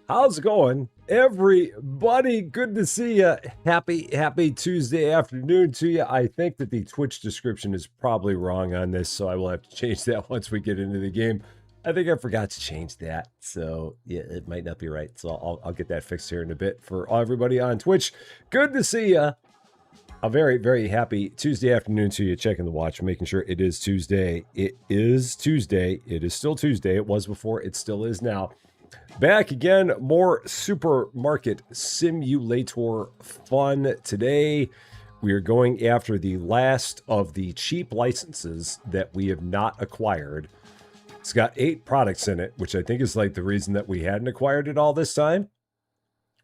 How's it going, everybody? Good to see you. Happy Tuesday afternoon to you. I think that the Twitch description is probably wrong on this, so I will have to change that once we get into the game. I think I forgot to change that, so yeah, it might not be right. So I'll get that fixed here in a bit for everybody on Twitch. Good to see you. A very happy Tuesday afternoon to you. Checking the watch, making sure it is Tuesday. It is Tuesday. It is still Tuesday. It was before. It still is now. Back again, more supermarket simulator fun. Today, we are going after the last of the cheap licenses that we have not acquired. It's got 8 products in it, which I think is like the reason that we hadn't acquired it all this time.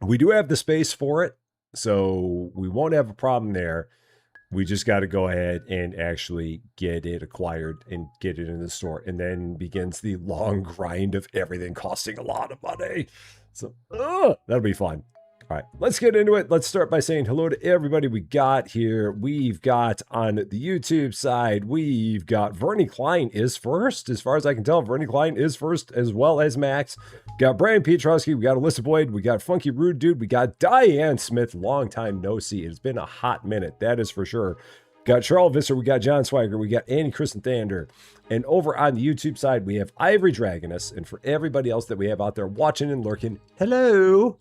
We do have the space for it, so we won't have a problem there. We just got to go ahead and actually get it acquired and get it in the store. And then begins the long grind of everything costing a lot of money. So that'll be fun. All right, let's get into it. Let's start by saying hello to everybody we got here. We've got on the YouTube side, we've got Vernie Klein is first. As far as I can tell, Vernie Klein is first, as well as Max. Got Brian Pietrowski, we got Alyssa Boyd, we got Funky Rude Dude, we got Diane Smith, long time no see. It's been a hot minute, that is for sure. Got Charles Visser, we got John Swagger, we got Andy Kristen Thander. And over on the YouTube side, we have Ivory Dragoness. And for everybody else that we have out there watching and lurking, hello.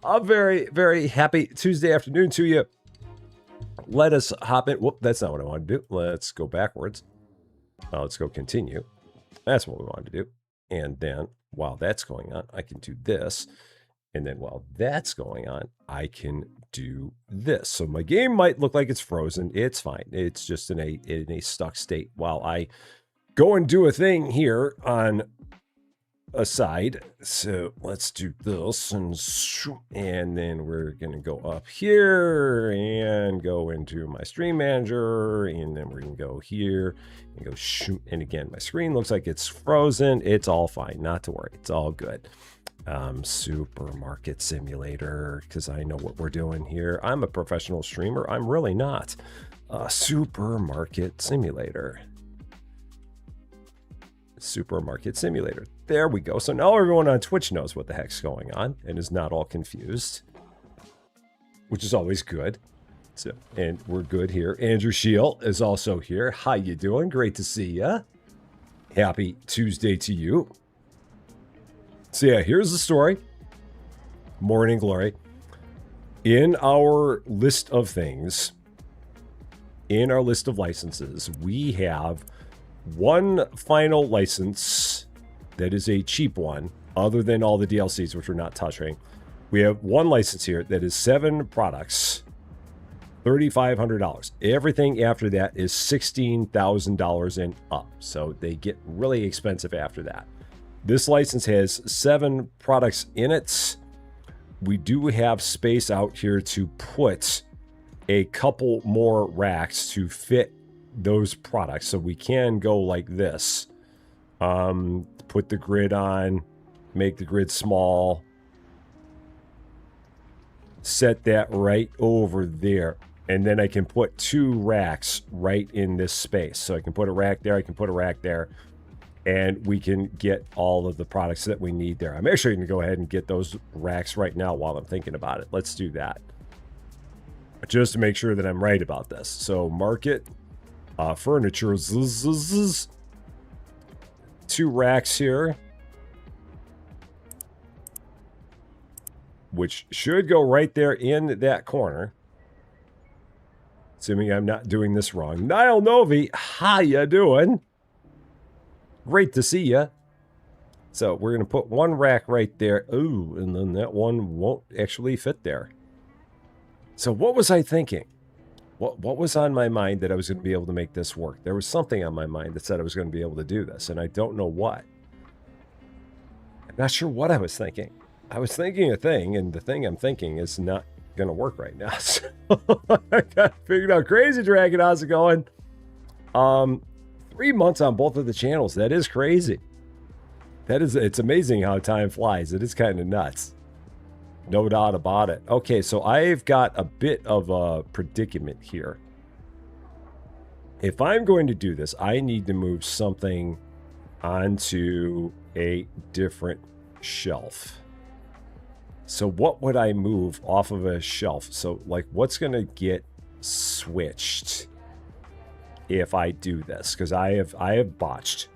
A very happy Tuesday afternoon to you. Let us hop in. Whoop, that's not what I wanted to do. Let's go backwards. Let's go continue. That's what we wanted to do. And then while that's going on, I can do this. And then while that's going on, I can do this. So my game might look like it's frozen. It's fine. It's just in a stuck state while I go and do a thing here on aside. So let's do this, and then we're gonna go up here and go into my stream manager, and then we're gonna go here and go shoot. And again, my screen looks like it's frozen. It's all fine, not to worry, it's all good. Supermarket simulator, because I know what we're doing here. I'm a professional streamer. I'm really not. Supermarket simulator. Supermarket simulator. There we go. So now everyone on Twitch knows what the heck's going on and is not all confused, which is always good. So, and we're good here. Andrew Scheel is also here. How you doing? Great to see ya. Happy Tuesday to you. So yeah, here's the story. Morning glory. In our list of things, in our list of licenses, we have one final license that is a cheap one, other than all the DLCs, which we're not touching. We have one license here that is 7 products, $3,500. Everything after that is $16,000 and up. So they get really expensive after that. This license has 7 products in it. We do have space out here to put a couple more racks to fit those products, so we can go like this. Put the grid on, make the grid small, set that right over there, and then I can put 2 racks right in this space. So I can put a rack there, I can put a rack there, and we can get all of the products that we need there. I'm actually going to go ahead and get those racks right now while I'm thinking about it. Let's do that, just to make sure that I'm right about this. So market, furniture, 2 racks here, which should go right there in that corner, assuming I'm not doing this wrong. Niall Novi, how you doing? Great to see you. So we're going to put 1 rack right there. Ooh, and then that one won't actually fit there. So what was I thinking? What was on my mind that I was going to be able to make this work? There was something on my mind that said I was going to be able to do this, and I don't know what. I'm not sure what I was thinking. I was thinking a thing, and the thing I'm thinking is not going to work right now. So I got figured out. Crazy Dragon, how's it going? 3 months on both of the channels. That is crazy. It's amazing how time flies. It is kind of nuts. No doubt about it. Okay, so I've got a bit of a predicament here. If I'm going to do this, I need to move something onto a different shelf. So what would I move off of a shelf? So like what's going to get switched if I do this? Because I have botched.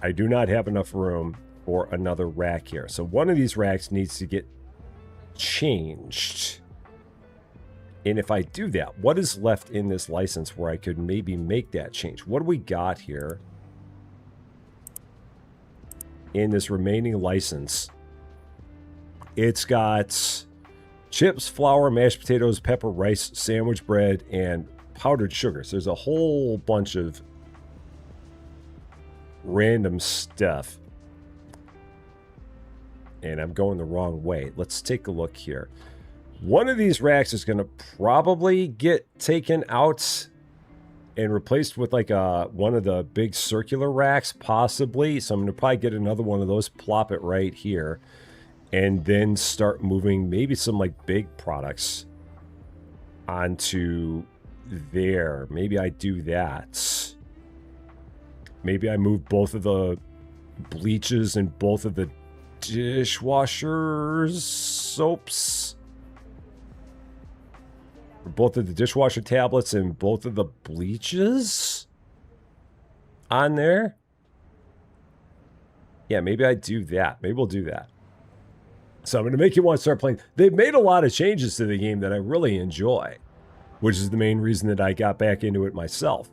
I do not have enough room for another rack here. So one of these racks needs to get changed. And if I do that, what is left in this license where I could maybe make that change? What do we got here in this remaining license? It's got chips, flour, mashed potatoes, pepper, rice, sandwich bread, and powdered sugar. So there's a whole bunch of random stuff. And I'm going the wrong way. Let's take a look here. One of these racks is going to probably get taken out and replaced with like one of the big circular racks, possibly. So I'm going to probably get another one of those, plop it right here, and then start moving maybe some like big products onto there. Maybe I do that. Maybe I move both of the bleaches and both of the dishwasher soaps. Both of the dishwasher tablets and both of the bleaches on there. Yeah, maybe I do that. Maybe we'll do that. So I'm going to make you want to start playing. They've made a lot of changes to the game that I really enjoy, which is the main reason that I got back into it myself.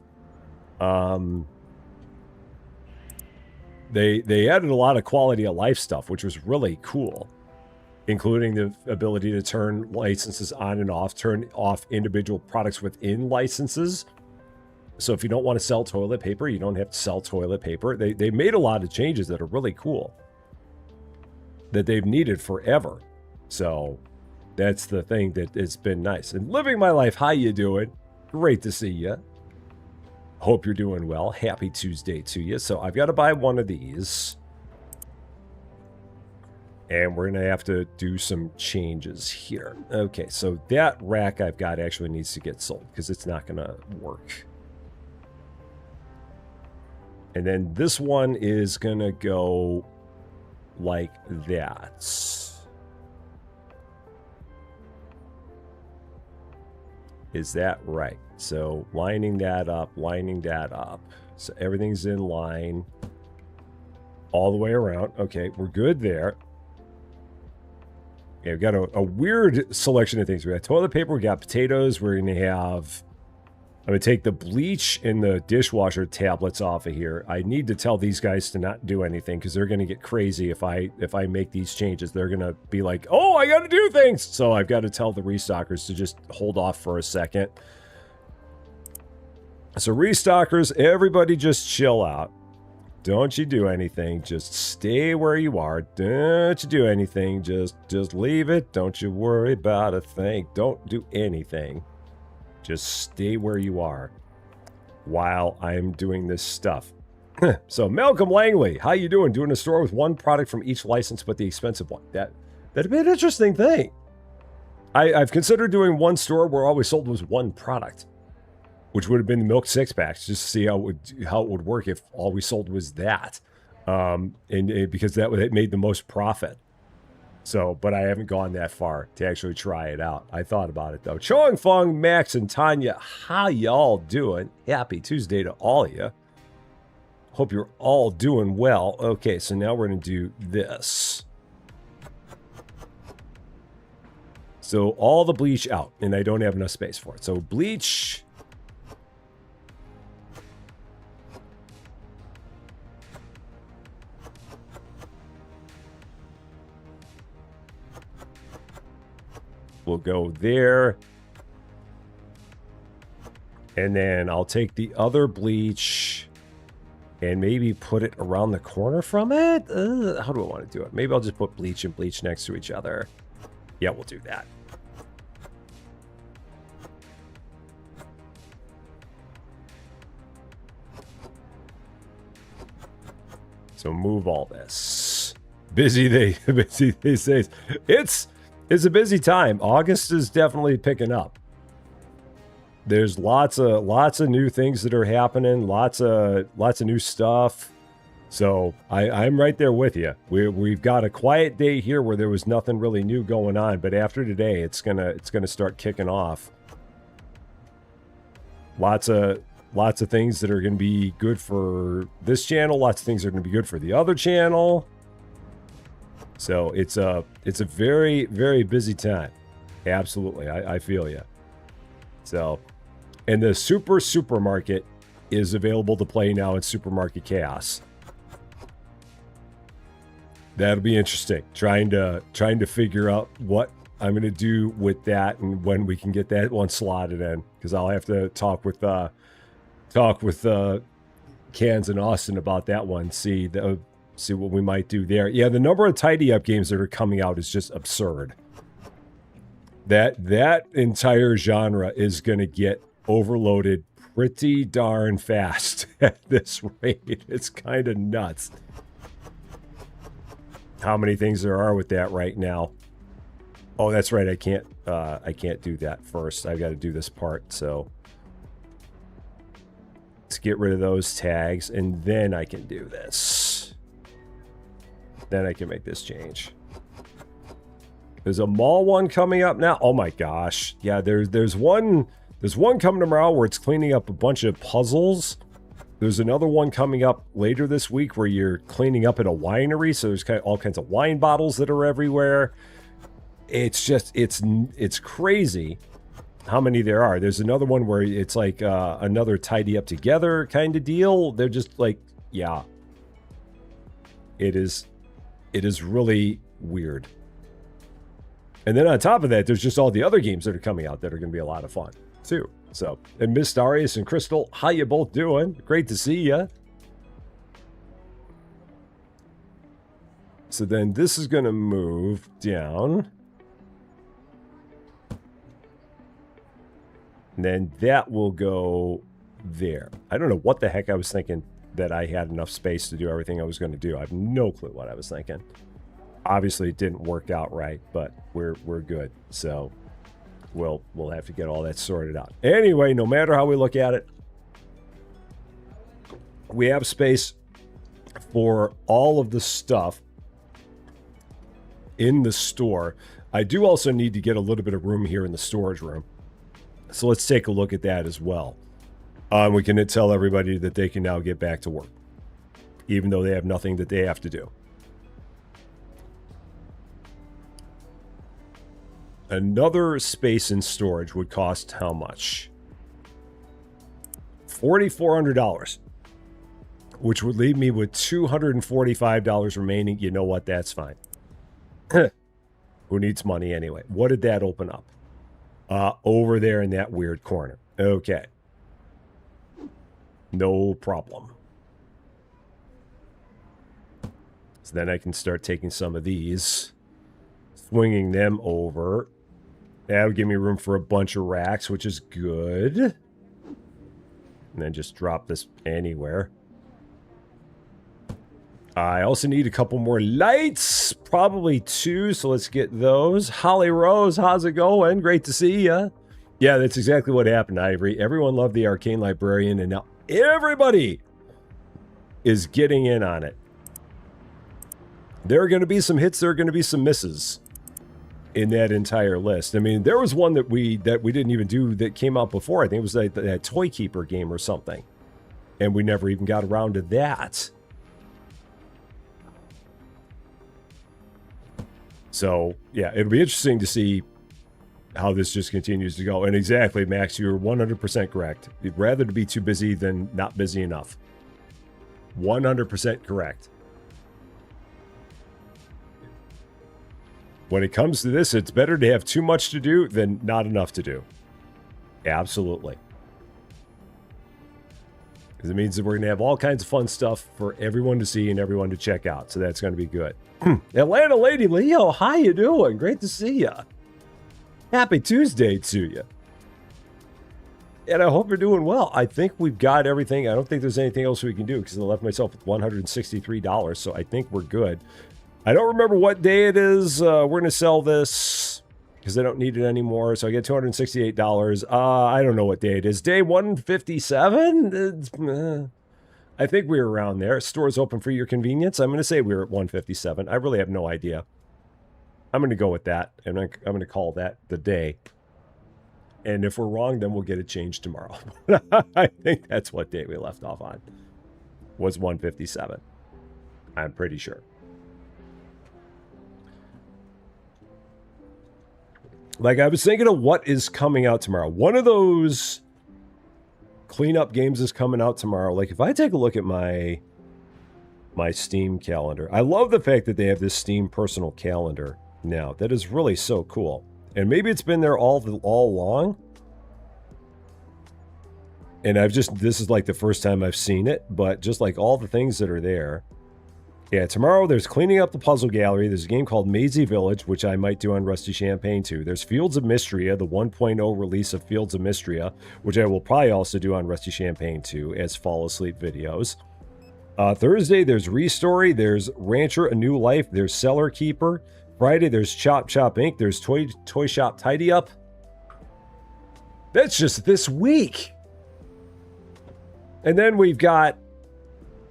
They added a lot of quality of life stuff, which was really cool, including the ability to turn licenses on and off, turn off individual products within licenses. So if you don't want to sell toilet paper, you don't have to sell toilet paper. They made a lot of changes that are really cool, that they've needed forever. So that's the thing that has been nice. And living my life, how you doing? Great to see you. Hope you're doing well. Happy Tuesday to you. So I've got to buy one of these. And we're going to have to do some changes here. Okay, so that rack I've got actually needs to get sold because it's not going to work. And then this one is going to go like that. Is that right? So lining that up. So everything's in line all the way around. Okay, we're good there. Yeah, we've got a weird selection of things. We got toilet paper, we got potatoes. We're going to have... I'm going to take the bleach and the dishwasher tablets off of here. I need to tell these guys to not do anything because they're going to get crazy if I make these changes. They're going to be like, oh, I got to do things. So I've got to tell the restockers to just hold off for a second. So restockers, everybody just chill out. Don't you do anything. Just stay where you are. Don't you do anything. Just leave it. Don't you worry about a thing. Don't do anything. Just stay where you are while I'm doing this stuff. So Malcolm Langley, how you doing? Doing a store with one product from each license, but the expensive one. That'd be an interesting thing. I've considered doing one store where all we sold was one product, which would have been the milk 6-packs, just to see how it would work if all we sold was that, and because it made the most profit. So, but I haven't gone that far to actually try it out. I thought about it though. Chong Fong, Max, and Tanya, how y'all doing? Happy Tuesday to all of you. Hope you're all doing well. Okay, so now we're going to do this. So all the bleach out, and I don't have enough space for it. So bleach. We'll go there. And then I'll take the other bleach and maybe put it around the corner from it. How do I want to do it? Maybe I'll just put bleach and bleach next to each other. Yeah, we'll do that. So move all this. Busy these days. It's a busy time. August is definitely picking up. There's lots of new things that are happening. Lots of new stuff. So I'm right there with you. We've got a quiet day here where there was nothing really new going on, but after today, it's gonna start kicking off. Lots of things that are gonna be good for this channel. Lots of things that are gonna be good for the other channel. So it's a very, very busy time. Absolutely, I feel you. So, and the supermarket is available to play now in Supermarket Chaos. That'll be interesting. Trying to figure out what I'm going to do with that and when we can get that one slotted in, because I'll have to talk with Cans and Austin about that one. See what we might do there. Yeah, the number of tidy up games that are coming out is just absurd. That entire genre is going to get overloaded pretty darn fast at this rate. It's kind of nuts how many things there are with that right now. Oh, that's right. I can't do that first. I've got to do this part. So let's get rid of those tags, and then I can do this. Then I can make this change. There's a mall one coming up now. Oh my gosh. Yeah, there's one coming tomorrow where it's cleaning up a bunch of puzzles. There's another one coming up later this week where you're cleaning up at a winery. So there's all kinds of wine bottles that are everywhere. It's just, it's crazy how many there are. There's another one where it's like another tidy up together kind of deal. They're just like, yeah, it is really weird. And then on top of that, there's just all the other games that are coming out that are going to be a lot of fun too. So, and Miss Darius and Crystal, how you both doing? Great to see ya. So then this is going to move down. And then that will go there. I don't know what the heck I was thinking that I had enough space to do everything I was going to do. I have no clue what I was thinking. Obviously, it didn't work out right, but we're good. So we'll have to get all that sorted out. Anyway, no matter how we look at it, we have space for all of the stuff in the store. I do also need to get a little bit of room here in the storage room. So let's take a look at that as well. We can tell everybody that they can now get back to work, even though they have nothing that they have to do. Another space in storage would cost how much? $4,400, which would leave me with $245 remaining. You know what? That's fine. Who needs money anyway? What did that open up? Over there in that weird corner. Okay. No problem. So then I can start taking some of these, swinging them over. That'll give me room for a bunch of racks, which is good. And then just drop this anywhere. I also need a couple more lights, probably 2, so let's get those. Holly Rose, how's it going? Great to see ya. Yeah, that's exactly what happened, Ivory. Everyone loved the Arcane Librarian, and now everybody is getting in on it. There are going to be some hits, there are going to be some misses in that entire list. I mean, there was one that we didn't even do that came out before. I think it was like that Toy Keeper game or something. And we never even got around to that. So, yeah, it'll be interesting to see how this just continues to go. And exactly, Max, you're 100% correct. You'd rather to be too busy than not busy enough. 100% correct. When it comes to this, it's better to have too much to do than not enough to do. Absolutely. Because it means that we're going to have all kinds of fun stuff for everyone to see and everyone to check out. So that's going to be good. Atlanta Lady Leo, how you doing? Great to see you. Happy Tuesday to you. And I hope you're doing well. I think we've got everything. I don't think there's anything else we can do because I left myself with $163. So I think we're good. I don't remember what day it is. We're going to sell this because I don't need it anymore. So I get $268. I don't know what day it is. Day 157? I think we were around there. Stores open for your convenience. I'm going to say we were at 157. I really have no idea. I'm going to go with that, and I'm going to call that the day. And if we're wrong, then we'll get it changed tomorrow. I think that's what day we left off on. Was 157. I'm pretty sure. Like, I was thinking of what is coming out tomorrow. One of those cleanup games is coming out tomorrow. Like, if I take a look at my Steam calendar, I love the fact that they have this Steam personal calendar now. That is really so cool. And maybe it's been there all along. And this is like the first time I've seen it, but just like all the things that are there. Yeah, tomorrow there's cleaning up the puzzle gallery. There's a game called Mazy Village, which I might do on Rusty Champaign too. There's Fields of Mystria, the 1.0 release of Fields of Mystria, which I will probably also do on Rusty Champaign too as fall asleep videos. Thursday, there's Restory. There's Rancher, A New Life. There's Cellar Keeper. Friday, there's Chop Chop Inc. There's Toy Shop Tidy Up. That's just this week. And then we've got,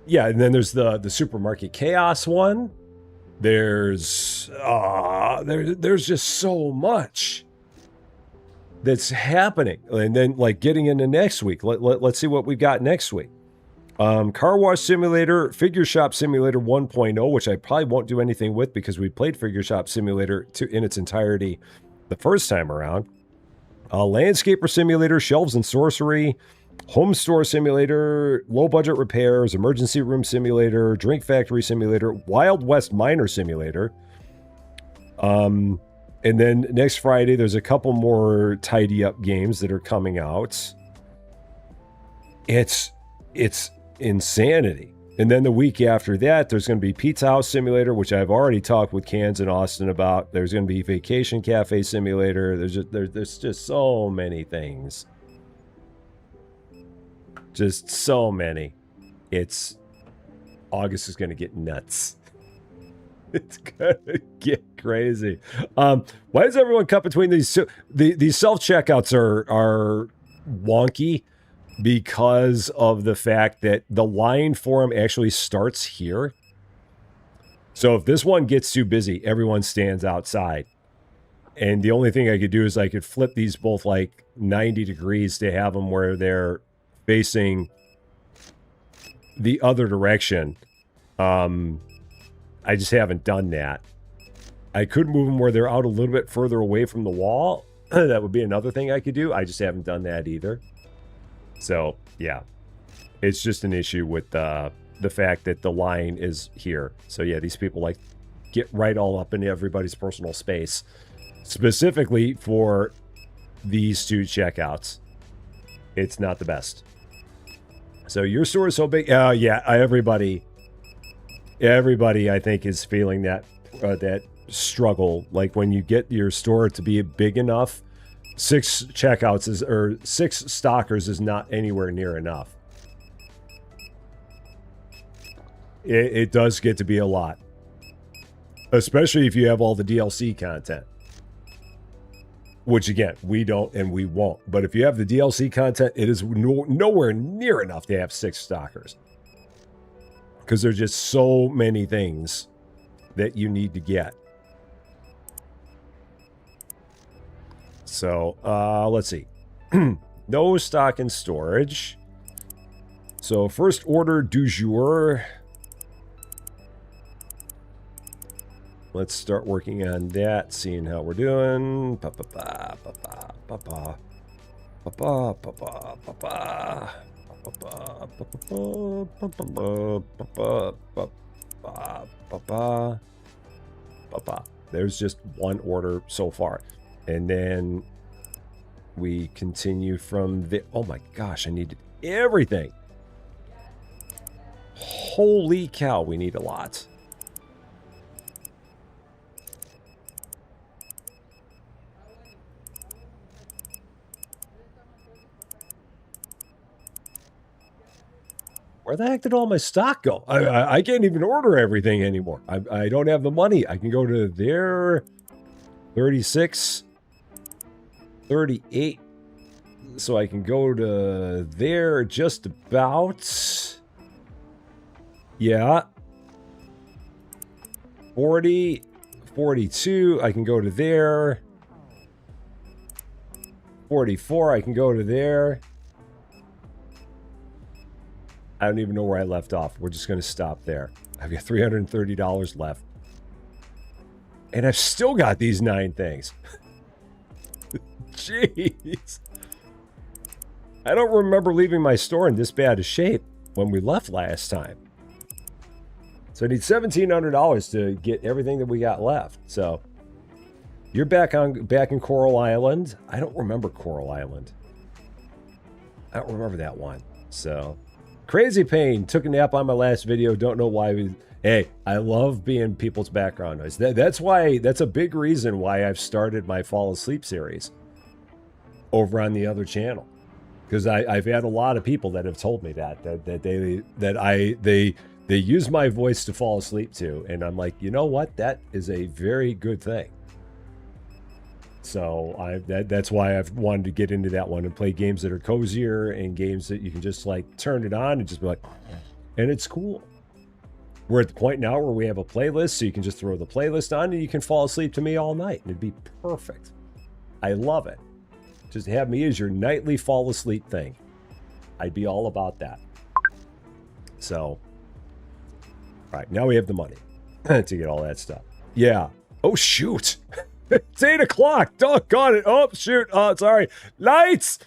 yeah, and then there's the Supermarket Chaos one. There's just so much that's happening. And then, like, getting into next week. Let's see what we've got next week. Car Wash Simulator, Figure Shop Simulator 1.0, which I probably won't do anything with because we played Figure Shop Simulator in its entirety the first time around. Landscaper Simulator, Shelves and Sorcery, Home Store Simulator, Low Budget Repairs, Emergency Room Simulator, Drink Factory Simulator, Wild West Miner Simulator. And then next Friday, there's a couple more tidy up games that are coming out. It's insanity. And then the week after that, there's going to be Pizza House Simulator, which I've already talked with Cans and Austin about. There's going to be Vacation Cafe Simulator. There's just so many things. Just so many. August is going to get nuts. It's going to get crazy. Why does everyone cut between these? These self-checkouts are wonky because of the fact that the line for them actually starts here. So if this one gets too busy, everyone stands outside. And the only thing I could do is I could flip these both like 90 degrees to have them where they're facing the other direction. I just haven't done that. I could move them where they're out a little bit further away from the wall. That would be another thing I could do. I just haven't done that either. So, yeah. It's just an issue with the fact that the line is here. So, yeah, these people like get right all up into everybody's personal space. Specifically for these two checkouts. It's not the best. So your store is so big. Yeah, everybody I think is feeling that that struggle. Like when you get your store to be big enough, 6 checkouts or 6 stockers is not anywhere near enough. It does get to be a lot, especially if you have all the DLC content. Which, again, we don't and we won't. But if you have the DLC content, it is nowhere near enough to have 6 stockers. Because there's just so many things that you need to get. So, let's see. No stock in storage. So, first order du jour. Let's start working on that, seeing how we're doing. There's just one order so far. And then we continue from the... Oh my gosh, I needed everything. Holy cow, we need a lot. Where the heck did all my stock go? I can't even order everything anymore. I don't have the money. I can go to there, 36, 38. So I can go to there just about. Yeah. 40, 42, I can go to there. 44, I can go to there. I don't even know where I left off. We're just going to stop there. I've got $330 left. And I've still got these 9 things. Jeez. I don't remember leaving my store in this bad a shape when we left last time. So I need $1,700 to get everything that we got left. So you're back in Coral Island. I don't remember Coral Island. I don't remember that one. So Crazy Pain took a nap on my last video. Don't know why. Hey, I love being people's background noise. That's a big reason why I've started my Fall Asleep series over on the other channel. Because I've had a lot of people that have told me that they use my voice to fall asleep to, and I'm like, you know what? That is a very good thing. So that's why I've wanted to get into that one and play games that are cozier and games that you can just like turn it on and just be like, and it's cool. We're at the point now where we have a playlist, so you can just throw the playlist on and you can fall asleep to me all night, and it'd be perfect. I love it. Just have me as your nightly fall asleep thing. I'd be all about that. So, all right, now we have the money to get all that stuff. Yeah. Oh, shoot. It's 8 o'clock. Doggone it. Oh, shoot. Oh, sorry. Lights.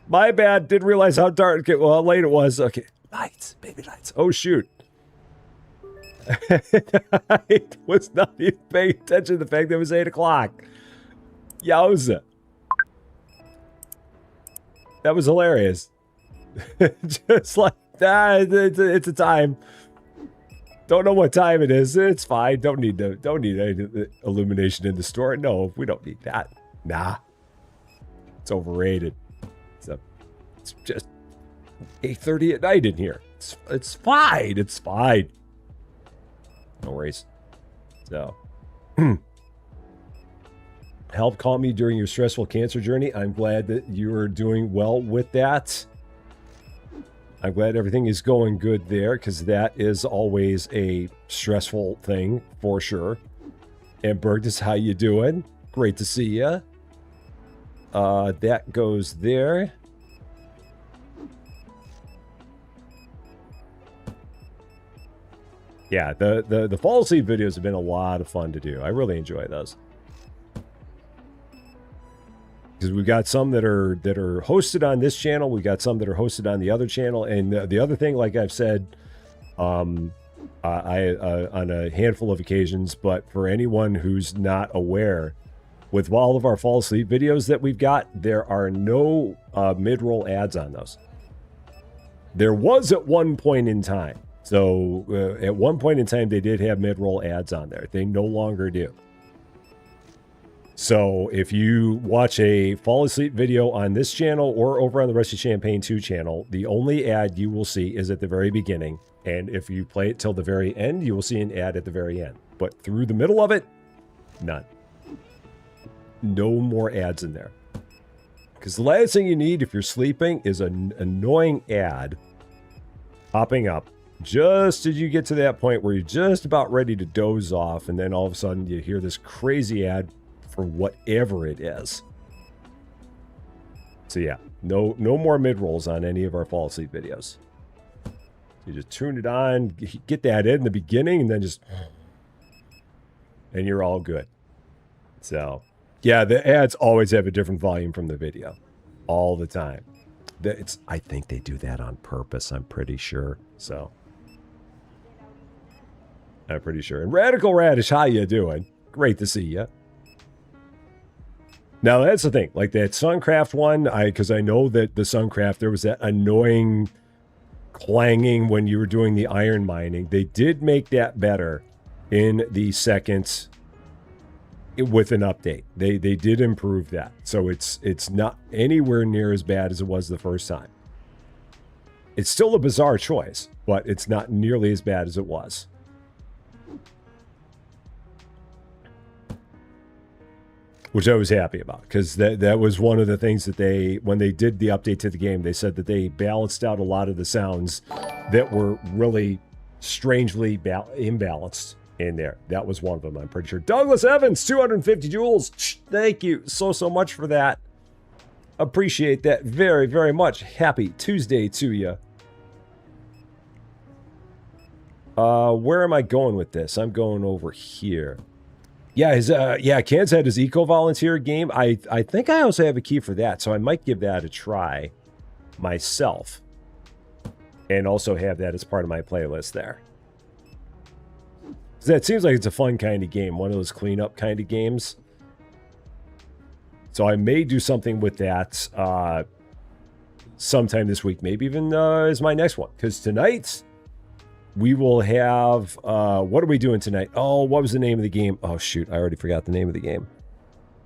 My bad. Didn't realize how dark, well, how late it was. Okay. Lights. Baby lights. Oh, shoot. I was not even paying attention to the fact that it was 8 o'clock. Yowza. That was hilarious. Just like that, it's a time. Don't know what time it is. It's fine. Don't need any illumination in the store. No, we don't need that. Nah, it's overrated. It's just 8:30 at night in here. It's fine. It's fine. No worries. So. Help calm me during your stressful cancer journey. I'm glad that you're doing well with that. I'm glad everything is going good there, because that is always a stressful thing for sure. And Bergdus, how you doing? Great to see you. That goes there. Yeah, the Fall Asleep videos have been a lot of fun to do. I really enjoy those. Because we've got some that are hosted on this channel, we got some that are hosted on the other channel, and the other thing, like I've said, on a handful of occasions, but for anyone who's not aware, with all of our Fall Asleep videos that we've got, there are no mid-roll ads on those. There was at one point in time. So at one point in time, they did have mid-roll ads on there. They no longer do. So if you watch a Fall Asleep video on this channel or over on the Rusty Champagne 2 channel, the only ad you will see is at the very beginning. And if you play it till the very end, you will see an ad at the very end. But through the middle of it, none. No more ads in there. Because the last thing you need if you're sleeping is an annoying ad popping up just as you get to that point where you're just about ready to doze off, and then all of a sudden you hear this crazy ad for whatever it is. So yeah, no more mid-rolls on any of our Fall Asleep videos. You just tune it on, get that in the beginning, and then just... and you're all good. So, yeah, the ads always have a different volume from the video. All the time. I think they do that on purpose, I'm pretty sure. So... I'm pretty sure. And Radical Radish, how you doing? Great to see you. Now, that's the thing. Like that Suncraft one, because I know that the Suncraft, there was that annoying clanging when you were doing the iron mining. They did make that better in the second with an update. They did improve that. So it's not anywhere near as bad as it was the first time. It's still a bizarre choice, but it's not nearly as bad as it was. Which I was happy about, because that was one of the things that when they did the update to the game, they said that they balanced out a lot of the sounds that were really strangely imbalanced in there. That was one of them, I'm pretty sure. Douglas Evans, 250 jewels. Thank you so much for that. Appreciate that very, very much. Happy Tuesday to you. Where am I going with this? I'm going over here. Yeah, Ken's had his eco-volunteer game. I think I also have a key for that, so I might give that a try myself. And also have that as part of my playlist there. That seems like it's a fun kind of game, one of those cleanup kind of games. So I may do something with that sometime this week, maybe even as my next one. Because tonight, we will have... what are we doing tonight? Oh, what was the name of the game? Oh, shoot, I already forgot the name of the game.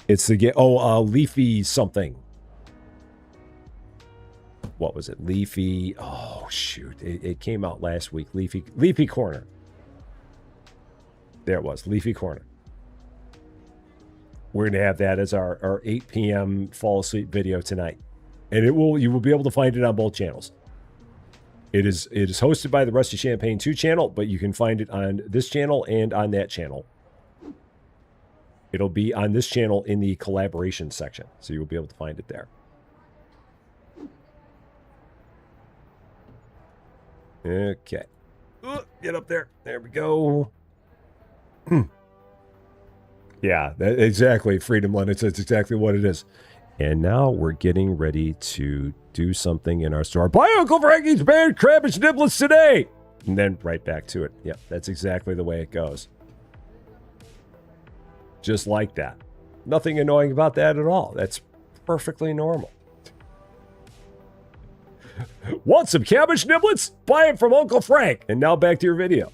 It's the game... Oh, Leafy something. What was it? Leafy... Oh, shoot. It came out last week. Leafy Corner. There it was. Leafy Corner. We're going to have that as our 8 p.m. fall asleep video tonight. And you will be able to find it on both channels. It is hosted by the Rusty Champaign 2 channel, but you can find it on this channel and on that channel. It'll be on this channel in the collaboration section, so you'll be able to find it there. Okay. Get up there. There we go. Yeah, exactly. Freedom Linux. That's exactly what it is. And now we're getting ready to do something in our store. Buy Uncle Frankie's banned Cabbage Niblets today! And then right back to it. Yeah, that's exactly the way it goes. Just like that. Nothing annoying about that at all. That's perfectly normal. Want some cabbage niblets? Buy it from Uncle Frank. And now back to your video.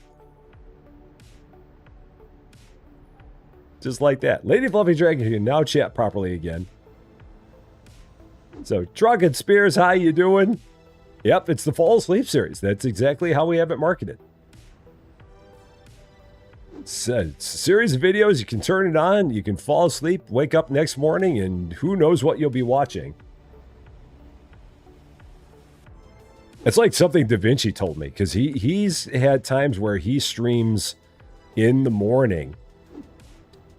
Just like that. Lady Fluffy Dragon can now chat properly again. So, Drunken Spears, how you doing? Yep, it's the Fall Asleep series. That's exactly how we have it marketed. It's a series of videos. You can turn it on. You can fall asleep, wake up next morning, and who knows what you'll be watching. It's like something Da Vinci told me, because he's had times where he streams in the morning.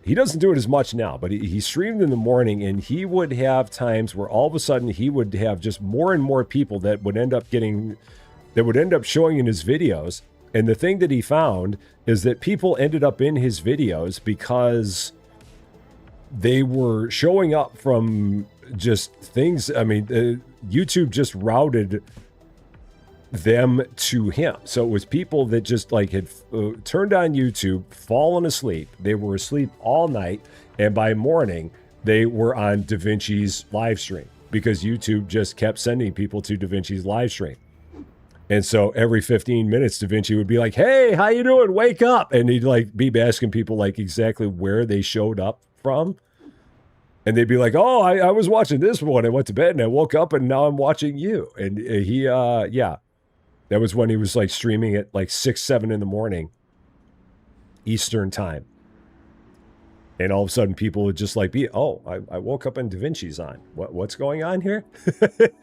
He doesn't do it as much now, but he streamed in the morning, and he would have times where all of a sudden he would have just more and more people that would end up showing in his videos. And the thing that he found is that people ended up in his videos because they were showing up from just things. I mean, YouTube just routed them to him. So it was people that just like had turned on YouTube, fallen asleep. They were asleep all night, and by morning they were on Da Vinci's live stream because YouTube just kept sending people to Da Vinci's live stream. And so every 15 minutes, Da Vinci would be like, "Hey, how you doing? Wake up!" And he'd like be asking people like exactly where they showed up from. And they'd be like, "Oh, I was watching this one. I went to bed and I woke up and now I'm watching you." And yeah. That was when he was like streaming at like 6, 7 in the morning Eastern time. And all of a sudden people would just like be, "Oh, I woke up and Da Vinci's on. What's going on here?"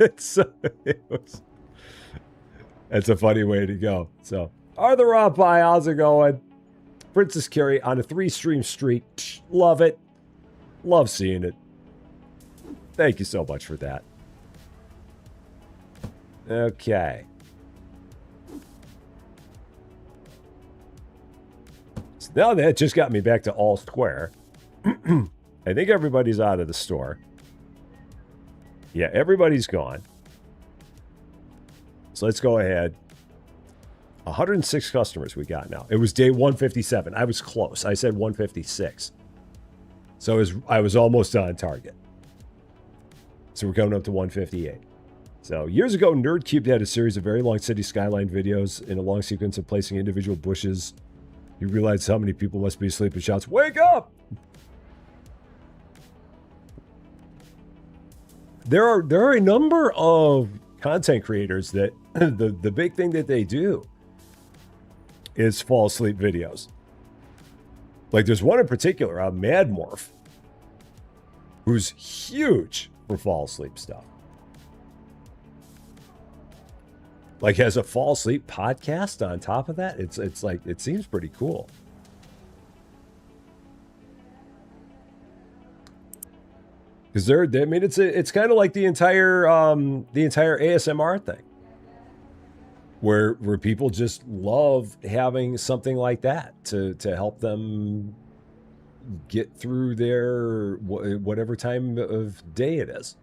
It's a funny way to go. So, Arthur Rapai, how's it going? Princess Carrie on a 3-stream streak. Love it. Love seeing it. Thank you so much for that. Okay. So now that just got me back to all square. I think everybody's out of the store. Yeah, everybody's gone. So let's go ahead. 106 customers we got now. It was day 157. I was close. I said 156. So I was almost on target. So we're coming up to 158. So years ago, NerdCube had a series of very long city skyline videos in a long sequence of placing individual bushes. You realize how many people must be asleep and shouts, "Wake up!" There are a number of content creators that the big thing that they do is fall asleep videos. Like there's one in particular, Mad Morph, who's huge for fall asleep stuff. Like has a fall asleep podcast on top of that. It's like it seems pretty cool. Because I mean, it's kind of like the entire ASMR thing, where people just love having something like that to help them get through their whatever time of day it is.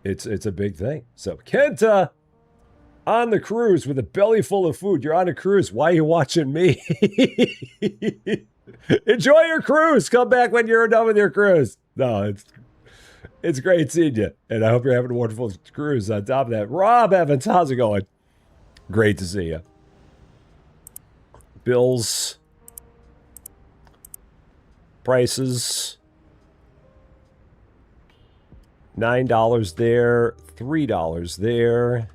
It's a big thing. So Kenta, on the cruise with a belly full of food. You're on a cruise. Why are you watching me? Enjoy your cruise. Come back when you're done with your cruise. No, it's great seeing you, and I hope you're having a wonderful cruise. On top of that, Rob Evans, how's it going? Great to see you. Bills, prices, $9 there, $3 there,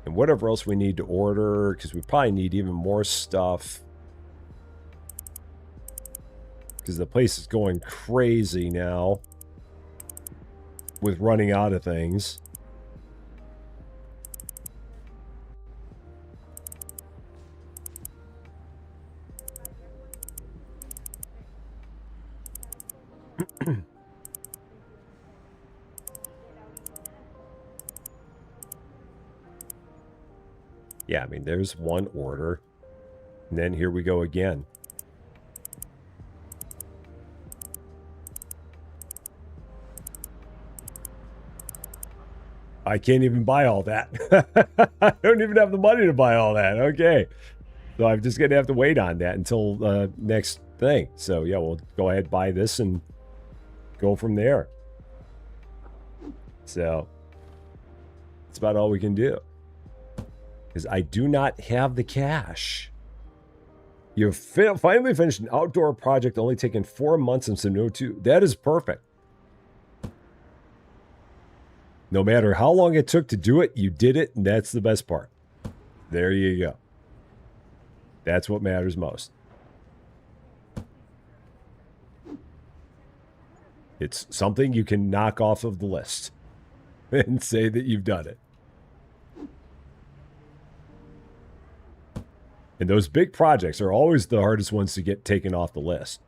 and whatever else we need to order, because we probably need even more stuff, because the place is going crazy now with running out of things. Yeah, I mean, there's one order, and then here we go again. I can't even buy all that. I don't even have the money to buy all that. Okay. So I'm just going to have to wait on that until next thing. So, yeah, we'll go ahead and buy this and go from there. So, that's about all we can do. Because I do not have the cash. You've finally finished an outdoor project only taking 4 months and some no two. That is perfect. No matter how long it took to do it, you did it, and that's the best part. There you go. That's what matters most. It's something you can knock off of the list and say that you've done it. And those big projects are always the hardest ones to get taken off the list.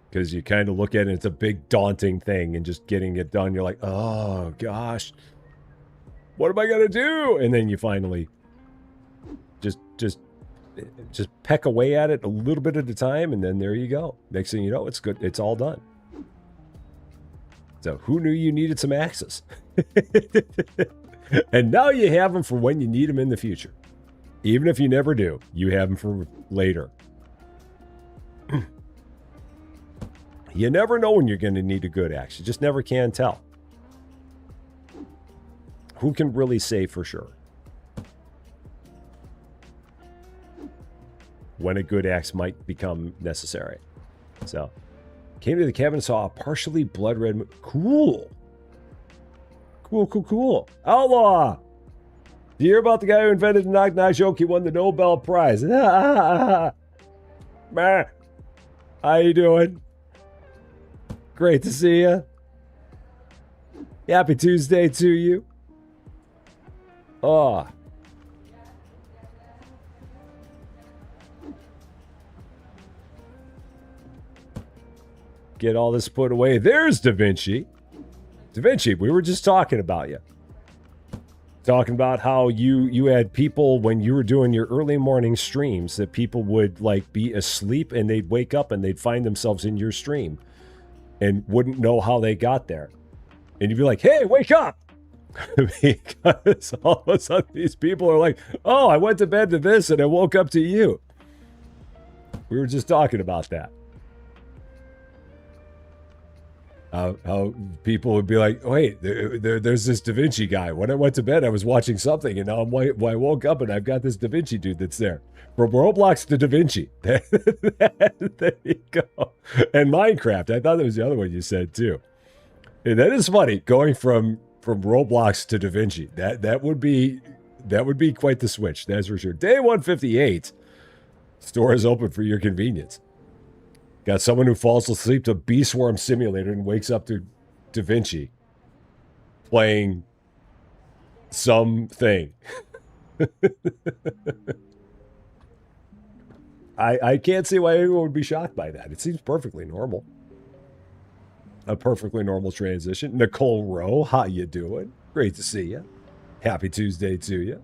Because you kind of look at it, it's a big daunting thing, and just getting it done, you're like, oh gosh, what am I gonna do? And then you finally just peck away at it a little bit at a time, and then there you go. Next thing you know, it's good, it's all done. So who knew you needed some axes? And now you have them for when you need them in the future. Even if you never do, you have them for later. You never know when you're going to need a good axe. You just never can tell. Who can really say for sure when a good axe might become necessary? So, came to the cabin and saw a partially blood red... Cool. Cool. Outlaw! Do you hear about the guy who invented the knock-knock joke? He won the Nobel Prize. How you doing? Great to see you. Happy Tuesday to you. Oh. Get all this put away. There's Da Vinci. Da Vinci, we were just talking about you. Talking about how you had people when you were doing your early morning streams that people would like be asleep and they'd wake up and they'd find themselves in your stream and wouldn't know how they got there. And you'd be like, hey, wake up! Because all of a sudden these people are like, oh, I went to bed to this and I woke up to you. We were just talking about that. How people would be like, wait, there's this Da Vinci guy. When I went to bed, I was watching something, and now I woke up and I've got this Da Vinci dude that's there. From Roblox to Da Vinci. There you go. And Minecraft. I thought that was the other one you said, too. And that is funny, going from Roblox to Da Vinci. That would be quite the switch, that's for sure. Day 158. Store is open for your convenience. Got someone who falls asleep to Bee Swarm Simulator and wakes up to Da Vinci playing something. I can't see why anyone would be shocked by that. It seems perfectly normal. A perfectly normal transition. Nicole Rowe, how you doing? Great to see you. Happy Tuesday to you.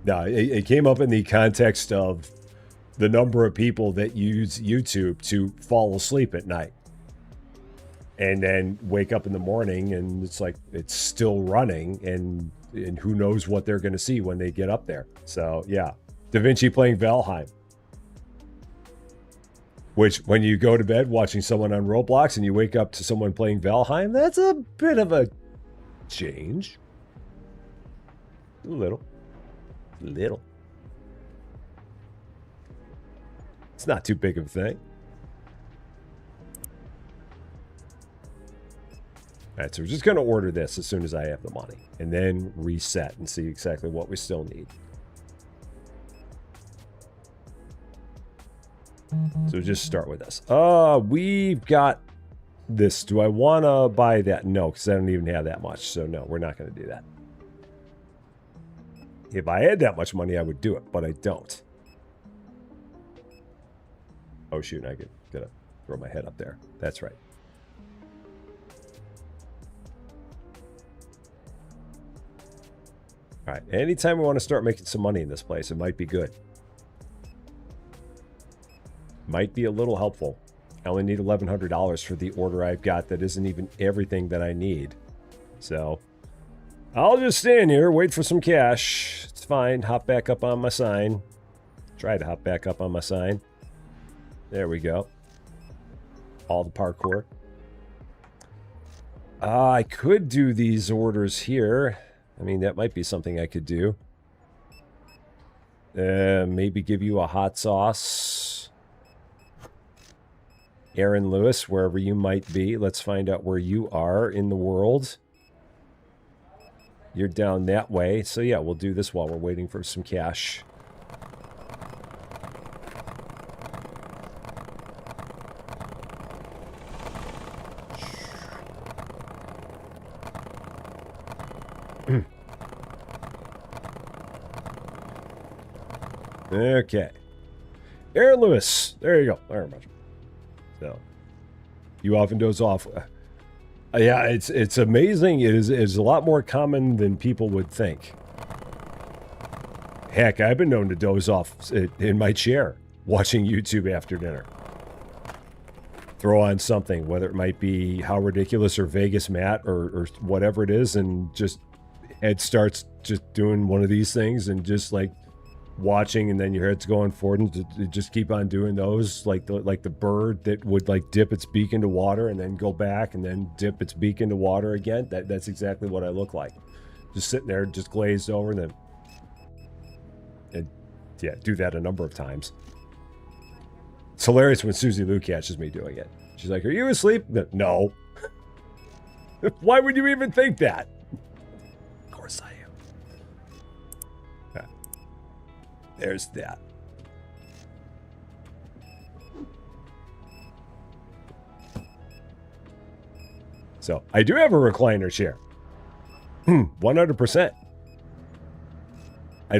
No, it came up in the context of the number of people that use YouTube to fall asleep at night. And then wake up in the morning and it's like it's still running and who knows what they're going to see when they get up there. So, yeah. Da Vinci playing Valheim. Which, when you go to bed watching someone on Roblox and you wake up to someone playing Valheim, that's a bit of a change. A little. It's not too big of a thing. All right, so we're just going to order this as soon as I have the money. And then reset and see exactly what we still need. So just start with this. We've got this. Do I want to buy that? No, because I don't even have that much. So no, we're not going to do that. If I had that much money, I would do it, but I don't. Oh, shoot, I gotta throw my head up there. That's right. All right, anytime we want to start making some money in this place, it might be good. Might be a little helpful. I only need $1,100 for the order I've got that isn't even everything that I need. So, I'll just stand here, wait for some cash. It's fine. Hop back up on my sign. Try to hop back up on my sign. There we go. All the parkour. I could do these orders here. I mean, that might be something I could do. Maybe give you a hot sauce. Aaron Lewis, wherever you might be. Let's find out where you are in the world. You're down that way. So yeah, we'll do this while we're waiting for some cash. Okay. Aaron Lewis. There you go. Very much. So, you often doze off. Yeah, it's amazing. It's a lot more common than people would think. Heck, I've been known to doze off in my chair watching YouTube after dinner. Throw on something, whether it might be How Ridiculous or Vegas Matt or whatever it is, and just head starts just doing one of these things and just like watching, and then your head's going forward and just keep on doing those, like the bird that would like dip its beak into water and then go back and then dip its beak into water again. That's exactly what I look like. Just sitting there, just glazed over, and yeah, do that a number of times. It's hilarious when Susie Lou catches me doing it. She's like, "Are you asleep?" No. Why would you even think that? Of course I am. There's that. So, I do have a recliner chair. 100%. I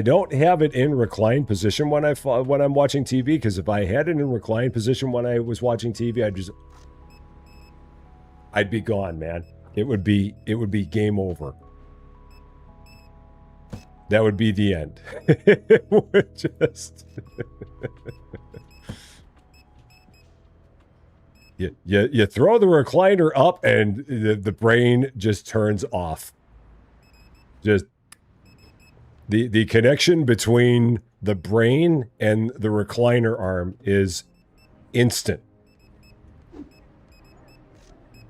don't have it in reclined position when I'm watching TV, because if I had it in reclined position when I was watching TV, I'd be gone, man. It would be game over. That would be the end. It would just... you throw the recliner up and the brain just turns off. Just the connection between the brain and the recliner arm is instant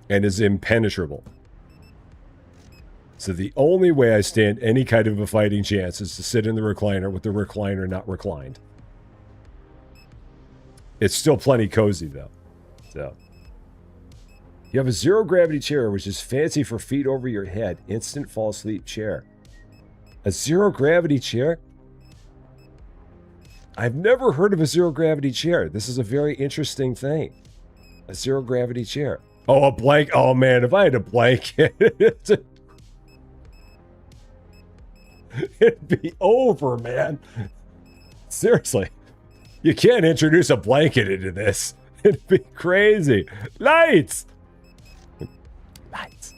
and is impenetrable. So the only way I stand any kind of a fighting chance is to sit in the recliner with the recliner not reclined. It's still plenty cozy, though. So, you have a zero gravity chair, which is fancy for feet over your head. Instant fall asleep chair. A zero gravity chair? I've never heard of a zero gravity chair. This is a very interesting thing. A zero gravity chair. Oh, a blank. Oh, man, if I had a blanket, it'd be over, man. Seriously. You can't introduce a blanket into this. It'd be crazy. Lights! Lights.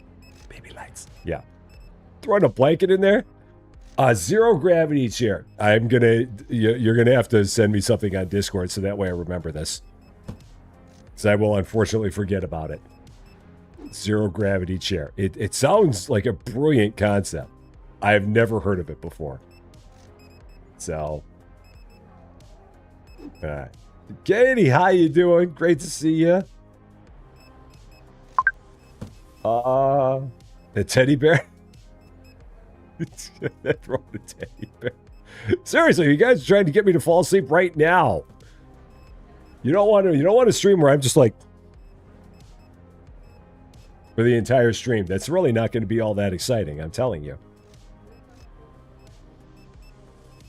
Baby lights. Yeah. Throwing a blanket in there? A zero gravity chair. You're gonna have to send me something on Discord so that way I remember this. Because I will unfortunately forget about it. Zero gravity chair. It sounds like a brilliant concept. I've never heard of it before. So... Katie, how you doing? Great to see you. A teddy bear? Throw a teddy bear. Seriously, you guys are trying to get me to fall asleep right now. You don't want to stream where I'm just like for the entire stream. That's really not going to be all that exciting, I'm telling you.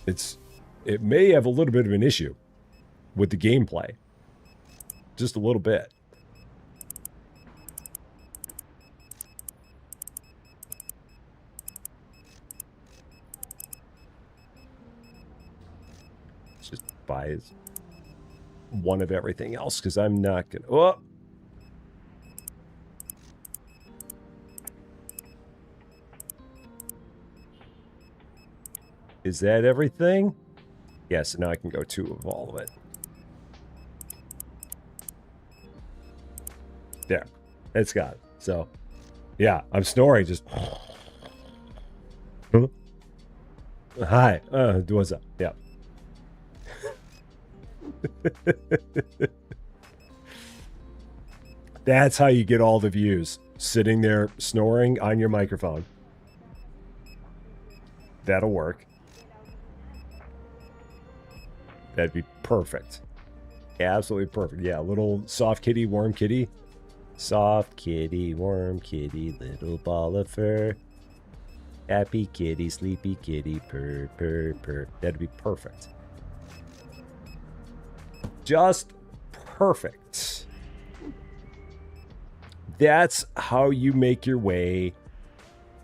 It may have a little bit of an issue with the gameplay. Just a little bit. Just buy one of everything else because I'm not gonna... Oh! Is that everything? Yeah, so now I can go 2 of all of it. There. It's got it. So, yeah, I'm snoring just... Hi. What's up? Yeah. That's how you get all the views. Sitting there snoring on your microphone. That'll work. That'd be perfect. Absolutely perfect. Yeah, little soft kitty, warm kitty. Soft kitty, warm kitty, little ball of fur. Happy kitty, sleepy kitty, purr, purr, purr. That'd be perfect. Just perfect. That's how you make your way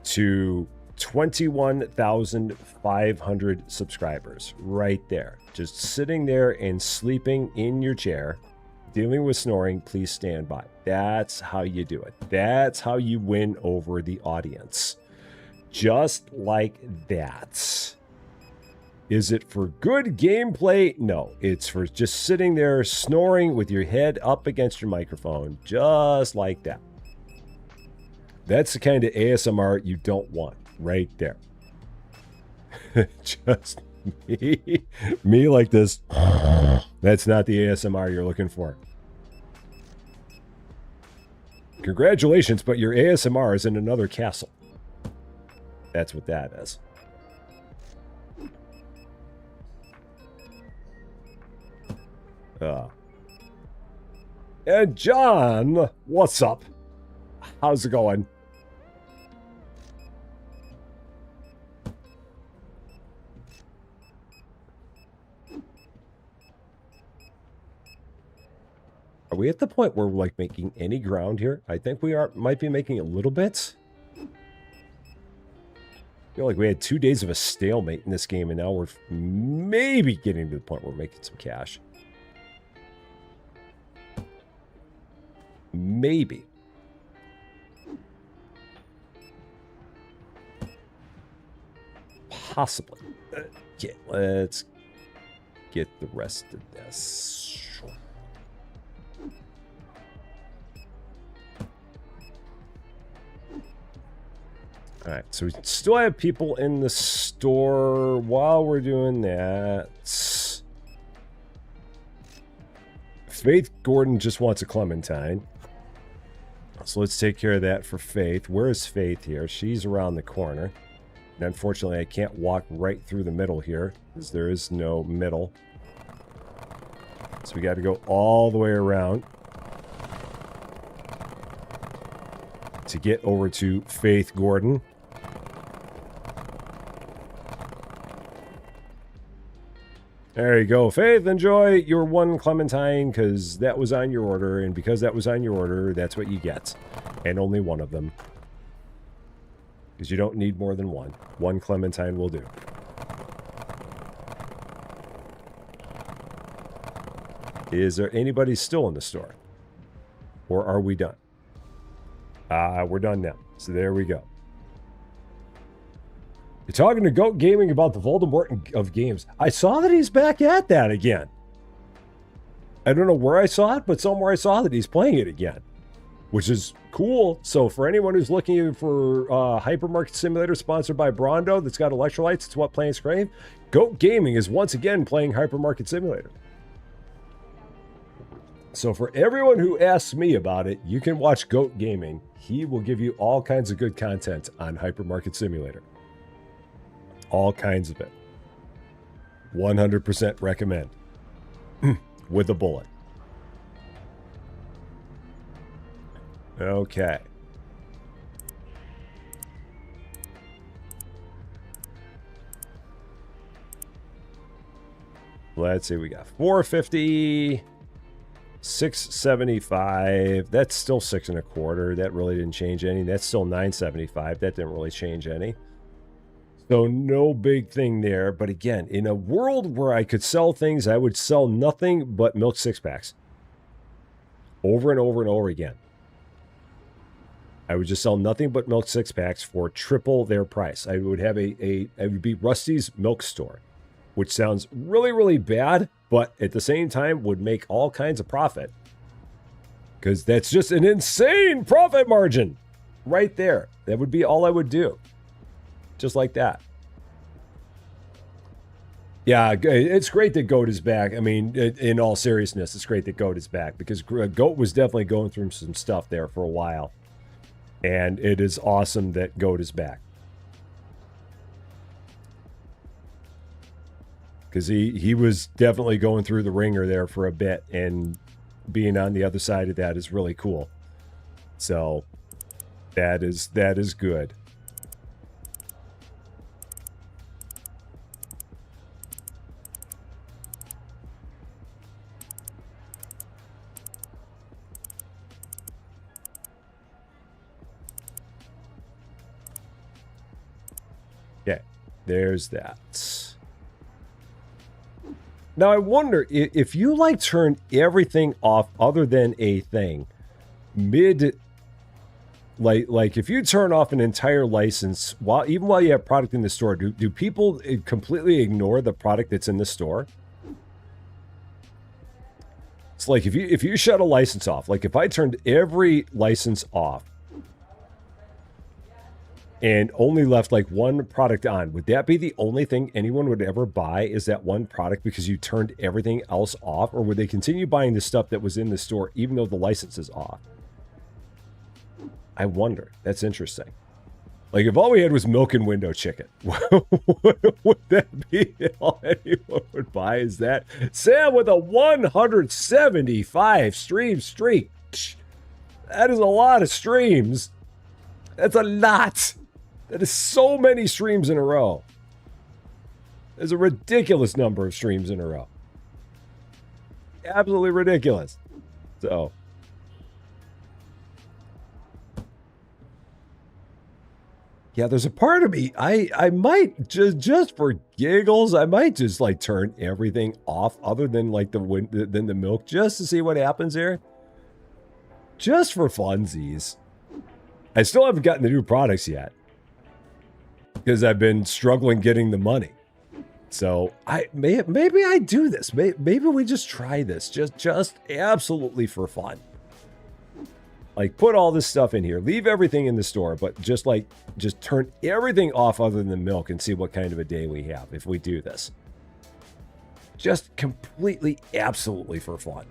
to 21,500 subscribers right there. Just sitting there and sleeping in your chair, dealing with snoring. Please stand by. That's how you do it. That's how you win over the audience. Just like that. Is it for good gameplay? No, it's for just sitting there snoring with your head up against your microphone, just like that. That's the kind of ASMR you don't want right there. Just me like this. That's not the ASMR you're looking for. Congratulations, but your ASMR is in another castle. That's what that is. And John, what's up? How's it going? Are we at the point where we're like making any ground here? I think we might be making a little bit. I feel like we had 2 days of a stalemate in this game, and now we're maybe getting to the point where we're making some cash. Maybe. Possibly. Yeah, let's get the rest of this. All right, so we still have people in the store while we're doing that. Faith Gordon just wants a Clementine. So let's take care of that for Faith. Where is Faith here? She's around the corner. And unfortunately, I can't walk right through the middle here because there is no middle. So we got to go all the way around to get over to Faith Gordon. There you go. Faith, enjoy your one clementine because that was on your order. And because that was on your order, that's what you get. And only one of them. Because you don't need more than one. One clementine will do. Is there anybody still in the store? Or are we done? We're done now. So there we go. You're talking to Goat Gaming about the Voldemort of games. I saw that he's back at that again. I don't know where I saw it, but somewhere I saw that he's playing it again. Which is cool. So for anyone who's looking for Hypermarket Simulator sponsored by Brondo that's got electrolytes, it's what plants crave. Goat Gaming is once again playing Hypermarket Simulator. So for everyone who asks me about it, you can watch Goat Gaming. He will give you all kinds of good content on Hypermarket Simulator. All kinds of it. 100% recommend. With a bullet. Okay. Let's see, we got 450, 675. That's still 6 1/4. That really didn't change any. That's still 975. That didn't really change any. So no big thing there. But again, in a world where I could sell things, I would sell nothing but milk 6-packs. Over and over and over again. I would just sell nothing but milk 6-packs for triple their price. I would have it would be Rusty's Milk Store, which sounds really, really bad, but at the same time would make all kinds of profit. Because that's just an insane profit margin right there. That would be all I would do. Just like that. Yeah, it's great that Goat is back. I mean, in all seriousness, it's great that Goat is back because Goat was definitely going through some stuff there for a while. And it is awesome that Goat is back. Because he was definitely going through the ringer there for a bit, and being on the other side of that is really cool. So that is good. Okay, there's that. Now I wonder if you like turn everything off other than a thing mid, like if you turn off an entire license even while you have product in the store, do people completely ignore the product that's in the store? It's like if you shut a license off, like if I turned every license off and only left like one product on, would that be the only thing anyone would ever buy, is that one product because you turned everything else off? Or would they continue buying the stuff that was in the store even though the license is off? I wonder. That's interesting. Like if all we had was milk and window chicken, would that be all anyone would buy? Is that Sam with a 175 stream streak? That is a lot of streams. That's a lot. That is so many streams in a row. There's a ridiculous number of streams in a row. Absolutely ridiculous. So. Yeah, there's a part of me, I might, just for giggles, I might just like turn everything off other than like the milk just to see what happens here. Just for funsies. I still haven't gotten the new products yet. Because I've been struggling getting the money. So maybe I do this. Maybe we just try this. Just absolutely for fun. Like put all this stuff in here. Leave everything in the store. But just turn everything off other than milk and see what kind of a day we have if we do this. Just completely, absolutely for fun.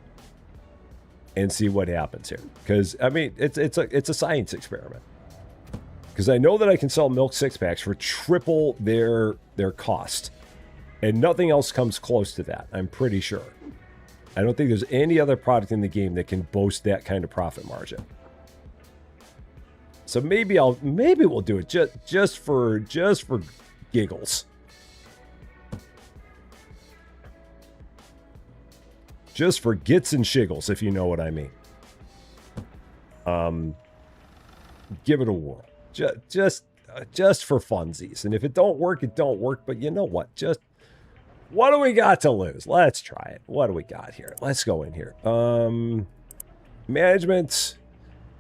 And see what happens here. Because, I mean, it's a science experiment. Because I know that I can sell milk 6-packs for triple their cost. And nothing else comes close to that, I'm pretty sure. I don't think there's any other product in the game that can boast that kind of profit margin. So maybe we'll do it just for giggles. just for gits and shiggles, if you know what I mean. Give it a whirl. Just for funsies. And if it don't work, it don't work. But you know what? Just what do we got to lose? Let's try it. What do we got here? Let's go in here. Management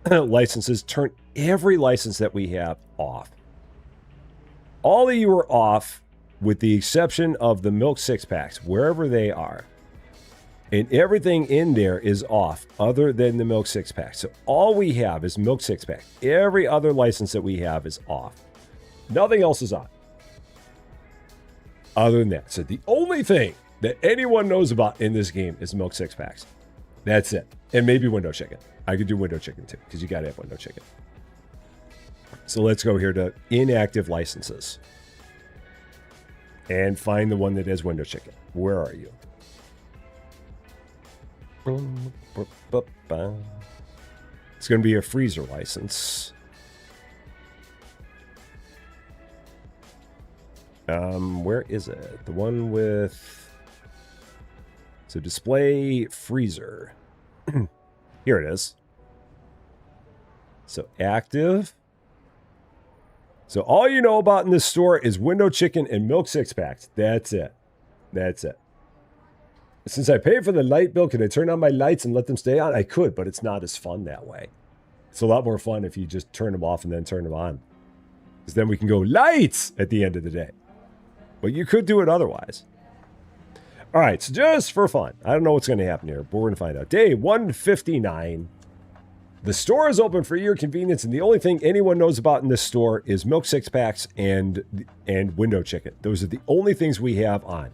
licenses. Turn every license that we have off. All of you are off with the exception of the milk six packs, wherever they are. And everything in there is off other than the milk six pack. So all we have is milk six pack. Every other license that we have is off. Nothing else is on. Other than that. So the only thing that anyone knows about in this game is milk six packs. That's it. And maybe window chicken. I could do window chicken too, because you got to have window chicken. So let's go here to inactive licenses. And find the one that has window chicken. Where are you? It's going to be a freezer license. Where is it? The one with... So display freezer. Here it is. So active. So all you know about in this store is window chicken and milk six packs. That's it. That's it. Since I paid for the light bill, can I turn on my lights and let them stay on? I could, but it's not as fun that way. It's a lot more fun if you just turn them off and then turn them on. Because then we can go lights at the end of the day. But you could do it otherwise. All right, so just for fun. I don't know what's going to happen here, but we're going to find out. Day 159. The store is open for your convenience, and the only thing anyone knows about in this store is milk six packs and window chicken. Those are the only things we have on.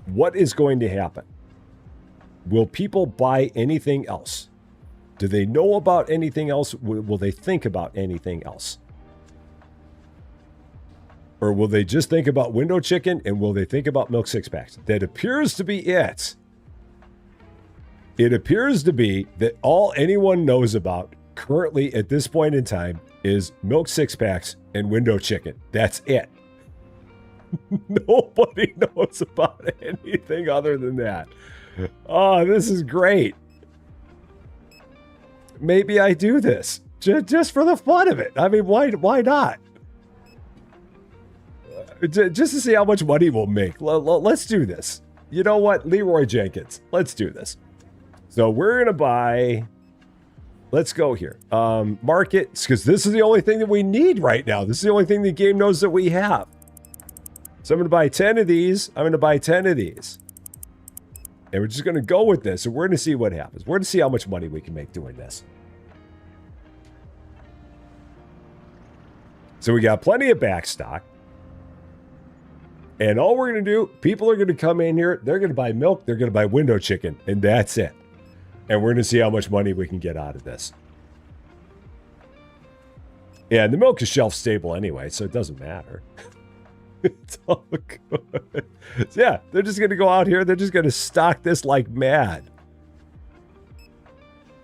What is going to happen? Will people buy anything else? Do they know about anything else? Will they think about anything else? Or will they just think about window chicken, and will they think about milk six packs? That appears to be it. It appears to be that all anyone knows about currently at this point in time is milk six packs and window chicken. That's it. Nobody knows about anything other than that. Oh, this is great. Maybe I do this just for the fun of it. I mean, why not? Just to see how much money we'll make. Let's do this. You know what? Leroy Jenkins. Let's do this. So we're going to buy... Let's go here. Market, because this is the only thing that we need right now. This is the only thing the game knows that we have. So I'm going to buy 10 of these. I'm going to buy 10 of these. And we're just going to go with this. And we're going to see what happens. We're going to see how much money we can make doing this. So we got plenty of back stock. And all we're going to do, people are going to come in here. They're going to buy milk. They're going to buy window chicken. And that's it. And we're going to see how much money we can get out of this. Yeah, and the milk is shelf stable anyway, so it doesn't matter. It's all good. So yeah, they're just going to go out here. They're just going to stock this like mad.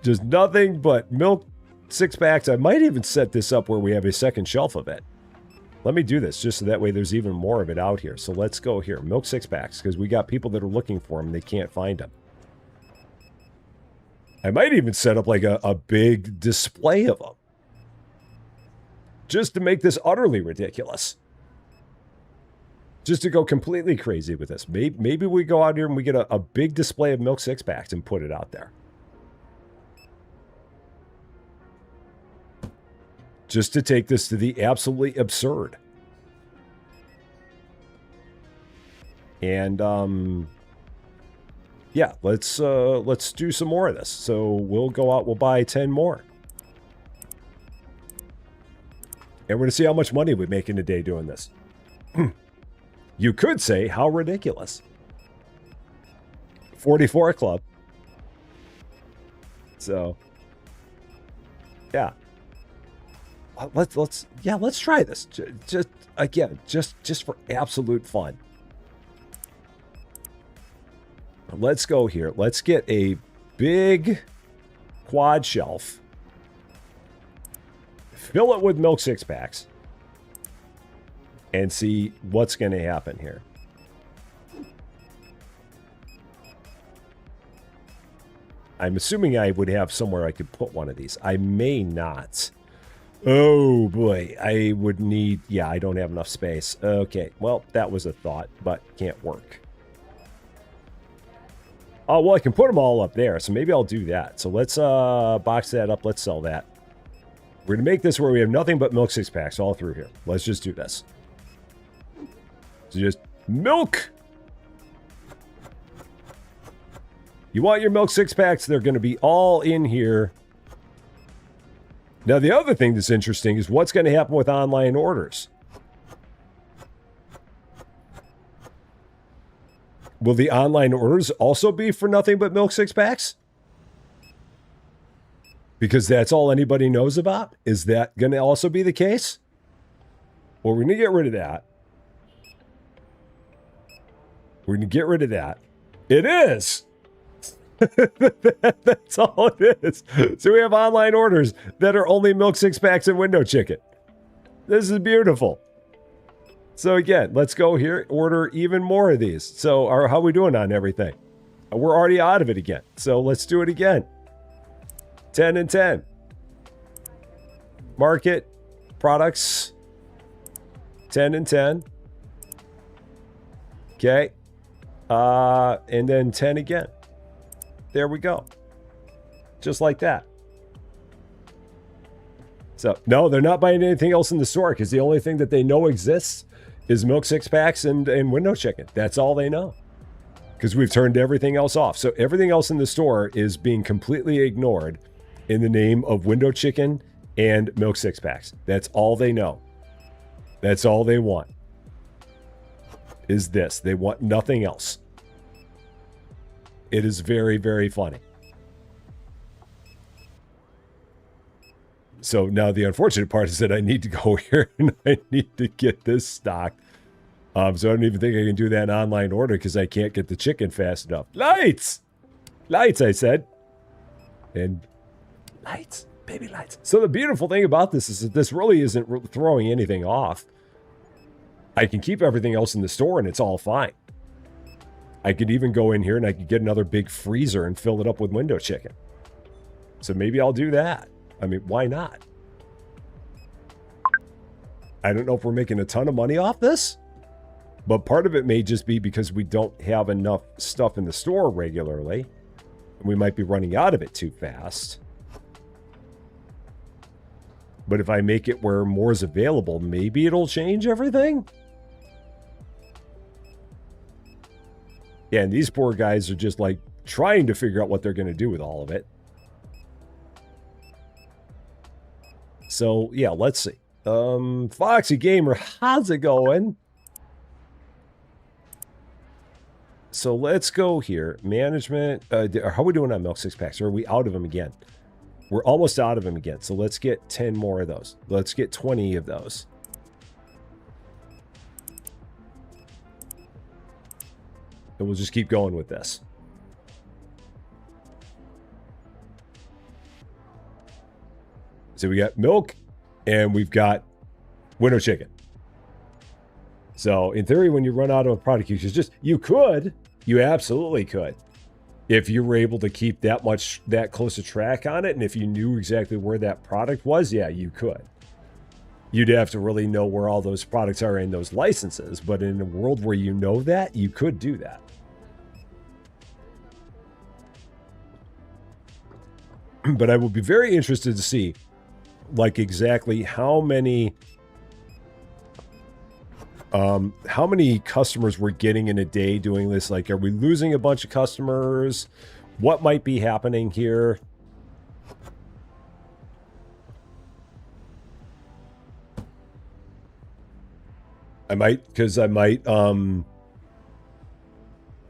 Just nothing but milk six packs. I might even set this up where we have a second shelf of it. Let me do this just so that way there's even more of it out here. So let's go here. Milk six packs, because we got people that are looking for them. They can't find them. I might even set up like a big display of them. Just to make this utterly ridiculous. Just to go completely crazy with this. Maybe we go out here and we get a big display of milk six packs and put it out there. Just to take this to the absolutely absurd. And yeah, let's do some more of this. So we'll go out, we'll buy 10 more. And we're going to see how much money we make in a day doing this. You could say, how ridiculous. 44 club. So, yeah. Let's try this. Just again, just for absolute fun. Let's go here. Let's get a big quad shelf. Fill it with milk six packs. And see what's going to happen here. I'm assuming I would have somewhere I could put one of these. I may not. Oh, boy. I would need... Yeah, I don't have enough space. Okay, well, that was a thought, but can't work. Oh, well, I can put them all up there, so maybe I'll do that. So let's box that up. Let's sell that. We're going to make this where we have nothing but milk six-packs all through here. Let's just do this. So just milk! You want your milk six-packs? They're going to be all in here. Now, the other thing that's interesting is what's going to happen with online orders. Will the online orders also be for nothing but milk six-packs? Because that's all anybody knows about? Is that going to also be the case? Well, we're going to get rid of that. We're going to get rid of that. It is! That's all it is. So we have online orders that are only milk six-packs and window chicken. This is beautiful. So again, let's go here, order even more of these. So how are we doing on everything? We're already out of it again. So let's do it again. 10 and 10. Market, products, 10 and 10. Okay. And then 10 again. There we go. Just like that. So, no, they're not buying anything else in the store because the only thing that they know exists is milk six-packs and window chicken. That's all they know. Because we've turned everything else off. So everything else in the store is being completely ignored in the name of window chicken and milk six-packs. That's all they know. That's all they want. Is this. They want nothing else. It is very, very funny. So now the unfortunate part is that I need to go here and I need to get this stocked. So I don't even think I can do that in online order because I can't get the chicken fast enough. Lights! Lights, I said. And lights. Baby lights. So the beautiful thing about this is that this really isn't throwing anything off. I can keep everything else in the store and it's all fine. I could even go in here and I could get another big freezer and fill it up with window chicken. So maybe I'll do that. I mean, why not? I don't know if we're making a ton of money off this, but part of it may just be because we don't have enough stuff in the store regularly. And we might be running out of it too fast. But if I make it where more is available, maybe it'll change everything. Yeah, and these poor guys are just like trying to figure out what they're going to do with all of it. So, yeah, let's see. Foxy Gamer, how's it going? So let's go here. Management. How are we doing on milk six-packs? Or are we out of them again? We're almost out of them again. So let's get 10 more of those. Let's get 20 of those. And we'll just keep going with this. So we got milk and we've got window chicken. So in theory, when you run out of a product, you absolutely could. If you were able to keep that close a track on it, and if you knew exactly where that product was, yeah, you could. You'd have to really know where all those products are in those licenses, but in a world where you know that, you could do that. But I will be very interested to see, like, exactly how many customers we're getting in a day doing this. Like, are we losing a bunch of customers? What might be happening here? I might,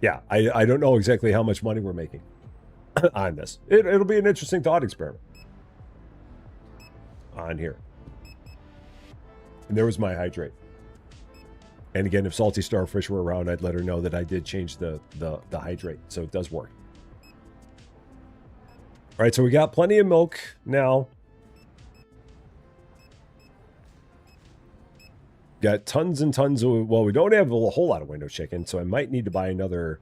yeah, I don't know exactly how much money we're making on this. It'll be an interesting thought experiment on here. And there was my hydrate. And again, if Salty Starfish were around, I'd let her know that I did change the hydrate. So it does work. All right, so we got plenty of milk now. Got tons and tons of, well, we don't have a whole lot of window chicken, so I might need to buy another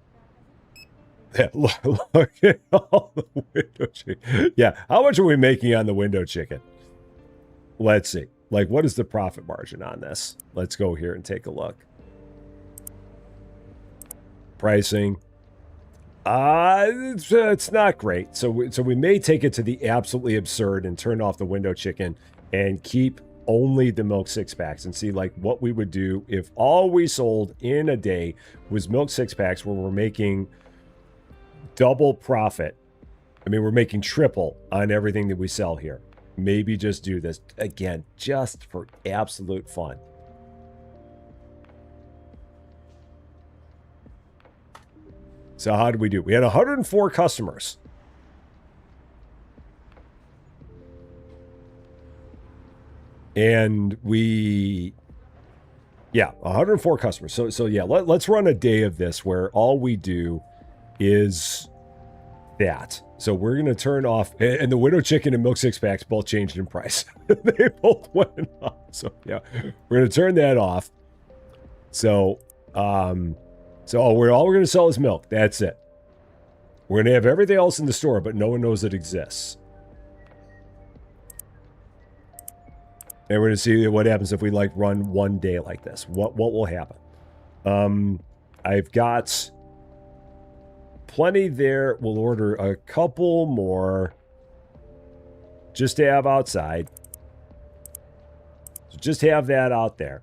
Yeah, look at all the window chicken. Yeah, how much are we making on the window chicken? Let's see. Like, what is the profit margin on this? Let's go here and take a look. Pricing. It's not great. So we may take it to the absolutely absurd and turn off the window chicken and keep only the milk six packs and see like what we would do if all we sold in a day was milk six packs where we're making double profit. I mean, we're making triple on everything that we sell here. Maybe just do this again, just for absolute fun. So how did we do? We had 104 customers. And yeah, 104 customers. So yeah, let's run a day of this where all we do is that. So we're going to turn off, and the window chicken and milk six packs both changed in price. They both went up. So yeah, we're going to turn that off. So, all we're going to sell is milk. That's it. We're going to have everything else in the store, but no one knows it exists. And we're going to see what happens if we like run one day like this. What will happen? I've got plenty there. We'll order a couple more just to have outside. So just have that out there.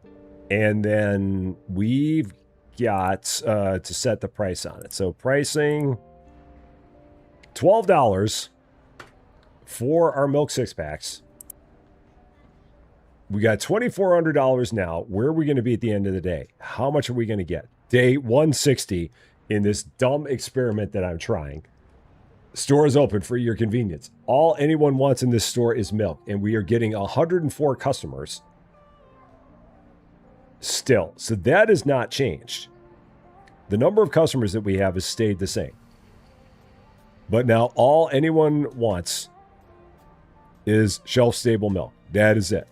And then we've got to set the price on it. So pricing $12 for our milk six packs. We got $2,400 now. Where are we going to be at the end of the day? How much are we going to get? Day 160 in this dumb experiment that I'm trying. Store is open for your convenience. All anyone wants in this store is milk, and we are getting 104 customers still. So that has not changed. The number of customers that we have has stayed the same. But now all anyone wants is shelf-stable milk. That is it.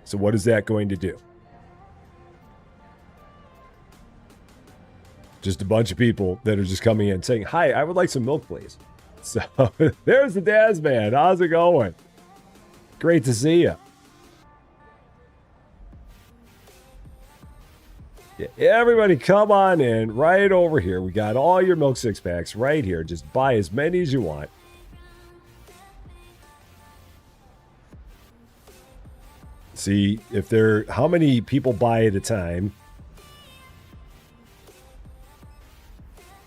So what is that going to do? Just a bunch of people that are just coming in saying, hi, I would like some milk, please. So there's the Daz Man. How's it going? Great to see you. Yeah, everybody come on in right over here. We got all your milk six packs right here. Just buy as many as you want. See if how many people buy at a time.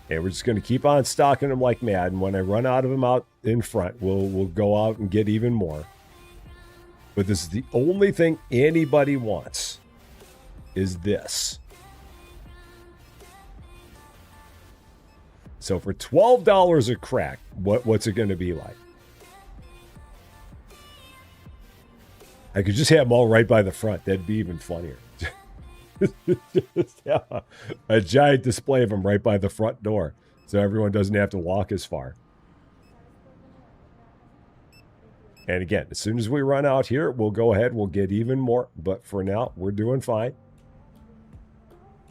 And we're just going to keep on stocking them like mad. And when I run out of them out in front, we'll go out and get even more. But this is the only thing anybody wants is this. So for $12 a crack, what's it going to be like? I could just have them all right by the front. That'd be even funnier. Just have a giant display of them right by the front door so everyone doesn't have to walk as far. And again, as soon as we run out here, we'll go ahead. We'll get even more. But for now, we're doing fine.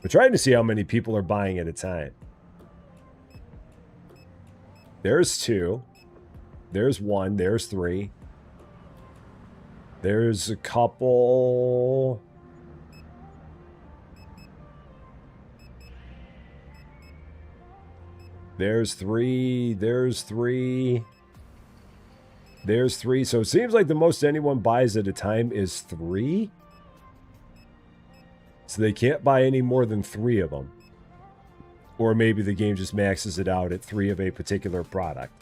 We're trying to see how many people are buying at a time. There's 2. There's 1. There's 3. There's a couple. There's 3. There's 3. There's 3. So it seems like the most anyone buys at a time is 3. So they can't buy any more than 3 of them. Or maybe the game just maxes it out at 3 of a particular product.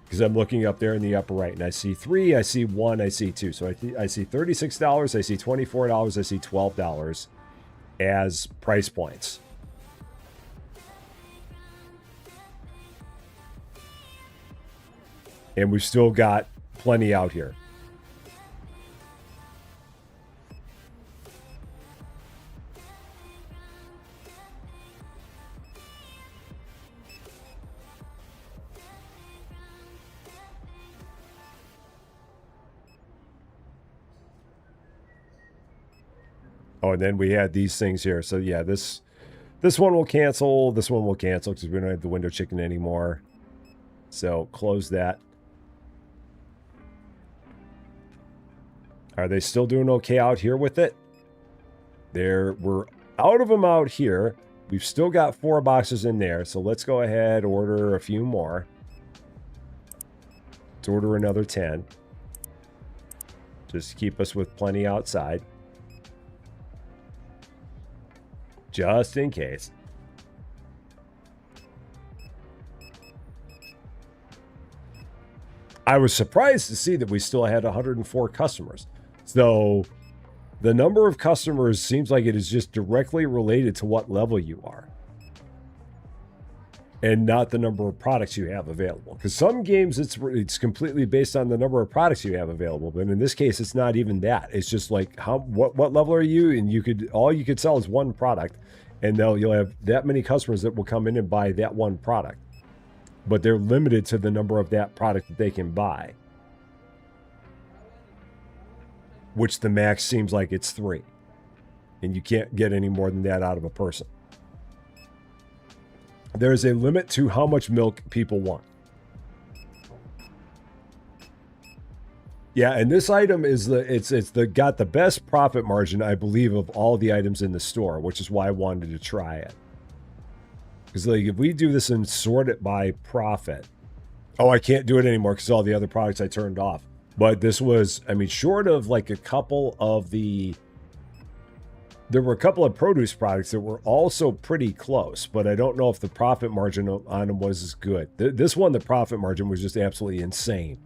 Because I'm looking up there in the upper right, and I see 3, I see 1, I see 2. So I see $36, I see $24, I see $12 as price points. And we've still got plenty out here. Oh, and then we had these things here. So yeah, this This one will cancel. This one will cancel because we don't have the window chicken anymore. So close that. Are they still doing okay out here with it? We're out of them out here. We've still got 4 boxes in there. So let's go ahead, order a few more. Let's order another 10. Just to keep us with plenty outside. Just in case. I was surprised to see that we still had 104 customers. So the number of customers seems like it is just directly related to what level you are. And not the number of products you have available. Because some games, it's completely based on the number of products you have available. But in this case, it's not even that. It's just like, what level are you? And all you could sell is one product. And you'll have that many customers that will come in and buy that one product. But they're limited to the number of that product that they can buy. Which the max seems like it's 3. And you can't get any more than that out of a person. There's a limit to how much milk people want. Yeah, and this item is got the best profit margin, I believe, of all the items in the store, which is why I wanted to try it. Because like if we do this and sort it by profit, oh, I can't do it anymore because all the other products I turned off. But this was, I mean, short of like a couple of there were a couple of produce products that were also pretty close, but I don't know if the profit margin on them was as good. This one, the profit margin was just absolutely insane.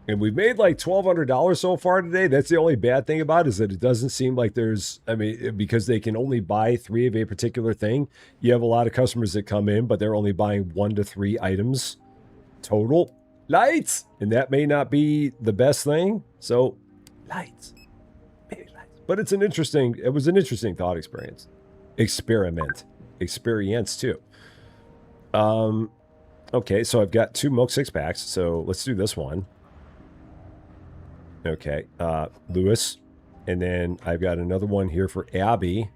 And we've made like $1,200 so far today. That's the only bad thing about it, is that it doesn't seem like there's, I mean, because they can only buy 3 of a particular thing. You have a lot of customers that come in, but they're only buying 1 to 3 items total. Lights! And that may not be the best thing. So, lights. Maybe lights. But it was an interesting thought experience. Experience too. Okay, so I've got 2 milk 6-packs. So let's do this one. Okay, Lewis. And then I've got another one here for Abby.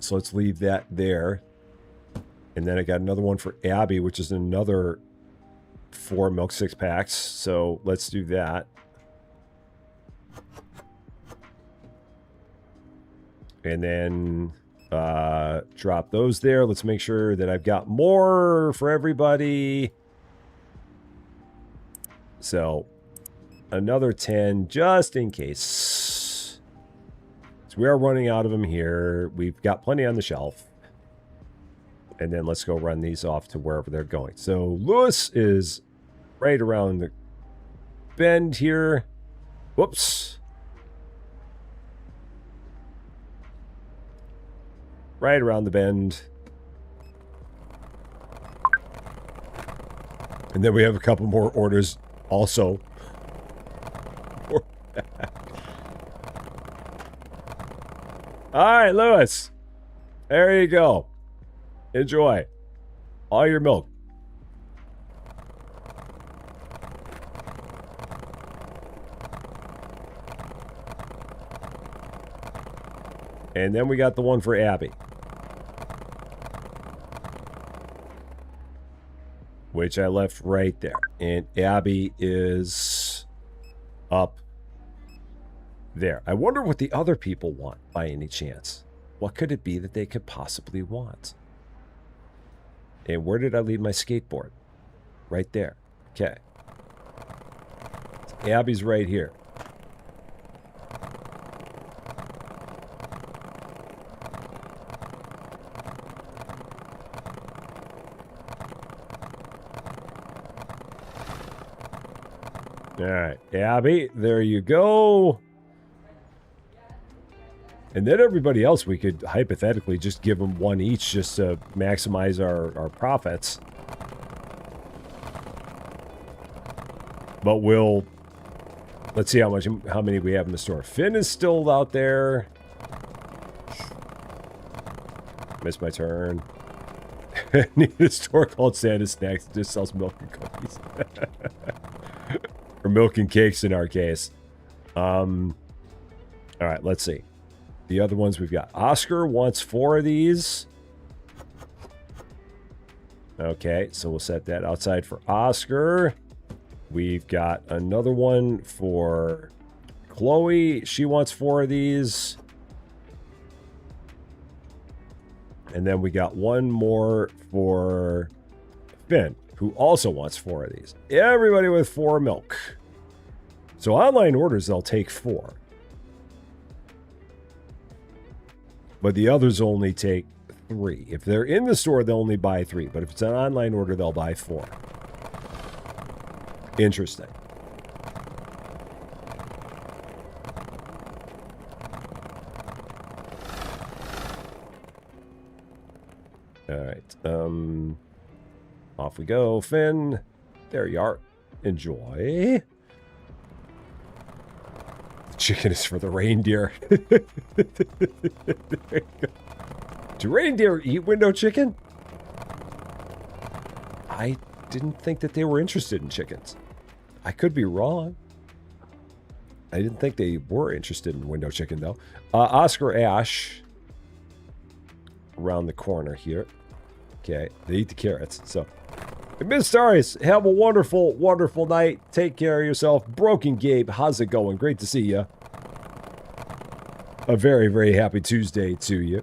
So let's leave that there. And then I got another one for Abby, which is another 4 milk 6-packs. So let's do that. And then drop those there. Let's make sure that I've got more for everybody. So another 10 just in case. So we are running out of them here. We've got plenty on the shelf. And then let's go run these off to wherever they're going. So Lewis is right around the bend here. Whoops. Right around the bend. And then we have a couple more orders also. All right, Lewis. There you go. Enjoy all your milk. And then we got the one for Abby, which I left right there. And Abby is up there. I wonder what the other people want by any chance. What could it be that they could possibly want? And where did I leave my skateboard? Right there. Okay. Abby's right here. All right, Abby, there you go. And then everybody else, we could hypothetically just give them 1 each just to maximize our profits. But let's see how many we have in the store. Finn is still out there. Missed my turn. Need a store called Santa Snacks that just sells milk and cookies. Or milk and cakes in our case. All right, let's see. The other ones we've got. Oscar wants 4 of these. Okay, so we'll set that outside for Oscar. We've got another one for Chloe. She wants 4 of these. And then we got one more for Finn, who also wants 4 of these. Everybody with 4 milk. So online orders, they'll take 4. But the others only take 3. If they're in the store, they'll only buy 3. But if it's an online order, they'll buy 4. Interesting. All right. Off we go, Finn. There you are. Enjoy. The chicken is for the reindeer. Do reindeer eat window chicken? I didn't think that they were interested in chickens. I could be wrong. I didn't think they were interested in window chicken, though. Oscar Ash. Around the corner here. Okay, they eat the carrots. So, Miss Stars, have a wonderful, wonderful night. Take care of yourself. Broken Gabe, how's it going? Great to see you. A very, very happy Tuesday to you.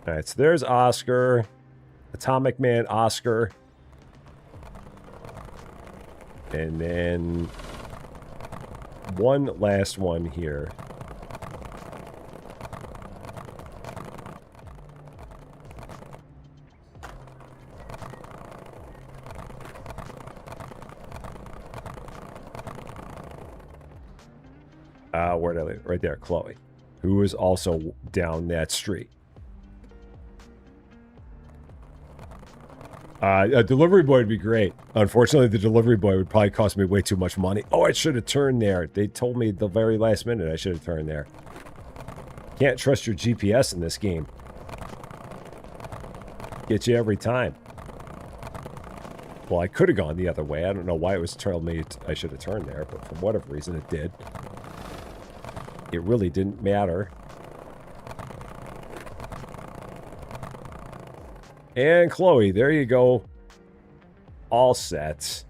All right, so there's Oscar. Atomic Man Oscar. And then one last one here. Where did I leave? Right there, Chloe, who is also down that street. A delivery boy would be great. Unfortunately, the delivery boy would probably cost me way too much money. Oh, I should have turned there. They told me the very last minute I should have turned there. Can't trust your GPS in this game. Get you every time. Well, I could have gone the other way. I don't know why it was telling me I should have turned there, but for whatever reason it did. It really didn't matter. And Chloe, there you go. All set.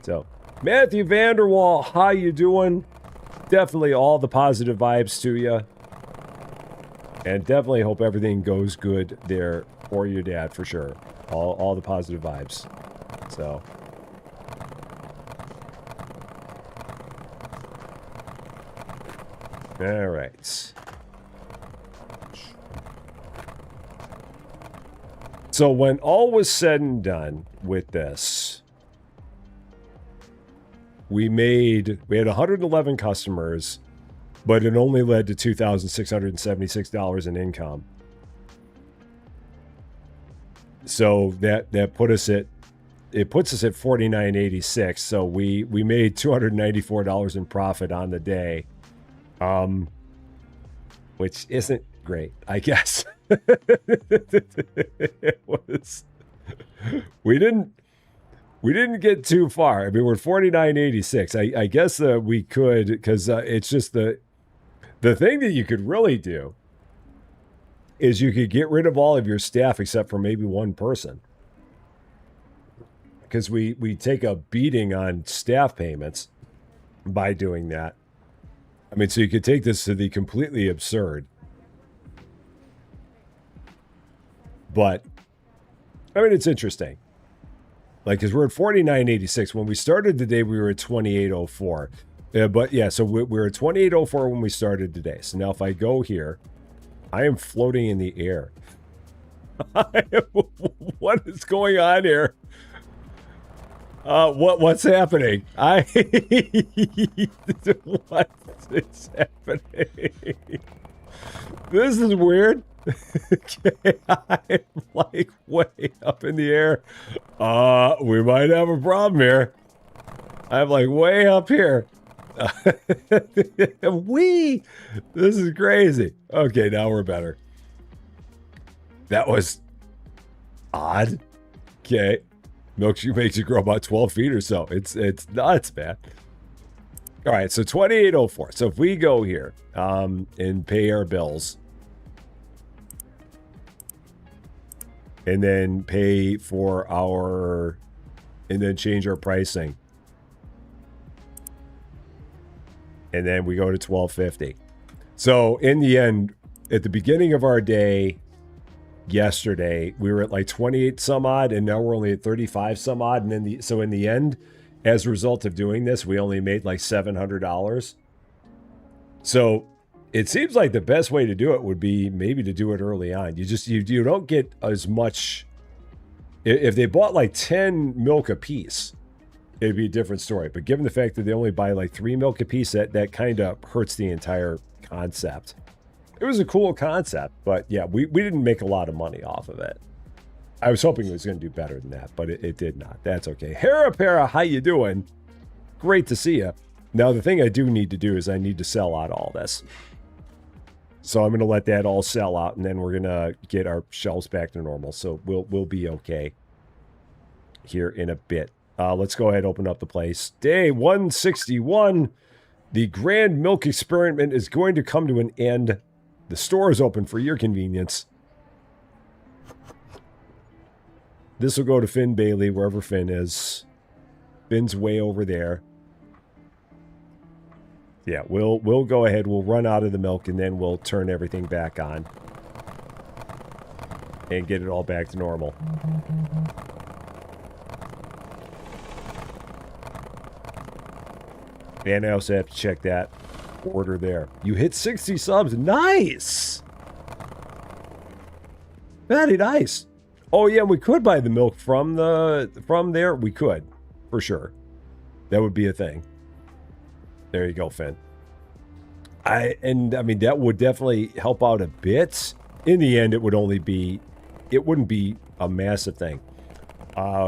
So, Matthew Vanderwall, how you doing? Definitely all the positive vibes to you. And definitely hope everything goes good there for your dad, for sure. All the positive vibes. So. All right. So when all was said and done with this, we had 111 customers, but it only led to $2,676 in income. So that puts us at $49.86. So we made $294 in profit on the day, which isn't great, I guess. It was. We didn't get too far. I mean, we're $49.86. I guess we could, because it's just the thing that you could really do is you could get rid of all of your staff except for maybe one person, because we take a beating on staff payments by doing that. I mean, so you could take this to the completely absurd. But, I mean, it's interesting. Like, because we're at $49.86. When we started today, we were at $28.04. But, yeah, so we're at $28.04 when we started today. So now if I go here, I am floating in the air. What is going on here? What's happening? What is happening? This is weird. Okay, I'm like way up in the air. We might have a problem here. I'm like way up here. This is crazy. Okay, now we're better. That was odd. Okay. Milk makes you grow about 12 feet or so. It's nuts, man. All right, so 2804. So if we go here and pay our bills and then pay for our, and then change our pricing, and then we go to 1250. So in the end, at the beginning of our day yesterday, we were at like 28 some odd, and now we're only at 35 some odd. And then so in the end, as a result of doing this, we only made like $700. So it seems like the best way to do it would be maybe to do it early on. You don't get as much. If they bought like 10 milk a piece, it'd be a different story. But given the fact that they only buy like 3 milk a piece, that kind of hurts the entire concept. It was a cool concept, but yeah, we didn't make a lot of money off of it. I was hoping it was going to do better than that, but it did not. That's okay. Harapara, how you doing? Great to see you. Now, the thing I do need to do is I need to sell out all this. So I'm going to let that all sell out, and then we're going to get our shelves back to normal. So we'll be okay here in a bit. Let's go ahead and open up the place. Day 161. The grand milk experiment is going to come to an end. The store is open for your convenience. This will go to Finn Bailey, wherever Finn is. Finn's way over there. Yeah, we'll go ahead. We'll run out of the milk, and then we'll turn everything back on. And get it all back to normal. And I also have to check that order there. You hit 60 subs. Nice! Very nice. Oh, yeah, we could buy the milk from there. We could, for sure. That would be a thing. There you go, Finn. I mean, that would definitely help out a bit. In the end, it wouldn't be a massive thing.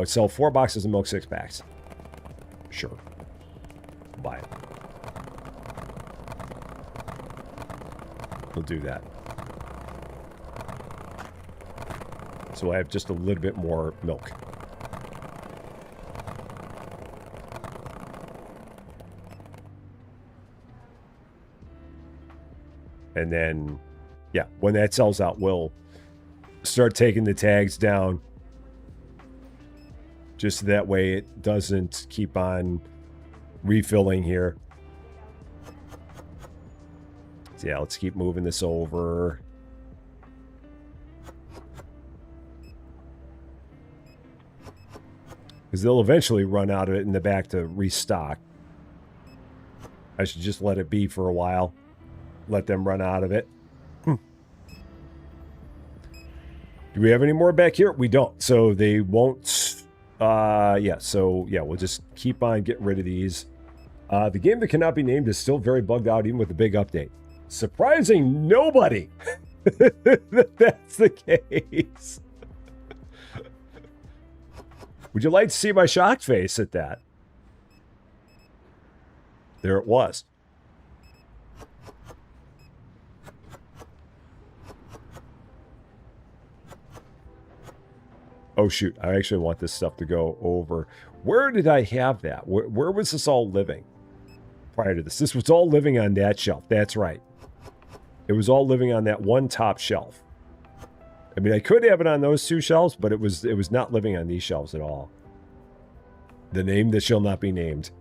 Sell 4 boxes of milk, 6 packs. Sure. Buy it. We'll do that. So I have just a little bit more milk. And then, yeah, when that sells out, we'll start taking the tags down. Just that way it doesn't keep on refilling here. So yeah, let's keep moving this over. Because they'll eventually run out of it in the back to restock. I should just let it be for a while. Let them run out of it. Do we have any more back here? We don't. So they won't. Yeah. So yeah, we'll just keep on getting rid of these. The game that cannot be named is still very bugged out, even with the big update. Surprising nobody. That's the case. Would you like to see my shocked face at that? There it was. Oh, shoot. I actually want this stuff to go over. Where did I have that? Where was this all living prior to this? This was all living on that shelf. That's right. It was all living on that one top shelf. I mean, I could have it on those 2 shelves, but it was not living on these shelves at all. The name that shall not be named.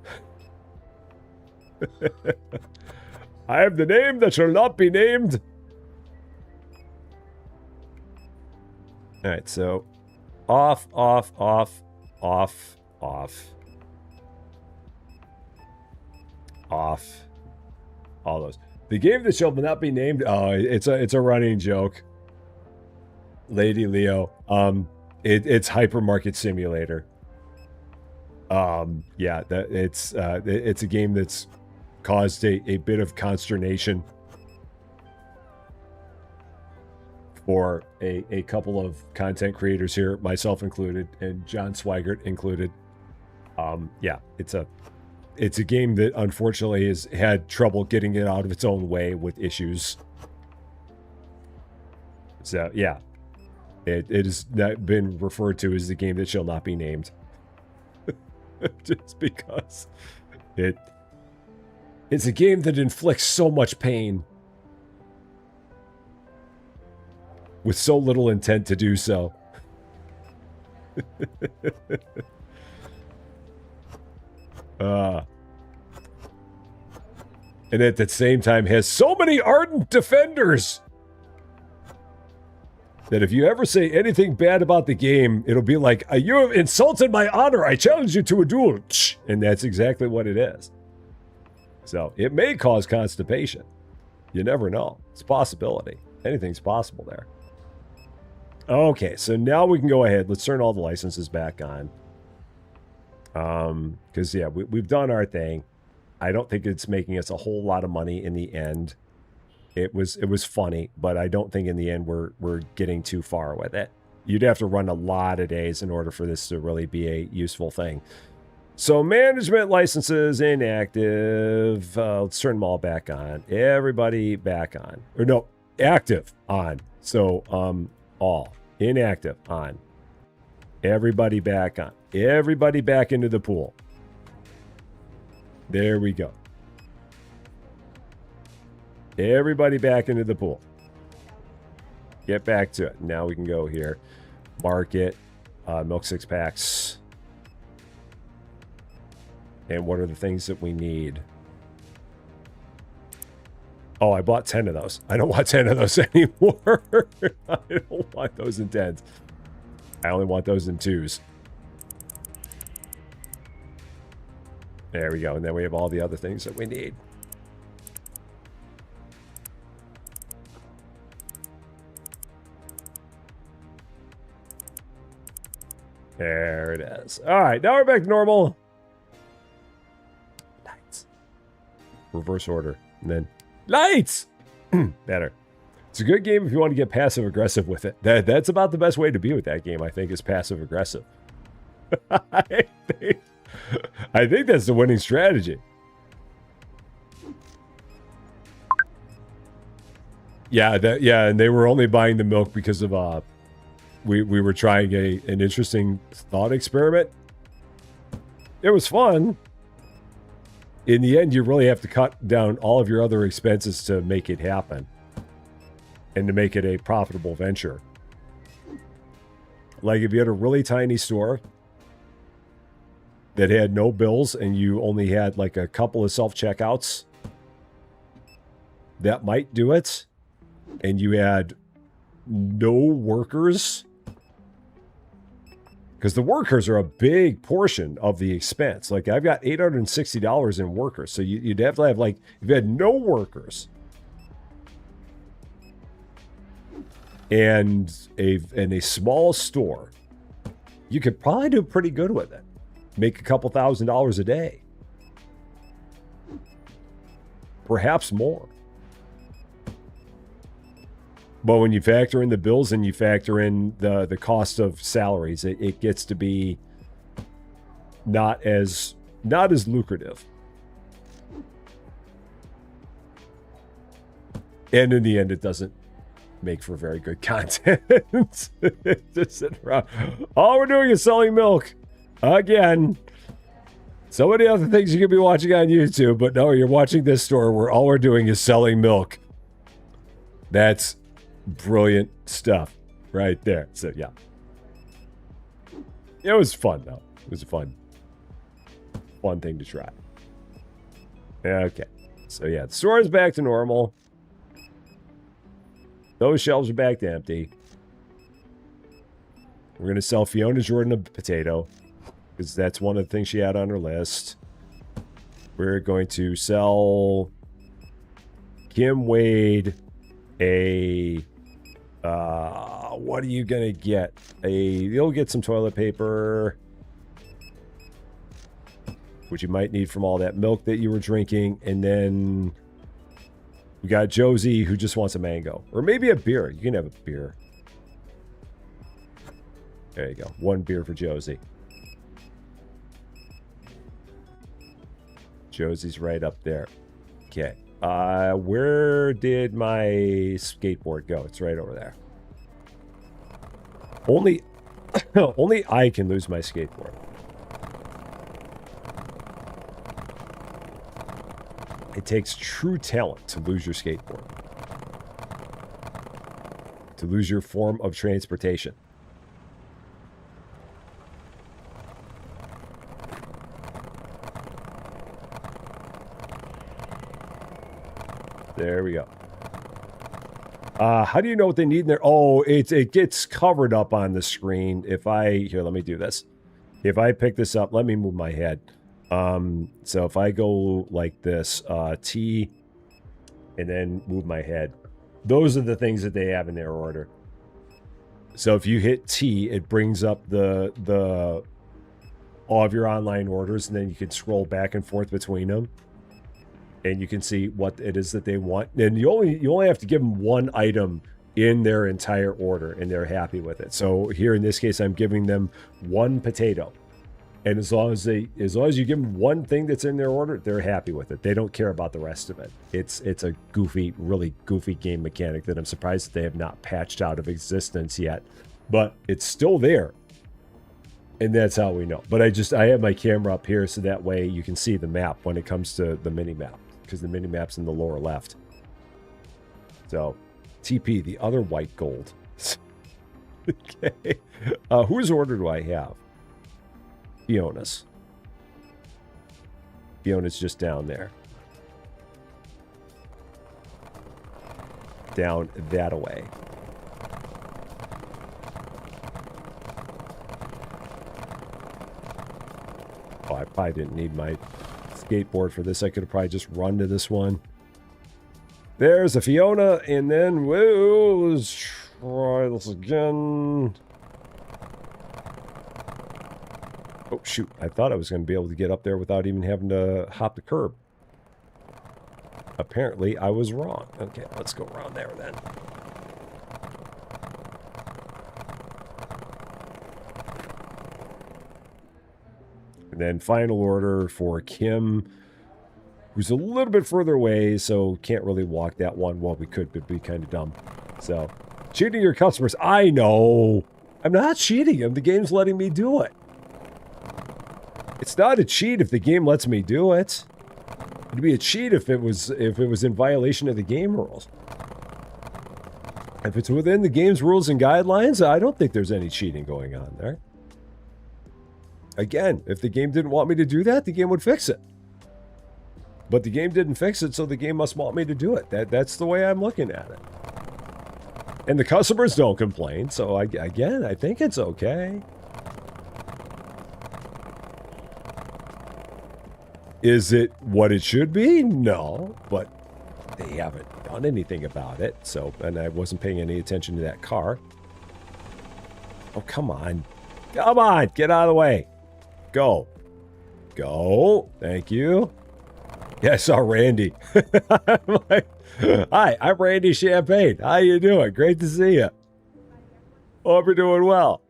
I have the name that shall not be named. All right, so off, off, off, off, off, off. All those. The game that shall not be named. Oh, it's a running joke. Lady Leo. It's Hypermarket Simulator. Yeah, it's a game that's caused a bit of consternation for a couple of content creators here, myself included, and John Swigert included. Yeah, it's a game that unfortunately has had trouble getting it out of its own way with issues. So yeah, It has not been referred to as the game that shall not be named. Just because it's a game that inflicts so much pain with so little intent to do so. And at the same time has so many ardent defenders that if you ever say anything bad about the game, it'll be like, you have insulted my honor. I challenge you to a duel. And that's exactly what it is. So it may cause constipation. You never know. It's a possibility. Anything's possible there. Okay, so now we can go ahead. Let's turn all the licenses back on. Because, yeah, we've done our thing. I don't think it's making us a whole lot of money in the end. It was funny, but I don't think in the end we're getting too far with it. You'd have to run a lot of days in order for this to really be a useful thing. So management licenses inactive. Let's turn them all back on. Everybody back on. Or no, active on. So all inactive on. Everybody back on. Everybody back into the pool. There we go. Everybody back into the pool. Get back to it. Now we can go here. Market. Milk 6 packs. And what are the things that we need? Oh, I bought 10 of those. I don't want 10 of those anymore. I don't want those in 10s. I only want those in 2s. There we go. And then we have all the other things that we need. There it is. All right, now we're back to normal. Lights. Reverse order. And then lights! Better. It's a good game if you want to get passive-aggressive with it. That's about the best way to be with that game, I think, is passive-aggressive. I think that's the winning strategy. Yeah, and they were only buying the milk because of we were trying an interesting thought experiment. It was fun. In the end, you really have to cut down all of your other expenses to make it happen and to make it a profitable venture. Like if you had a really tiny store that had no bills and you only had like a couple of self-checkouts, that might do it. And you had no workers, because the workers are a big portion of the expense. Like I've got $860 in workers. So you'd have to have, like, if you had no workers and a small store, you could probably do pretty good with it. Make a couple $1,000s a day. Perhaps more. But when you factor in the bills and you factor in the cost of salaries, it gets to be not as lucrative. And in the end, it doesn't make for very good content. Just sitting around. All we're doing is selling milk. Again. So many other things you could be watching on YouTube, but no, you're watching this store where all we're doing is selling milk. That's brilliant stuff right there. So yeah, it was fun though. It was a fun thing to try. Okay, so yeah, the store is back to normal. Those shelves are back to empty. We're gonna sell Fiona Jordan a potato because that's one of the things she had on her list. We're going to sell Kim Wade a what are you gonna get? You'll get some toilet paper, which you might need from all that milk that you were drinking, and then we got Josie who just wants a mango, or maybe a beer. You can have a beer. There you go. One beer for Josie. Josie's right up there. Okay. Where did my skateboard go? It's right over there. Only, only I can lose my skateboard. It takes true talent to lose your skateboard. To lose your form of transportation. There we go. How do you know what they need in there? Oh, it gets covered up on the screen. If I, here, let me do this. If I pick this up, let me move my head. So if I go like this, T, and then move my head, those are the things that they have in their order. So if you hit T, it brings up all of your online orders, and then you can scroll back and forth between them. And you can see what it is that they want. And you only have to give them one item in their entire order, and they're happy with it. So here in this case, I'm giving them one potato. And as long as you give them one thing that's in their order, they're happy with it. They don't care about the rest of it. It's a goofy, really goofy game mechanic that I'm surprised that they have not patched out of existence yet. But it's still there. And that's how we know. But I have my camera up here so that way you can see the map when it comes to the mini map, because the mini map's in the lower left. So TP, the other white gold. Okay. Whose order do I have? Fiona's. Fiona's just down there. Down that away. Oh, I probably didn't need my skateboard for this. I could have probably just run to this one. There's a Fiona, and then let's try this again. Oh, shoot. I thought I was going to be able to get up there without even having to hop the curb. Apparently, I was wrong. Okay, let's go around there then. And then final order for Kim, who's a little bit further away, so can't really walk that one. Well, we could, but it'd be kind of dumb. So, cheating your customers. I know. I'm not cheating them. The game's letting me do it. It's not a cheat if the game lets me do it. It'd be a cheat if it was in violation of the game rules. If it's within the game's rules and guidelines, I don't think there's any cheating going on there. Again, if the game didn't want me to do that, the game would fix it. But the game didn't fix it, so the game must want me to do it. That's the way I'm looking at it. And the customers don't complain, so again, I think it's okay. Is it what it should be? No, but they haven't done anything about it. So, and I wasn't paying any attention to that car. Oh, come on. Come on, get out of the way. Go. Go. Thank you. Yeah, I saw Randy. I'm like, hi, I'm Randy Champaign. How you doing? Great to see you. Hope you're doing well.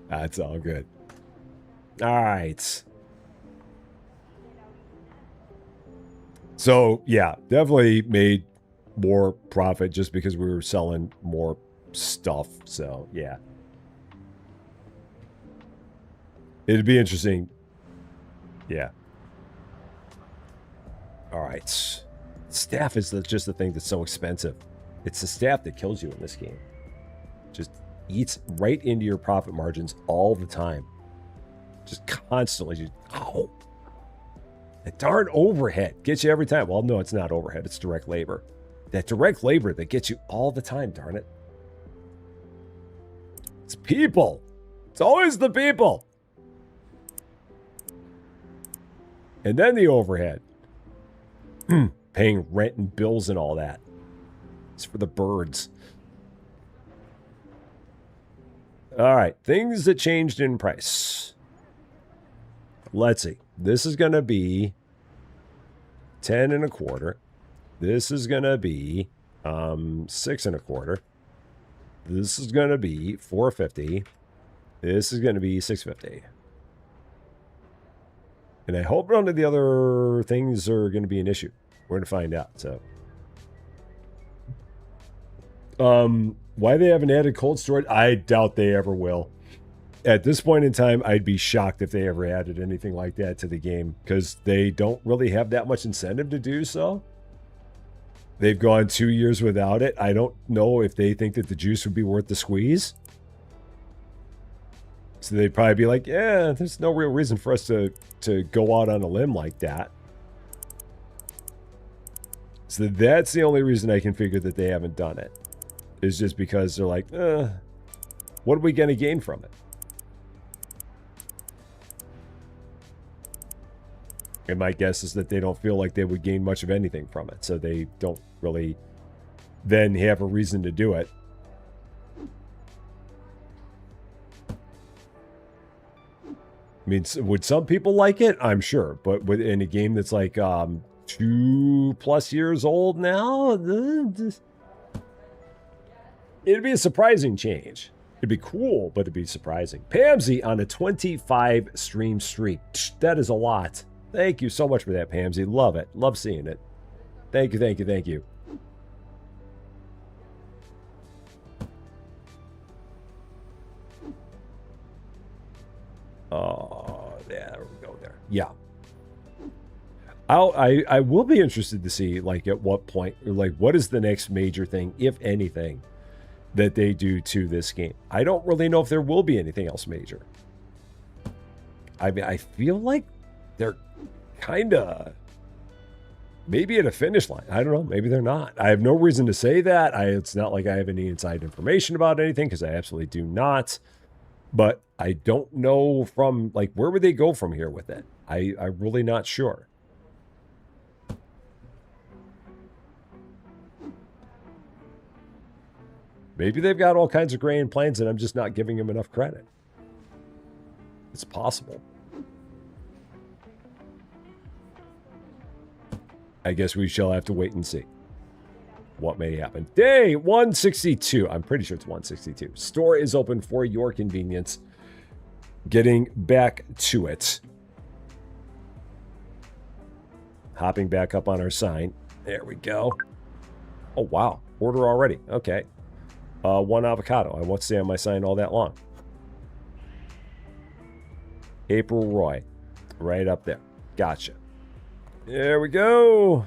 That's all good. All right. So, yeah, definitely made more profit just because we were selling more stuff. So, yeah. It'd be interesting. Yeah. All right. Staff is just the thing that's so expensive. It's the staff that kills you in this game. Just eats right into your profit margins all the time. Just constantly. Just, ow. That darn overhead gets you every time. Well, no, it's not overhead. It's direct labor. That direct labor that gets you all the time, darn it. It's people. It's always the people. And then the overhead. Paying rent and bills and all that. It's for the birds. All right. Things that changed in price. Let's see. This is going to be 10 and a quarter. This is going to be 6 and a quarter. This is going to be $4.50. This is going to be $6.50. And I hope none of the other things are going to be an issue. We're going to find out. So, Why they haven't added cold storage? I doubt they ever will. At this point in time, I'd be shocked if they ever added anything like that to the game because they don't really have that much incentive to do so. They've gone 2 years without it. I don't know if they think that the juice would be worth the squeeze. So they'd probably be like, yeah, there's no real reason for us to go out on a limb like that. So that's the only reason I can figure that they haven't done it. Is just because they're like, what are we going to gain from it? And my guess is that they don't feel like they would gain much of anything from it. So they don't really then have a reason to do it. I mean, would some people like it? I'm sure. But in a game that's like 2+ years old now, it'd be a surprising change. It'd be cool, but it'd be surprising. Pamsy on a 25 stream streak. That is a lot. Thank you so much for that, Pamsy. Love it. Love seeing it. Thank you, thank you, thank you. Oh, yeah, there we go there. Yeah. I will be interested to see, like, at what point, like, what is the next major thing, if anything, that they do to this game. I don't really know if there will be anything else major. I mean, I feel like they're kind of maybe at a finish line. I don't know. Maybe they're not. I have no reason to say that. It's not like I have any inside information about anything because I absolutely do not. But I don't know from, like, where would they go from here with it? I'm really not sure. Maybe they've got all kinds of grand plans and I'm just not giving them enough credit. It's possible. I guess we shall have to wait and see what may happen. Day 162. I'm pretty sure it's 162. Store is open for your convenience. Getting back to it. Hopping back up on our sign. There we go. Oh, wow. Order already. Okay. 1 avocado. I won't stay on my sign all that long. April Roy. Right up there. Gotcha. There we go.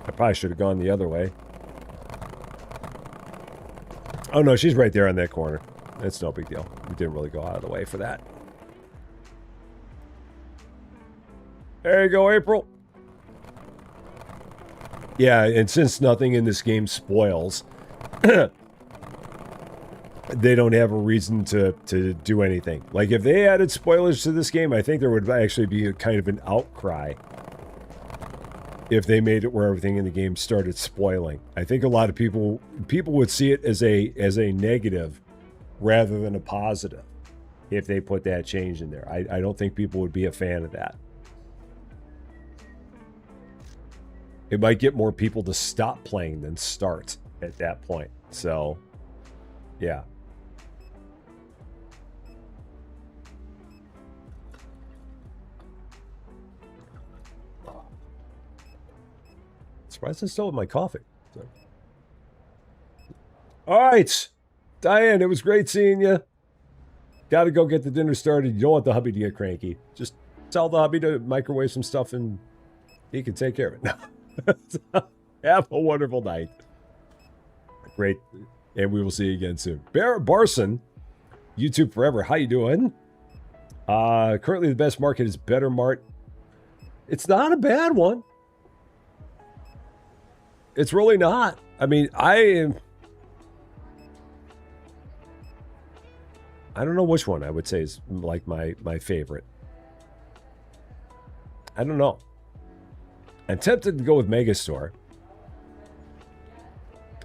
I probably should have gone the other way. Oh, no, she's right there on that corner. It's no big deal. We didn't really go out of the way for that. There you go, April. Yeah, and since nothing in this game spoils, they don't have a reason to do anything. Like, if they added spoilers to this game, I think there would actually be a kind of an outcry if they made it where everything in the game started spoiling. I think a lot of people would see it as a negative rather than a positive if they put that change in there. I don't think people would be a fan of that. It might get more people to stop playing than start at that point. So, yeah. Surprised I'm still with my coffee. So. All right. Diane, it was great seeing you. Got to go get the dinner started. You don't want the hubby to get cranky. Just tell the hubby to microwave some stuff and he can take care of it. Have a wonderful night. Great. And we will see you again soon. Barson, YouTube forever. How you doing? Currently the best market is Better Mart. It's not a bad one. It's really not. I mean, I don't know which one I would say is like my favorite. I don't know. I'm tempted to go with Megastore.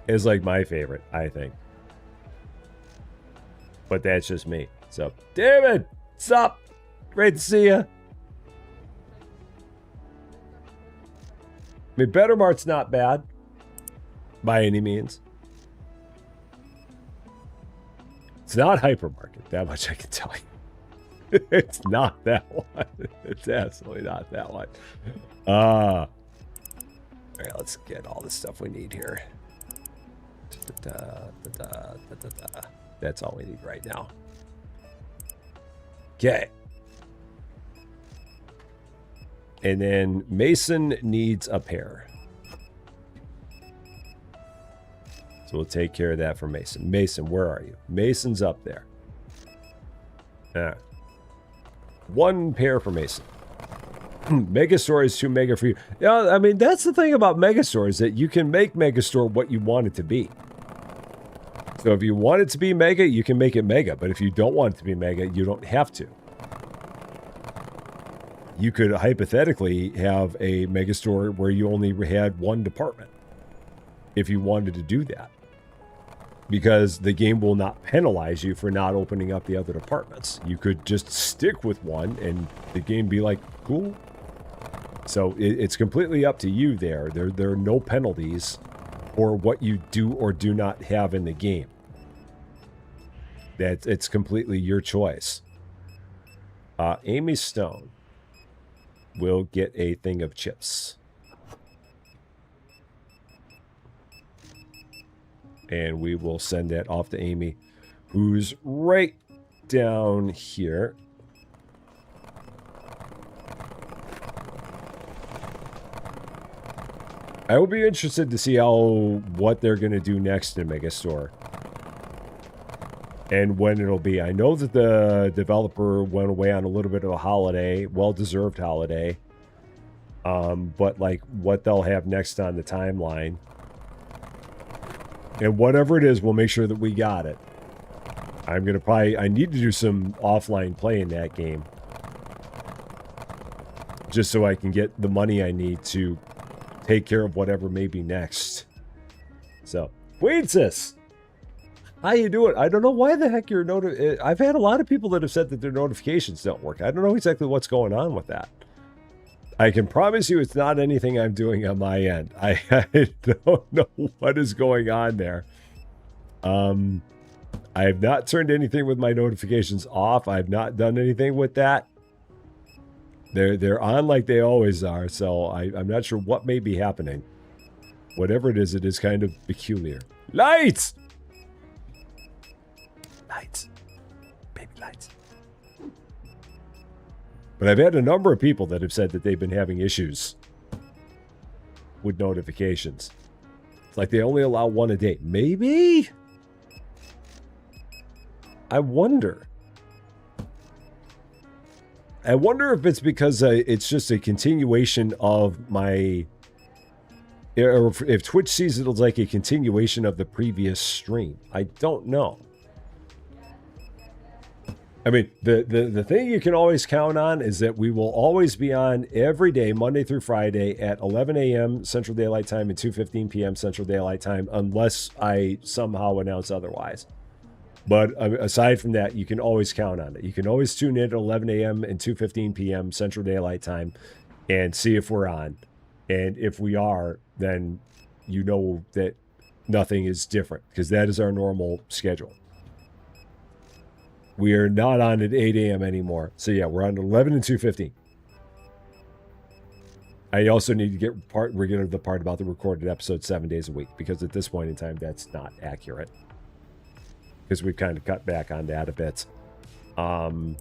Is like my favorite, I think. But that's just me. So, David, what's up? Great to see you. I mean, Better Mart's not bad. By any means. It's not Hypermarket. That much I can tell you. It's not that one. It's absolutely not that one. All right, let's get all the stuff we need here. That's all we need right now. Okay. And then Mason needs a pair. So we'll take care of that for Mason. Mason, where are you? Mason's up there. All right. One pair for Mason. Megastore is too mega for you. Yeah, I mean, that's the thing about Megastore is that you can make Megastore what you want it to be. So if you want it to be mega, you can make it mega. But if you don't want it to be mega, you don't have to. You could hypothetically have a Megastore where you only had one department. If you wanted to do that. Because the game will not penalize you for not opening up the other departments. You could just stick with one and the game be like, cool. So it's completely up to you there. There are no penalties for what you do or do not have in the game. It's completely your choice. Amy Stone will get a thing of chips. And we will send that off to Amy, who's right down here. I will be interested to see what they're going to do next in Megastore. And when it'll be. I know that the developer went away on a little bit of a holiday, well-deserved holiday. But like what they'll have next on the timeline. And whatever it is, we'll make sure that we got it. I'm going to I need to do some offline play in that game. Just so I can get the money I need to take care of whatever may be next. So, Queensis! How you doing? I don't know why the heck your I've had a lot of people that have said that their notifications don't work. I don't know exactly what's going on with that. I can promise you it's not anything I'm doing on my end. I don't know what is going on there. I have not turned anything with my notifications off. I have not done anything with that. They're on like they always are, so I'm not sure what may be happening. Whatever it is kind of peculiar. Lights! Lights. Baby lights. But I've had a number of people that have said that they've been having issues with notifications. It's like they only allow one a day. Maybe? I wonder. I wonder if it's because it's just a continuation of my... Or if Twitch sees it as like a continuation of the previous stream. I don't know. I mean, the thing you can always count on is that we will always be on every day, Monday through Friday, at 11 a.m. Central Daylight Time and 2:15 p.m. Central Daylight Time, unless I somehow announce otherwise. But aside from that, you can always count on it. You can always tune in at 11 a.m. and 2:15 p.m. Central Daylight Time and see if we're on. And if we are, then you know that nothing is different, because that is our normal schedule. We are not on at 8 a.m. anymore. So yeah, we're on 11 and 2:15. I also need to get rid of the part about the recorded episode 7 days a week, because at this point in time, that's not accurate. Because we've kind of cut back on that a bit. Oh,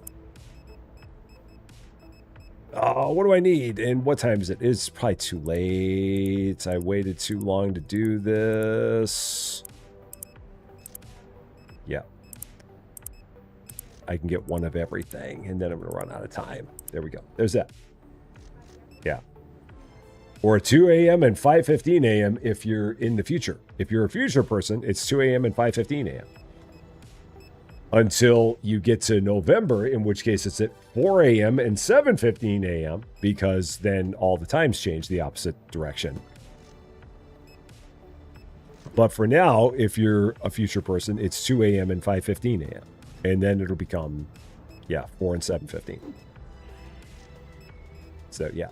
what do I need? And what time is it? It's probably too late. I waited too long to do this. Yeah. I can get one of everything, and then I'm going to run out of time. There we go. There's that. Yeah. Or 2 a.m. and 5:15 a.m. if you're in the future. If you're a future person, it's 2 a.m. and 5:15 a.m. Until you get to November, in which case it's at 4 a.m. and 7:15 a.m. because then all the times change the opposite direction. But for now, if you're a future person, it's 2 a.m. and 5:15 a.m. And then it'll become, yeah, 4 and 7:15. So, yeah.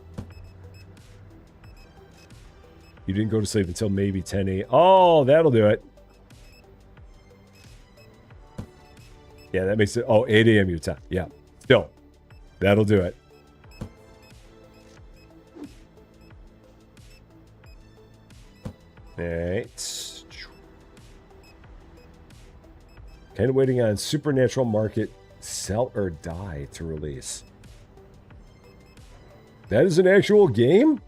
You didn't go to sleep until maybe 10 a.m. Oh, that'll do it. Yeah, that makes it... Oh, 8 a.m. your time. Yeah. Still. That'll do it. All right. Kind of waiting on Supernatural Market Sell or Die to release. That is an actual game?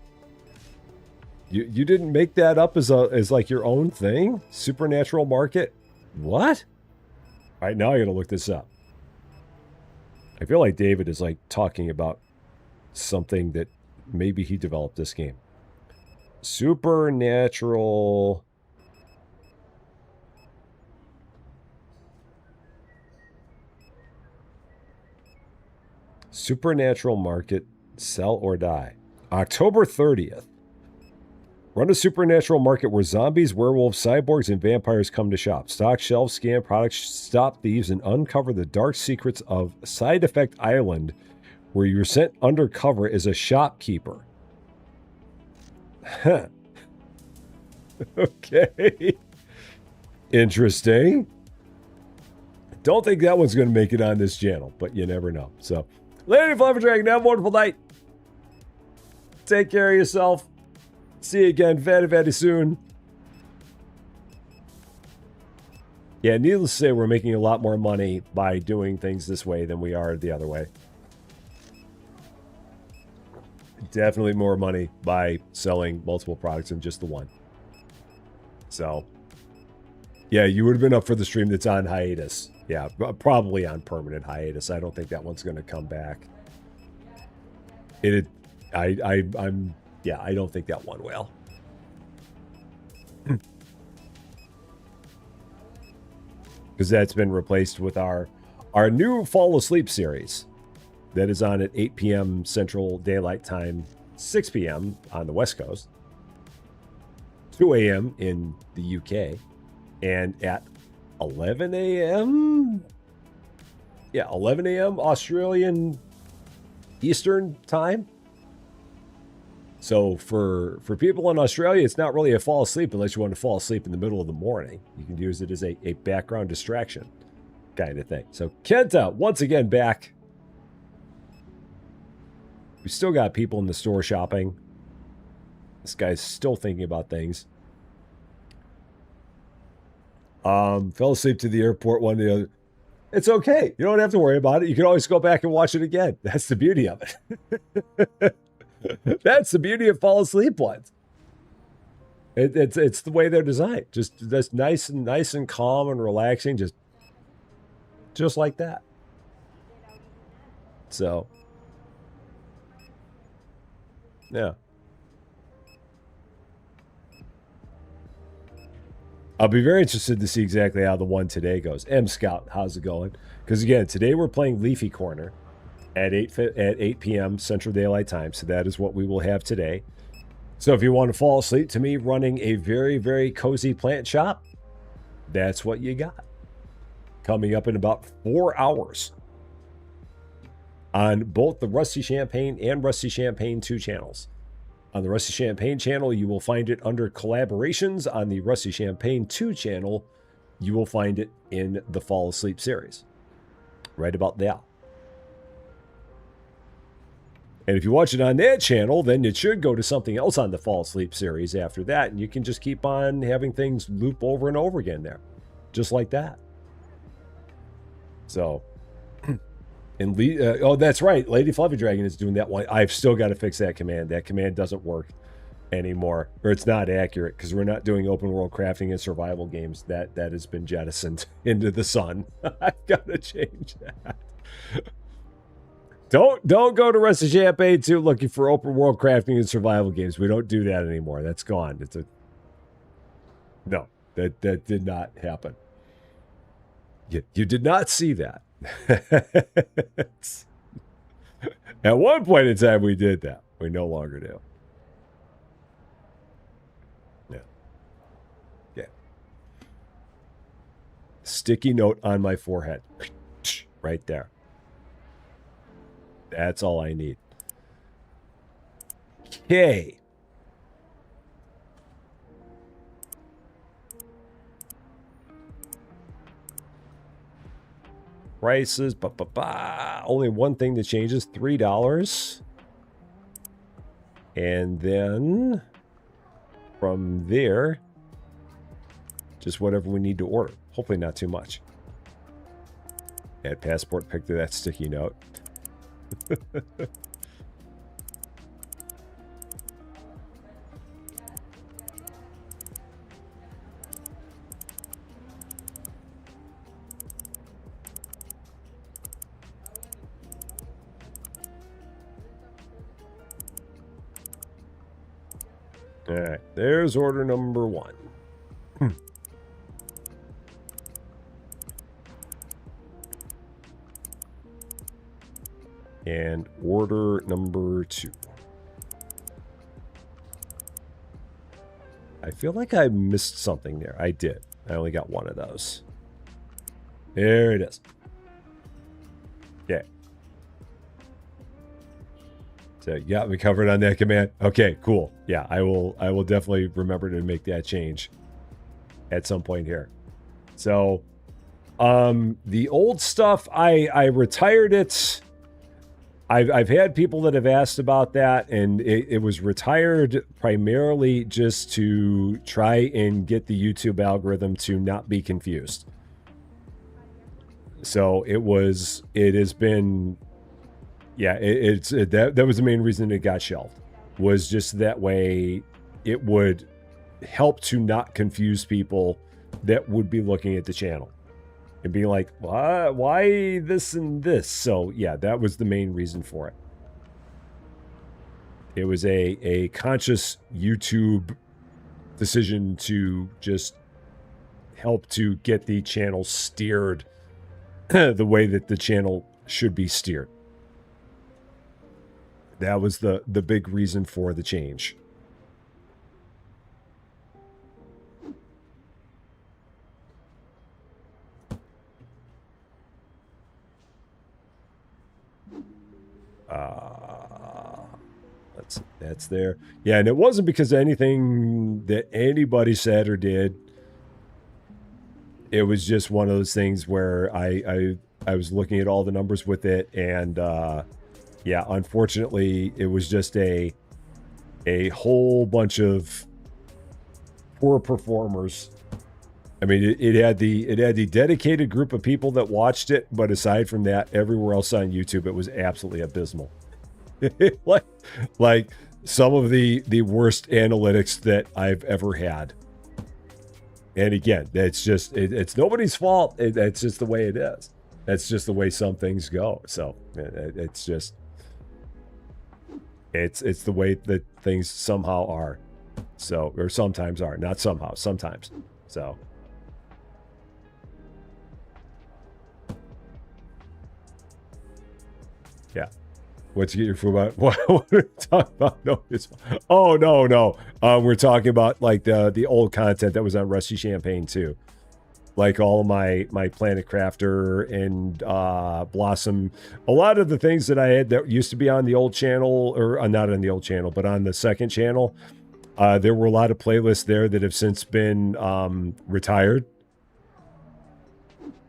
You didn't make that up as like your own thing? Supernatural Market? What? All right, now I gotta look this up. I feel like David is like talking about something that maybe he developed this game. Supernatural Market Sell or Die. October 30th. Run a supernatural market where zombies, werewolves, cyborgs, and vampires come to shop. Stock shelves, scan products, stop thieves, and uncover the dark secrets of Side Effect Island, where you're sent undercover as a shopkeeper. Huh. Okay. Interesting. Don't think that one's going to make it on this channel, but you never know. So, Lady Fluffy Dragon, have a wonderful night. Take care of yourself. See you again very, very soon. Yeah, needless to say, we're making a lot more money by doing things this way than we are the other way. Definitely more money by selling multiple products than just the one. So, yeah, you would have been up for the stream that's on hiatus. Yeah, probably on permanent hiatus. I don't think that one's going to come back. I don't think that one will. Because that's been replaced with our new Fall Asleep series that is on at 8 p.m. Central Daylight Time, 6 p.m. on the West Coast, 2 a.m. in the UK, and at 11 a.m. Yeah, 11 a.m. Australian Eastern Time. So for people in Australia, it's not really a fall asleep unless you want to fall asleep in the middle of the morning. You can use it as a background distraction kind of thing. So Kenta, once again, back. We still got people in the store shopping. This guy's still thinking about things. Fell asleep to the airport one day. It's okay. You don't have to worry about it. You can always go back and watch it again. That's the beauty of it. That's the beauty of fall asleep ones. It's the way they're designed. Just nice and calm and relaxing. Just like that. So, yeah. I'll be very interested to see exactly how the one today goes. M Scout, how's it going? Because again, today we're playing Leafy Corner at 8 p.m. Central Daylight Time. So that is what we will have today. So if you want to fall asleep to me running a very, very cozy plant shop, that's what you got. Coming up in about 4 hours on both the Rusty Champagne and Rusty Champagne 2 channels. On the Rusty Champagne channel, you will find it under collaborations. On the Rusty Champagne 2 channel, you will find it in the Fall Asleep series. Right about there. And if you watch it on that channel, then it should go to something else on the Fall Asleep series after that. And you can just keep on having things loop over and over again there. Just like that. So, and oh, that's right. Lady Fluffy Dragon is doing that one. I've still got to fix that command. That command doesn't work anymore. Or it's not accurate because we're not doing open world crafting and survival games. That has been jettisoned into the sun. I've got to change that. Don't go to Rusty Champagne 2 looking for open world crafting and survival games. We don't do that anymore. That's gone. No, that did not happen. You did not see that. At one point in time, we did that. We no longer do. Yeah. Sticky note on my forehead. Right there. That's all I need. Okay. Prices, only one thing that changes, $3. And then from there, just whatever we need to order. Hopefully not too much. Add passport pic to that sticky note. All right, there's order number 1. And order number 2. I feel like I missed something there. I did. I only got one of those. There it is. Okay. So you got me covered on that command. Okay, cool. Yeah, I will definitely remember to make that change at some point here. So the old stuff, I retired it. I've had people that have asked about that, and it was retired primarily just to try and get the YouTube algorithm to not be confused. So it has been, yeah, that was the main reason it got shelved, was just that way it would help to not confuse people that would be looking at the channel. And being like, why this and this? So, yeah, that was the main reason for it. It was a conscious YouTube decision to just help to get the channel steered the way that the channel should be steered. That was the big reason for the change. That's there. Yeah, and it wasn't because of anything that anybody said or did. It was just one of those things where I was looking at all the numbers with it, and yeah, unfortunately, it was just a whole bunch of poor performers. I mean, it had the dedicated group of people that watched it, but aside from that, everywhere else on YouTube, it was absolutely abysmal. like some of the worst analytics that I've ever had. And again, that's just it's nobody's fault. It's just the way it is. That's just the way some things go. So it's just it's the way that things somehow are. So, or sometimes are, not somehow, sometimes. So. Yeah. What's you get your food about? What are we talking about? No, oh no. We're talking about like the old content that was on Rusty Champaign too. Like all of my Planet Crafter and Blossom. A lot of the things that I had that used to be on the old channel, or not on the old channel, but on the second channel, there were a lot of playlists there that have since been retired.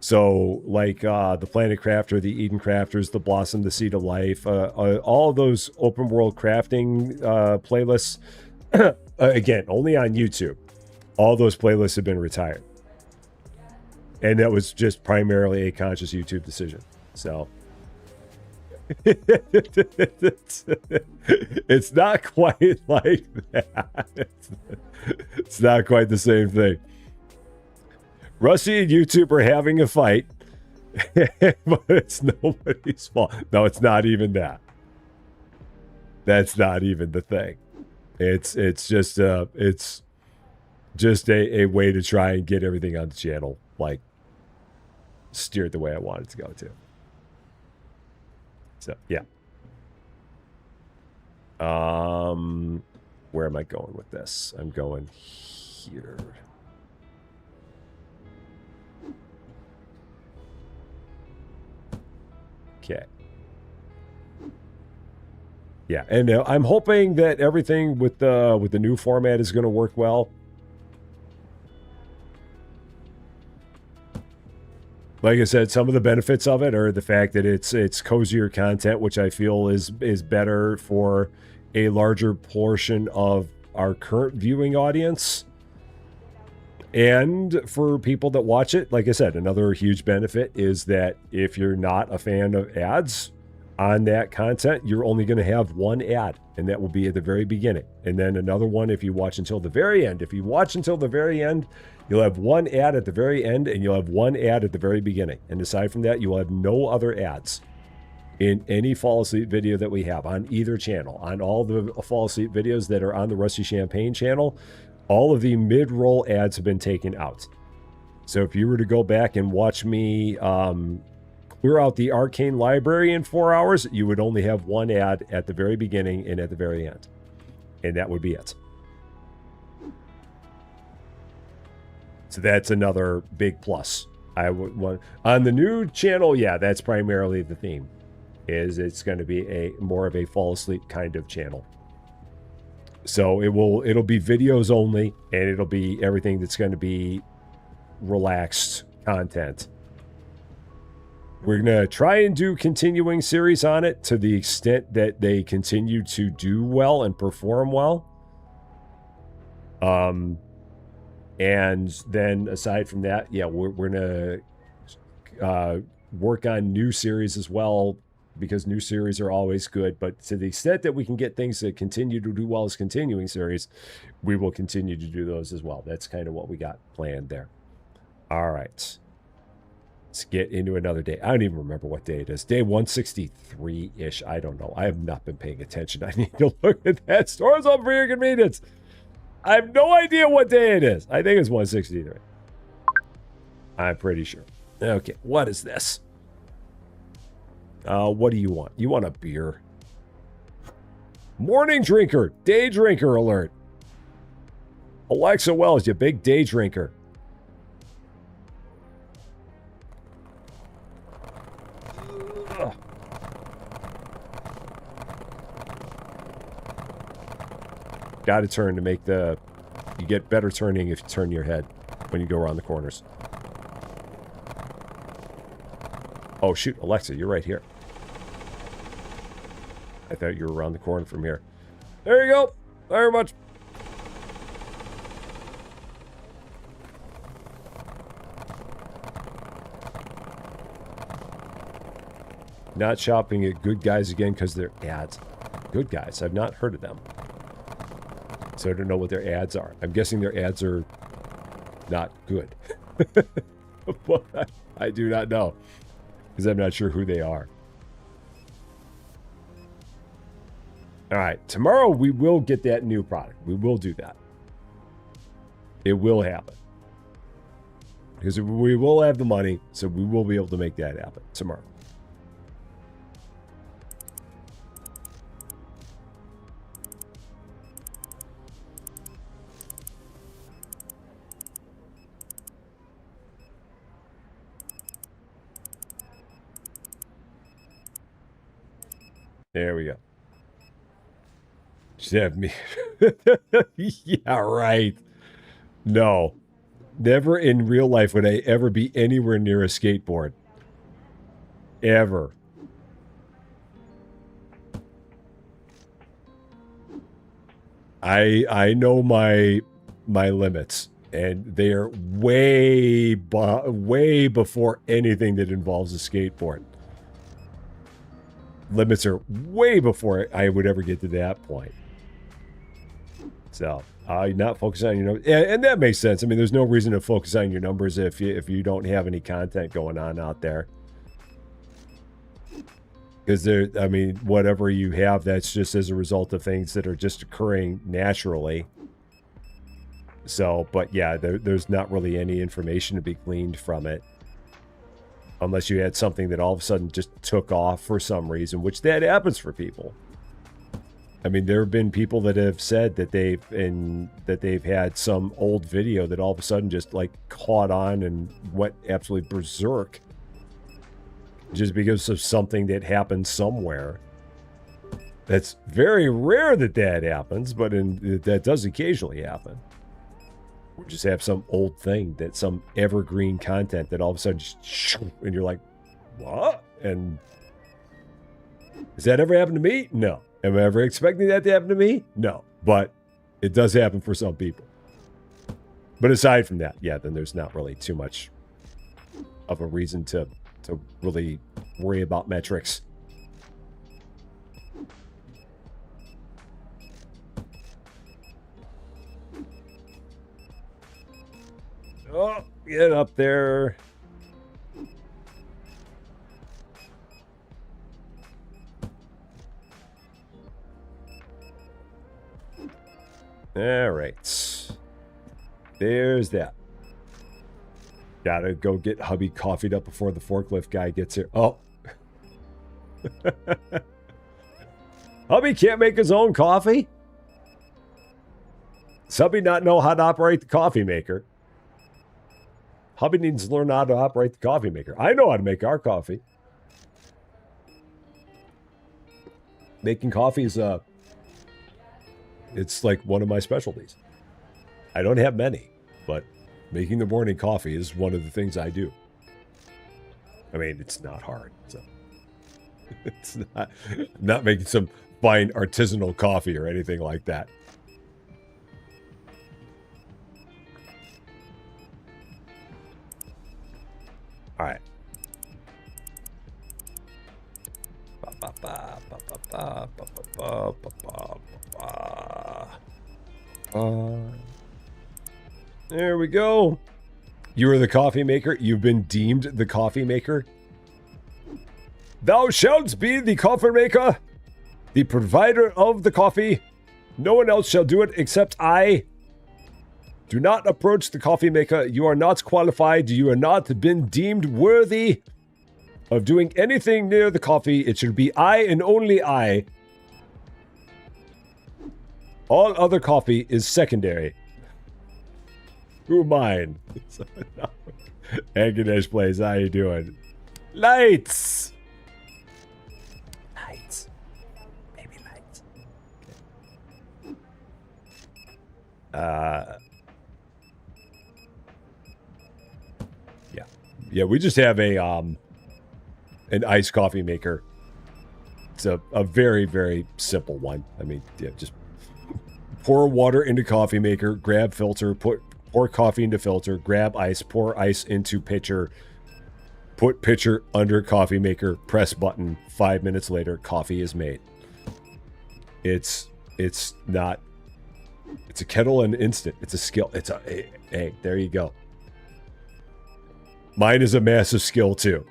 So, like the Planet Crafter, the Eden Crafters, the Blossom, the Seed of Life, all of those open world crafting playlists, again, only on YouTube. All those playlists have been retired. And that was just primarily a conscious YouTube decision. So, it's not quite like that. It's not quite the same thing. Rusty and YouTube are having a fight, but it's nobody's fault. No, it's not even that. That's not even the thing. It's just a way to try and get everything on the channel like steered the way I want it to go to. So yeah. Where am I going with this? I'm going here. Okay. Yeah, and I'm hoping that everything with the new format is going to work well. Like I said, some of the benefits of it are the fact that it's cozier content, which I feel is better for a larger portion of our current viewing audience. And for people that watch it, like I said, another huge benefit is that if you're not a fan of ads on that content, you're only going to have one ad, and that will be at the very beginning. And then another one if you watch until the very end. If you watch until the very end, you'll have one ad at the very end, and you'll have one ad at the very beginning. And aside from that, you will have no other ads in any fall asleep video that we have on either channel. On all the fall asleep videos that are on the Rusty Champagne channel, all of the mid-roll ads have been taken out. So if you were to go back and watch me clear out the Arcane Library in 4 hours, you would only have one ad at the very beginning and at the very end. And that would be it. So that's another big plus. I would want on the new channel, yeah, that's primarily the theme. Is it's going to be a more of a fall asleep kind of channel. So it'll be videos only, and it'll be everything that's going to be relaxed content. We're going to try and do continuing series on it to the extent that they continue to do well and perform well. And then aside from that, yeah, we're going to work on new series as well, because new series are always good. But to the extent that we can get things that continue to do well as continuing series, we will continue to do those as well. That's kind of what we got planned there. All right. Let's get into another day. I don't even remember what day it is. Day 163-ish. I don't know. I have not been paying attention. I need to look at that. Stores up for your convenience. I have no idea what day it is. I think it's 163. I'm pretty sure. Okay, what is this? What do you want? You want a beer? Morning drinker, day drinker alert. Alexa Wells, you big day drinker. Ugh. Got to turn to make the... You get better turning if you turn your head when you go around the corners. Oh, shoot, Alexa, you're right here. I thought you were around the corner from here. There you go. Very much. Not shopping at Good Guys again because they're ads. Good Guys, I've not heard of them. So I don't know what their ads are. I'm guessing their ads are not good. But I do not know, because I'm not sure who they are. All right, tomorrow we will get that new product. We will do that. It will happen. Because we will have the money, so we will be able to make that happen tomorrow. There we go. Just have me. Yeah, right. No. Never in real life would I ever be anywhere near a skateboard. Ever. I know my limits, and they are way before anything that involves a skateboard. Limits are way before I would ever get to that point. So, not focus on your numbers. And that makes sense. I mean, there's no reason to focus on your numbers if you don't have any content going on out there. Because I mean, whatever you have, that's just as a result of things that are just occurring naturally. So, but yeah, there's not really any information to be gleaned from it. Unless you had something that all of a sudden just took off for some reason, which that happens for people. I mean, there have been people that have said that they've had some old video that all of a sudden just like caught on and went absolutely berserk, just because of something that happened somewhere. That's very rare that happens, but that does occasionally happen. Or just have some old thing, that some evergreen content that all of a sudden just, and you're like, what? And has that ever happened to me? No. Am I ever expecting that to happen to me? No. But it does happen for some people. But aside from that, yeah, then there's not really too much of a reason to really worry about metrics. Oh, get up there. All right. There's that. Gotta go get hubby coffeeed up before the forklift guy gets here. Oh. Hubby can't make his own coffee? Does hubby not know how to operate the coffee maker? Hubby needs to learn how to operate the coffee maker. I know how to make our coffee. Making coffee is it's like one of my specialties. I don't have many, but making the morning coffee is one of the things I do. I mean, it's not hard. So it's not making some fine artisanal coffee or anything like that. All right. There we go. You are the coffee maker. You've been deemed the coffee maker. Thou shalt be the coffee maker, the provider of the coffee. No one else shall do it except I. Do not approach the coffee maker. You are not qualified. You are not been deemed worthy of doing anything near the coffee. It should be I and only I. All other coffee is secondary. Who mine? Aganesh plays. How you doing? Lights. Lights. Maybe lights. Okay. Yeah, we just have a an iced coffee maker. It's a very, very simple one. I mean, yeah, just pour water into coffee maker, grab filter, pour coffee into filter, grab ice, pour ice into pitcher, put pitcher under coffee maker, press button. 5 minutes later, coffee is made. It's not. It's a kettle and instant. It's a skill. It's a hey, there you go. Mine is a massive skill, too.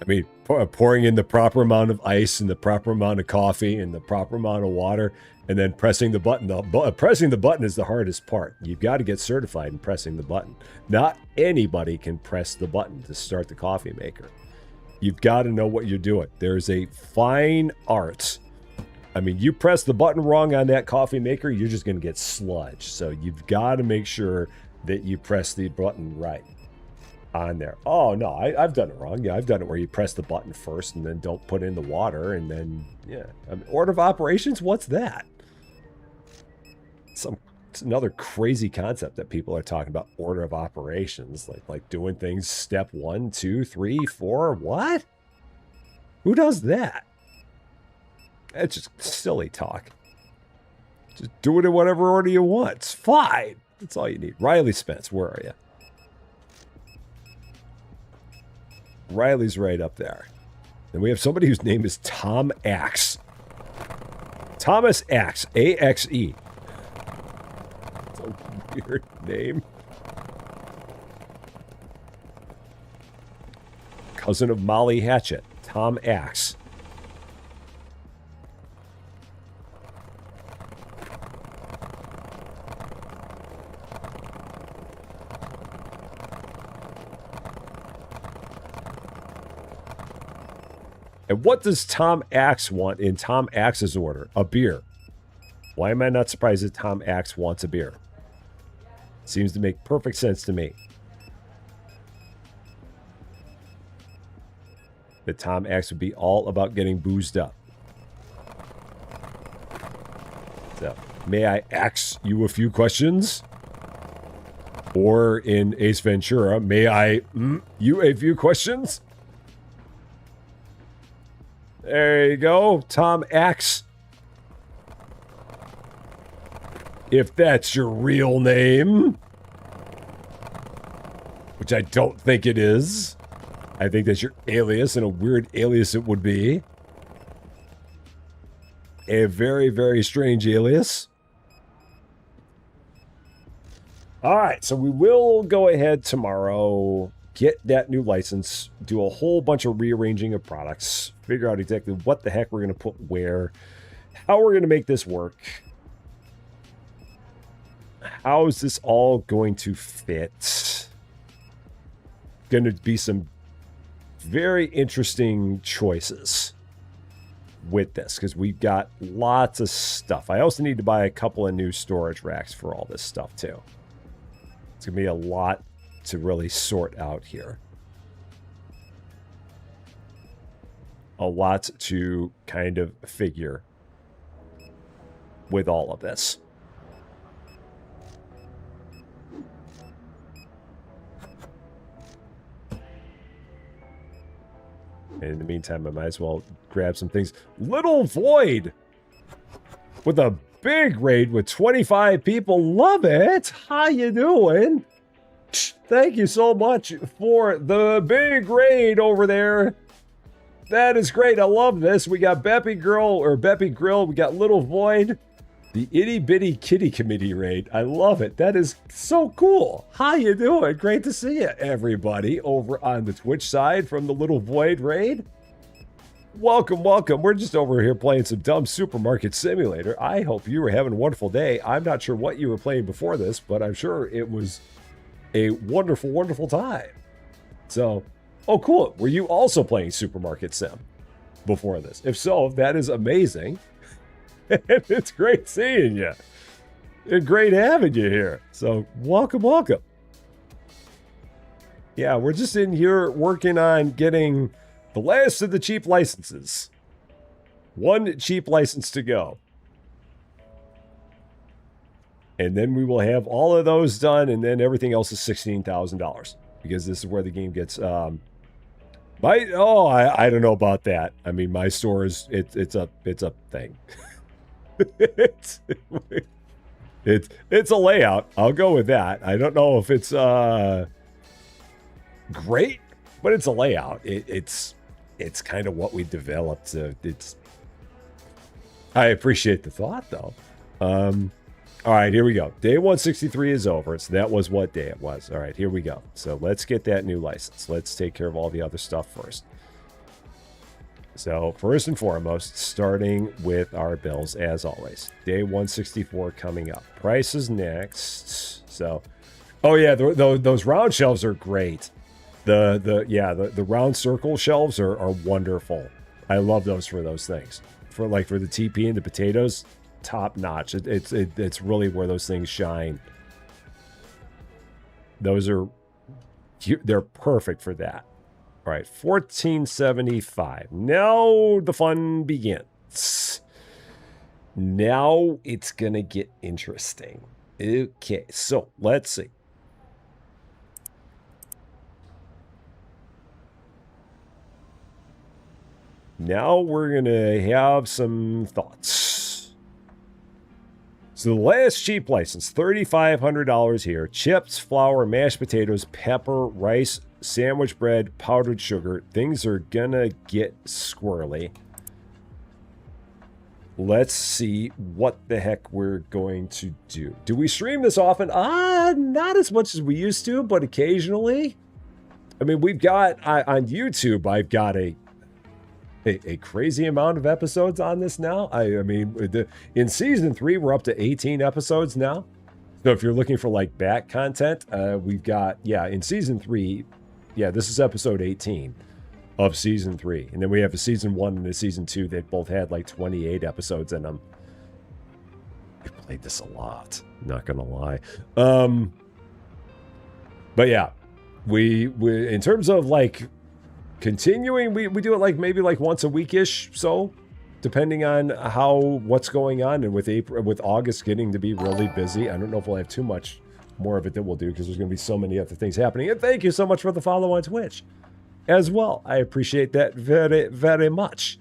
I mean, pouring in the proper amount of ice and the proper amount of coffee and the proper amount of water and then pressing the button. Pressing the button is the hardest part. You've got to get certified in pressing the button. Not anybody can press the button to start the coffee maker. You've got to know what you're doing. There's a fine art. I mean, you press the button wrong on that coffee maker, you're just going to get sludge. So you've got to make sure that you press the button right on there. Oh, no, I've done it wrong. Yeah, I've done it where you press the button first and then don't put in the water and then, yeah. I mean, order of operations, what's that? It's another crazy concept that people are talking about, order of operations. Like doing things step 1, 2, 3, 4. What? Who does that? It's just silly talk. Just do it in whatever order you want. It's fine. That's all you need. Riley Spence, where are you? Riley's right up there. And we have somebody whose name is Tom Axe. Thomas Axe. A-X-E. That's a weird name. Cousin of Molly Hatchet. Tom Axe. And what does Tom Axe want in Tom Axe's order? A beer. Why am I not surprised that Tom Axe wants a beer? Seems to make perfect sense to me. That Tom Axe would be all about getting boozed up. So, may I ask you a few questions? Or in Ace Ventura, may I you a few questions? There you go, Tom Axe. If that's your real name. Which I don't think it is. I think that's your alias, and a weird alias it would be. A very, very strange alias. Alright, so we will go ahead tomorrow, get that new license, do a whole bunch of rearranging of products, figure out exactly what the heck we're going to put where, how we're going to make this work. How is this all going to fit? Going to be some very interesting choices with this, because we've got lots of stuff. I also need to buy a couple of new storage racks for all this stuff too. It's going to be a lot to really sort out here. A lot to kind of figure with all of this. In the meantime, I might as well grab some things. Little Void with a big raid with 25 people. Love it. How you doing? Thank you so much for the big raid over there. That is great. I love this. We got Beppy Girl or Beppy Grill. We got Little Void. The Itty Bitty Kitty Committee raid. I love it. That is so cool. How you doing? Great to see you, everybody, over on the Twitch side from the Little Void raid. Welcome, welcome. We're just over here playing some dumb supermarket simulator. I hope you were having a wonderful day. I'm not sure what you were playing before this, but I'm sure it was a wonderful, wonderful time. So, oh, cool. Were you also playing Supermarket Sim before this? If so, that is amazing. It's great seeing you. And great having you here. So, welcome, welcome. Yeah, we're just in here working on getting the last of the cheap licenses. One cheap license to go. And then we will have all of those done, and then everything else is $16,000. Because this is where the game gets... I don't know about that. I mean, my store is... It's a thing. It's a layout. I'll go with that. I don't know if it's great, but it's a layout. It's kind of what we developed. I appreciate the thought, though. All right, here we go. Day 163 is over. So that was what day it was. All right, here we go. So let's get that new license. Let's take care of all the other stuff first. So first and foremost, starting with our bills as always. Day 164 coming up. Prices next. So, oh yeah, those round shelves are great. The round circle shelves are wonderful. I love those for those things. For the TP and the potatoes, top notch. It's really where those things shine. They're perfect for that. All right, 1475. Now the fun begins. Now it's going to get interesting. Okay, so let's see. Now we're going to have some thoughts. So the last cheap license, $3,500 here. Chips, flour, mashed potatoes, pepper, rice, sandwich bread, powdered sugar. Things are gonna get squirrely. Let's see what the heck we're going to do. Do we stream this often? Not as much as we used to, but occasionally. I mean, we've got on YouTube, I've got a crazy amount of episodes on this now. I mean, in season 3, we're up to 18 episodes now. So if you're looking for like back content, we've got, in season 3, this is episode 18 of season 3. And then we have a season 1 and a season 2 that both had like 28 episodes in them. We played this a lot, not gonna lie. But yeah, we in terms of like continuing, we do it like maybe like once a week-ish, so depending on what's going on. And with August getting to be really busy, I don't know if we'll have too much more of it that we'll do, because there's going to be so many other things happening. And thank you so much for the follow on Twitch as well. I appreciate that very, very much.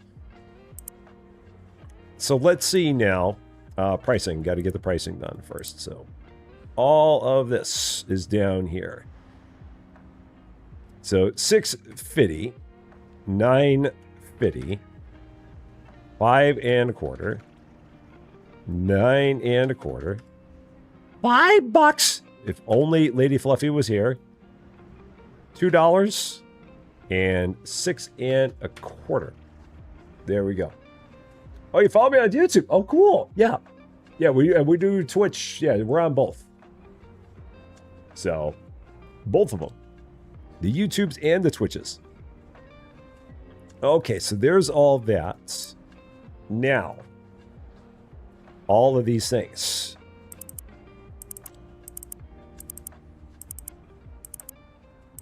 So let's see now. Pricing, got to get the pricing done first. So all of this is down here. So $6.50, $9.50, $5 1/4, $9 1/4, $5 if only Lady Fluffy was here, $2, and $6 1/4. There we go. Oh, you follow me on YouTube? Oh, cool. Yeah. Yeah, we do Twitch. Yeah, we're on both. So, both of them. The YouTubes and the Twitches. Okay, so there's all that. Now, all of these things.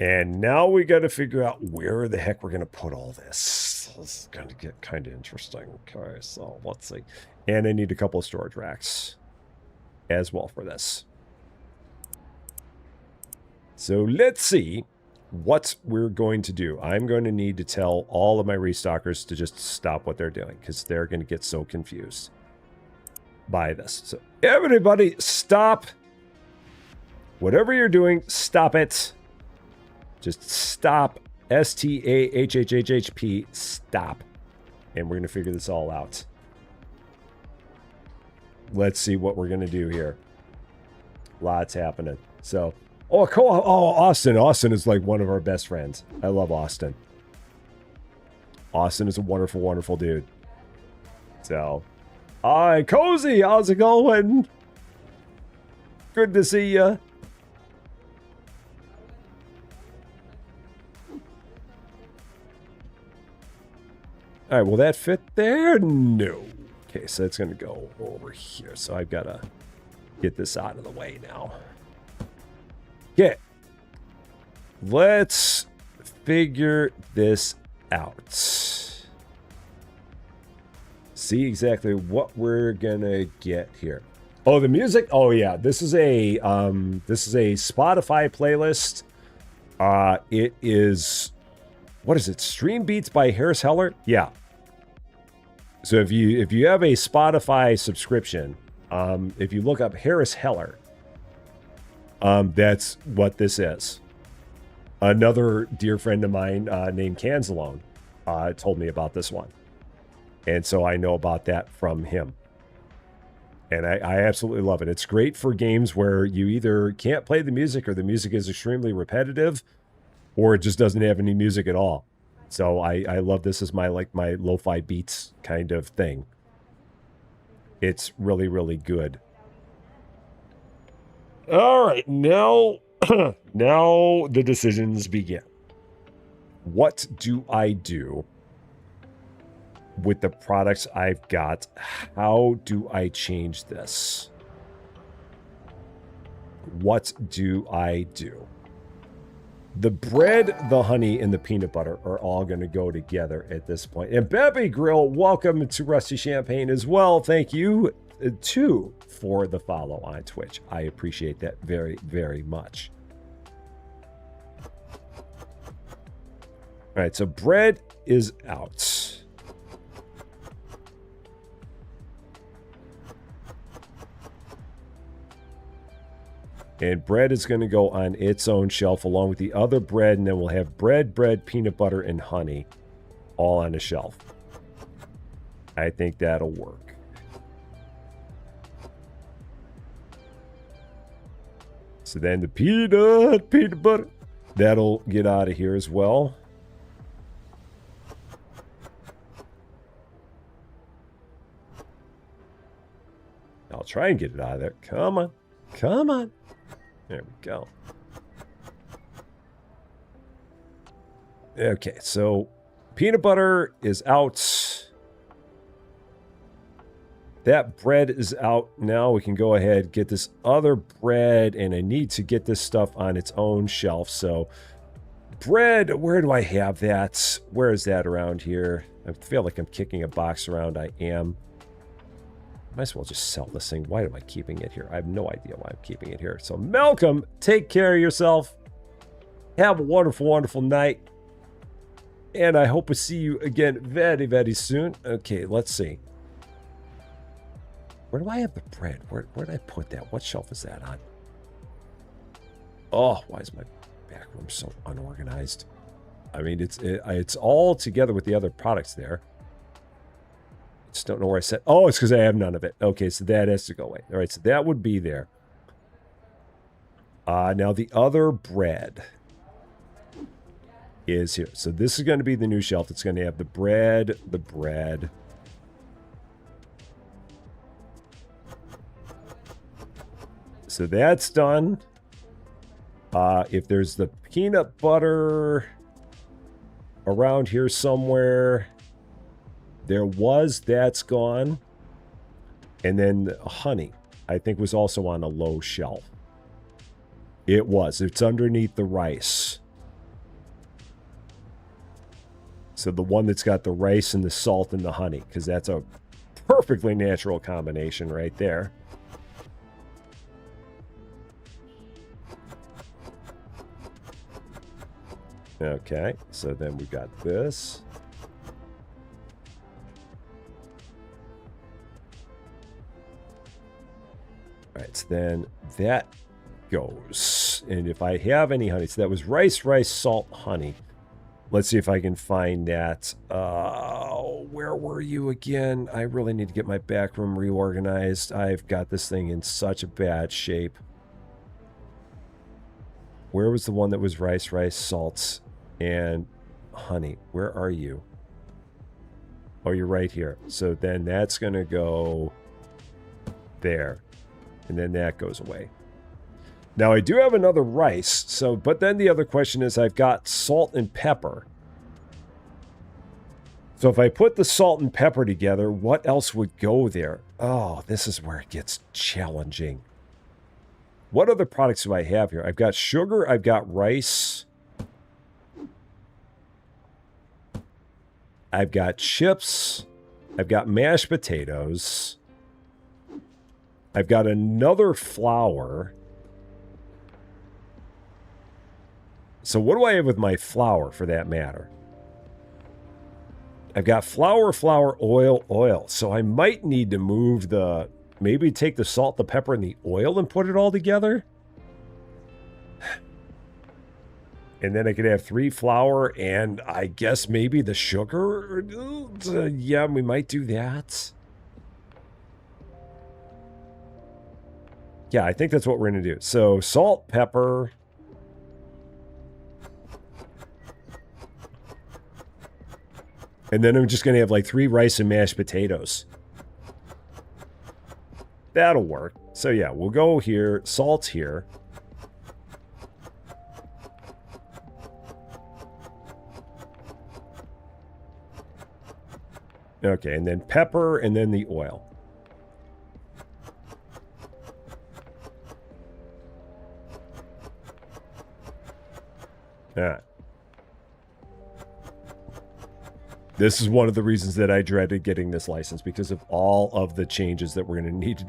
And now we got to figure out where the heck we're going to put all this. This is going to get kind of interesting. Okay, so let's see. And I need a couple of storage racks as well for this. So let's see what we're going to do. I'm going to need to tell all of my restockers to just stop what they're doing because they're going to get so confused by this. So everybody stop. Whatever you're doing, stop it. Just stop. STAHHHP. Stop. And we're going to figure this all out. Let's see what we're going to do here. Lots happening. So, oh, cool. Oh, Austin. Austin is like one of our best friends. I love Austin. Austin is a wonderful, wonderful dude. So, hi, Cozy. How's it going? Good to see you. All right, will that fit there? No. Okay, so it's going to go over here. So I've got to get this out of the way now. Okay. Let's figure this out. See exactly what we're going to get here. Oh, the music. Oh, yeah. This is a Spotify playlist. It is, what is it? Stream Beats by Harris Heller? Yeah. So if you have a Spotify subscription, if you look up Harris Heller, that's what this is. Another dear friend of mine named Canzalone told me about this one. And so I know about that from him. And I absolutely love it. It's great for games where you either can't play the music or the music is extremely repetitive or it just doesn't have any music at all. So I love this as my lo-fi beats kind of thing. It's really, really good. All right, now, now the decisions begin. What do I do with the products I've got? How do I change this? What do I do? The bread, the honey, and the peanut butter are all going to go together at this point. And Bebby Grill, welcome to Rusty Champagne as well. Thank you, too, for the follow on Twitch. I appreciate that very, very much. All right, so bread is out. And bread is going to go on its own shelf along with the other bread. And then we'll have bread, peanut butter, and honey all on a shelf. I think that'll work. So then the peanut butter, that'll get out of here as well. I'll try and get it out of there. Come on. Come on. There we go. Okay, so peanut butter is out. That bread is out. Now we can go ahead, get this other bread, and I need to get this stuff on its own shelf. So bread, where do I have that? Where is that around here? I feel like I'm kicking a box around. I am. Might as well just sell this thing. Why am I keeping it here? I have no idea why I'm keeping it here. So Malcolm, take care of yourself. Have a wonderful, wonderful night. And I hope to see you again very, very soon. Okay, let's see. Where do I have the bread? Where did I put that? What shelf is that on? Oh, why is my back room so unorganized? I mean, it's all together with the other products there. Just don't know where I set. Oh, it's because I have none of it. Okay, so that has to go away. All right, so that would be there. Now the other bread is here. So this is going to be the new shelf. It's going to have the bread. So that's done. If there's the peanut butter around here somewhere, that's gone. And then honey, I think, was also on a low shelf. It was. It's underneath the rice. So the one that's got the rice and the salt and the honey, because that's a perfectly natural combination right there. Okay, so then we got this. All right, so then that goes. And if I have any honey, so that was rice, salt, honey. Let's see if I can find that. Where were you again? I really need to get my back room reorganized. I've got this thing in such a bad shape. Where was the one that was rice, salt, and honey? Where are you? Oh, you're right here. So then that's going to go there. And then that goes away. Now I do have another rice. So, but then the other question is, I've got salt and pepper. So if I put the salt and pepper together, what else would go there? Oh, this is where it gets challenging. What other products do I have here? I've got sugar. I've got rice. I've got chips. I've got mashed potatoes. I've got another flour. So what do I have with my flour, for that matter? I've got flour, oil. So I might need to move the... Maybe take the salt, the pepper, and the oil and put it all together? And then I could have 3 flour and I guess maybe the sugar? Yeah, we might do that. Yeah, I think that's what we're going to do. So salt, pepper... And then I'm just going to have like 3 rice and mashed potatoes. That'll work. So yeah, we'll go here. Salt here. Okay, and then pepper and then the oil. All right. This is one of the reasons that I dreaded getting this license, because of all of the changes that we're going to need.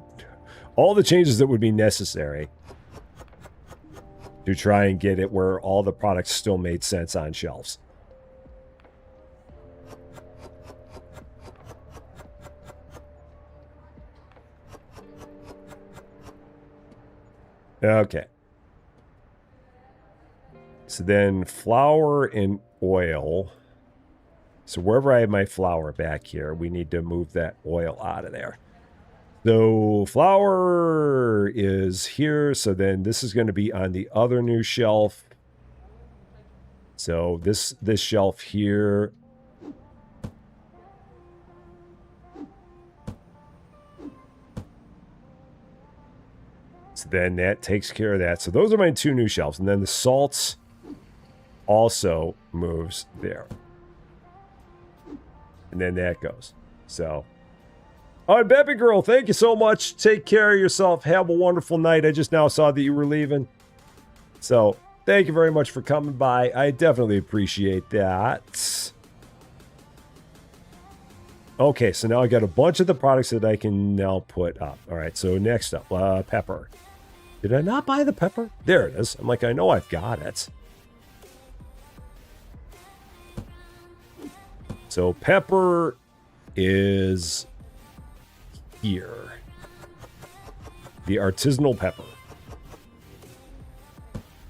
All the changes that would be necessary to try and get it where all the products still made sense on shelves. Okay. So then flour and oil. So wherever I have my flour back here, we need to move that oil out of there. So flour is here. So then this is going to be on the other new shelf. So this shelf here. So then that takes care of that. So those are my 2 new shelves. And then the salts also moves there. And then that goes. So, all right, Baby Girl, thank you so much. Take care of yourself. Have a wonderful night. I just now saw that you were leaving. So, thank you very much for coming by. I definitely appreciate that. Okay, so now I got a bunch of the products that I can now put up. All right, so next up, pepper. Did I not buy the pepper? There it is. I'm like, I know I've got it. So pepper is here. the artisanal pepper.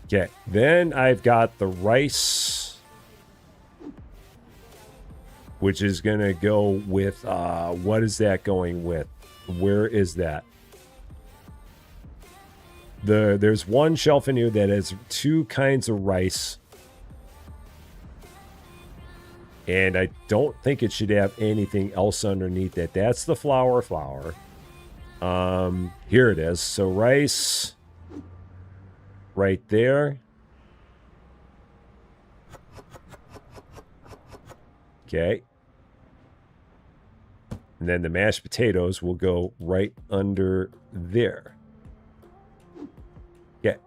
Okay, then I've got the rice, which is going to go with, what is that going with? Where is that? There's one shelf in here that has 2 kinds of rice. And I don't think it should have anything else underneath it. That's the flour. Here it is. So rice right there. Okay. And then the mashed potatoes will go right under there. Okay.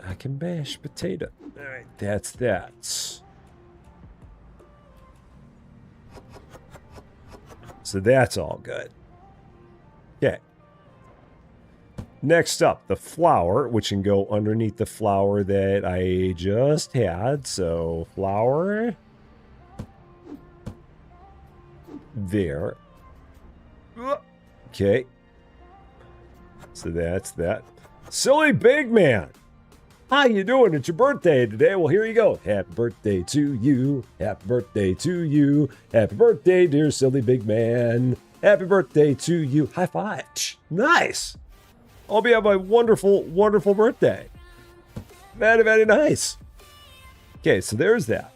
I can mash potato. All right, that's that. So that's all good. Okay. Next up, the flour, which can go underneath the flour that I just had. So flour. There. Okay. So that's that. Silly big man. How you doing? It's your birthday today. Well, here you go. Happy birthday to you. Happy birthday to you. Happy birthday, dear silly big man. Happy birthday to you. High five. Nice. Hope you have a wonderful, wonderful birthday. Very, very nice. Okay, so there's that.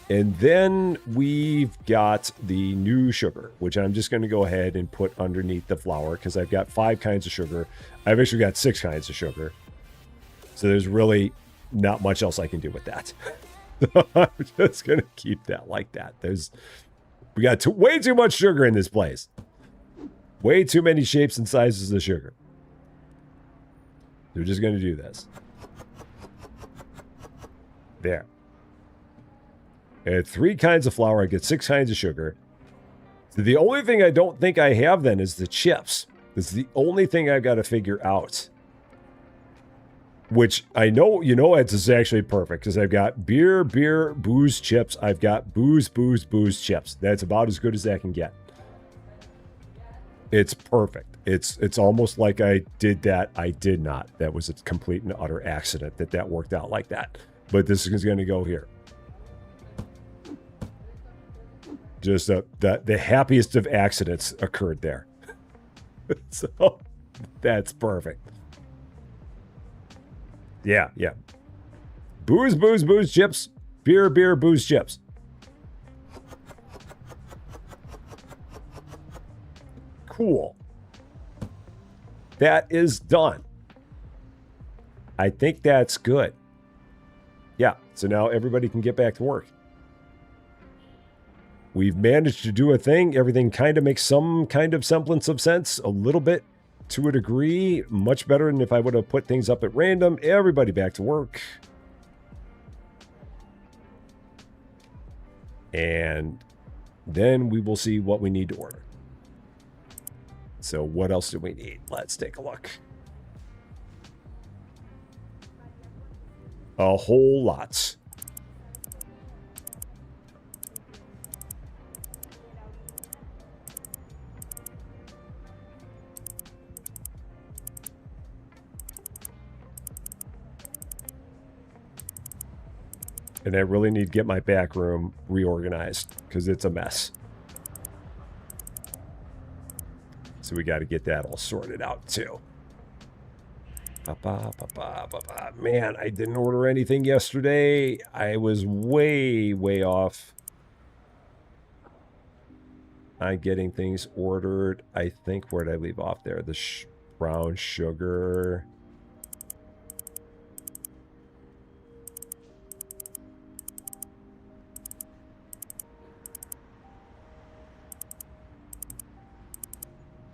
And then we've got the new sugar, which I'm just going to go ahead and put underneath the flour because I've got 5 kinds of sugar. I've actually got 6 kinds of sugar. So there's really not much else I can do with that. So I'm just going to keep that like that. We got way too much sugar in this place. Way too many shapes and sizes of sugar. We're just going to do this. There. I had 3 kinds of flour. I get 6 kinds of sugar. So the only thing I don't think I have then is the chips. It's the only thing I've got to figure out. Which I know, it's actually perfect because I've got beer, booze, chips. I've got booze, chips. That's about as good as that can get. It's perfect. It's almost like I did that. I did not. That was a complete and utter accident that worked out like that. But this is going to go here. Just the happiest of accidents occurred there. So that's perfect. Yeah. Booze, chips. Beer, booze, chips. Cool. That is done. I think that's good. Yeah, so now everybody can get back to work. We've managed to do a thing. Everything kind of makes some kind of semblance of sense. A little bit. To a degree, much better than if I would have put things up at random. Everybody back to work. And then we will see what we need to order. So what else do we need? Let's take a look. A whole lot. And I really need to get my back room reorganized because it's a mess. So we got to get that all sorted out too. Man, I didn't order anything yesterday. I was way off on getting things ordered. I think, where did I leave off there? The brown sugar.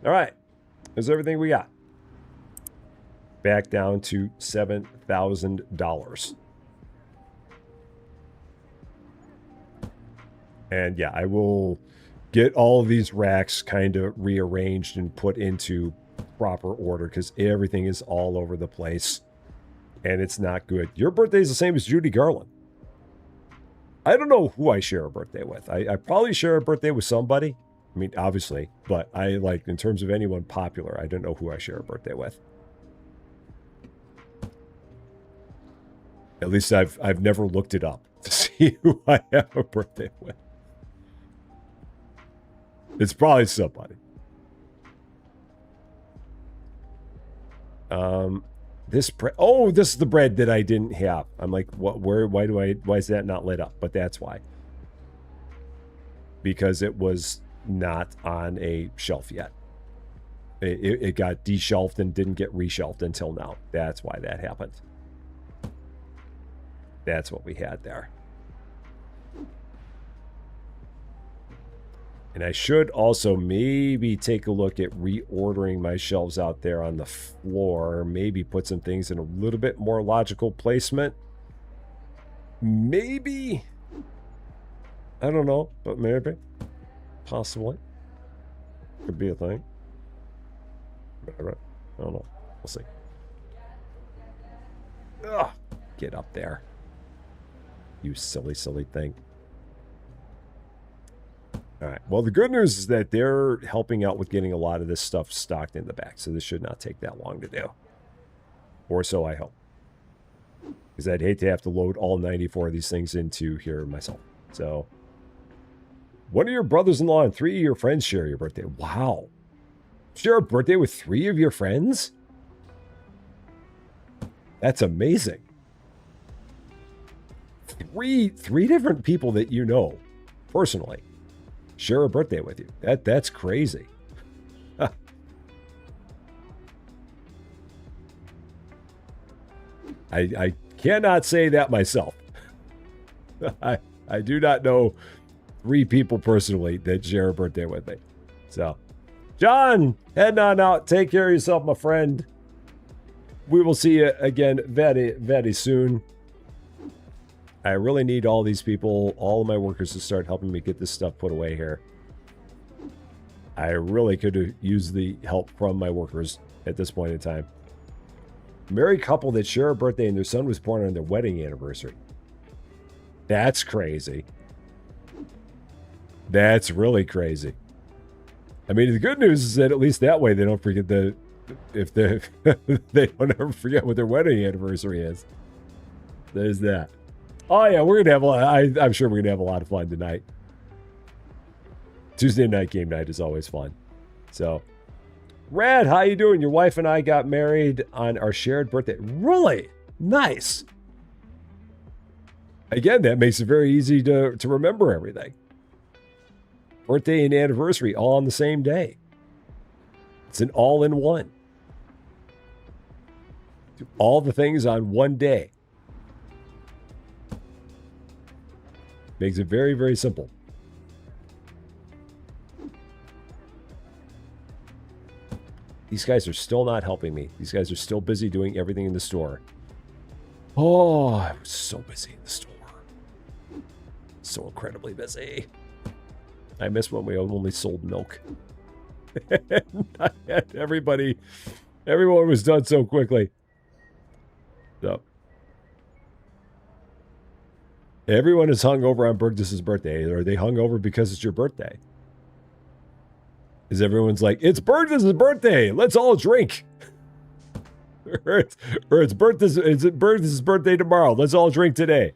All right, that's everything we got. Back down to $7,000. And yeah, I will get all of these racks kind of rearranged and put into proper order because everything is all over the place and it's not good. Your birthday is the same as Judy Garland. I don't know who I share a birthday with. I probably share a birthday with somebody. I mean, obviously, but I like, in terms of anyone popular, I don't know who I share a birthday with. At least I've never looked it up to see who I have a birthday with. It's probably somebody. This bread. Oh, this is the bread that I didn't have. I'm like, what? Where? Why is that not lit up? But that's why. Because it was not on a shelf yet. It got deshelved and didn't get reshelved until now. That's why that happened. That's what we had there. And I should also maybe take a look at reordering my shelves out there on the floor. Maybe put some things in a little bit more logical placement. Maybe. I don't know, but maybe. Possibly. Could be a thing. Whatever. I don't know. We'll see. Ugh. Get up there. You silly, silly thing. All right. Well, the good news is that they're helping out with getting a lot of this stuff stocked in the back. So this should not take that long to do. Or so I hope. Because I'd hate to have to load all 94 of these things into here myself. So, one of your brothers-in-law and 3 of your friends share your birthday. Wow. Share a birthday with 3 of your friends? That's amazing. Three different people that you know personally share a birthday with you. That's crazy. I cannot say that myself. I do not know 3 people personally that share a birthday with me. So, John, heading on out. Take care of yourself, my friend. We will see you again very, very soon. I really need all these people, all of my workers, to start helping me get this stuff put away here. I really could have used the help from my workers at this point in time. Married couple that share a birthday and their son was born on their wedding anniversary. That's crazy. That's really crazy. I mean, the good news is that at least that way they don't forget if they don't ever forget what their wedding anniversary is. There's that. Oh yeah, we're gonna have I'm sure we're gonna have a lot of fun tonight. Tuesday night game night is always fun. So, Rad, how you doing? Your wife and I got married on our shared birthday. Really? Nice. Again, that makes it very easy to remember everything. Birthday and anniversary all on the same day. It's an all-in-one. Do all the things on one day. Makes it very, very simple. These guys are still not helping me. These guys are still busy doing everything in the store. Oh, I was so busy in the store. So incredibly busy. I miss when we only sold milk. Everyone was done so quickly. So. Everyone is hungover on Burgess's birthday. Are they hungover because it's your birthday? Is everyone's like, it's Burgess's birthday, let's all drink. or it's Burgess's birthday tomorrow, let's all drink today.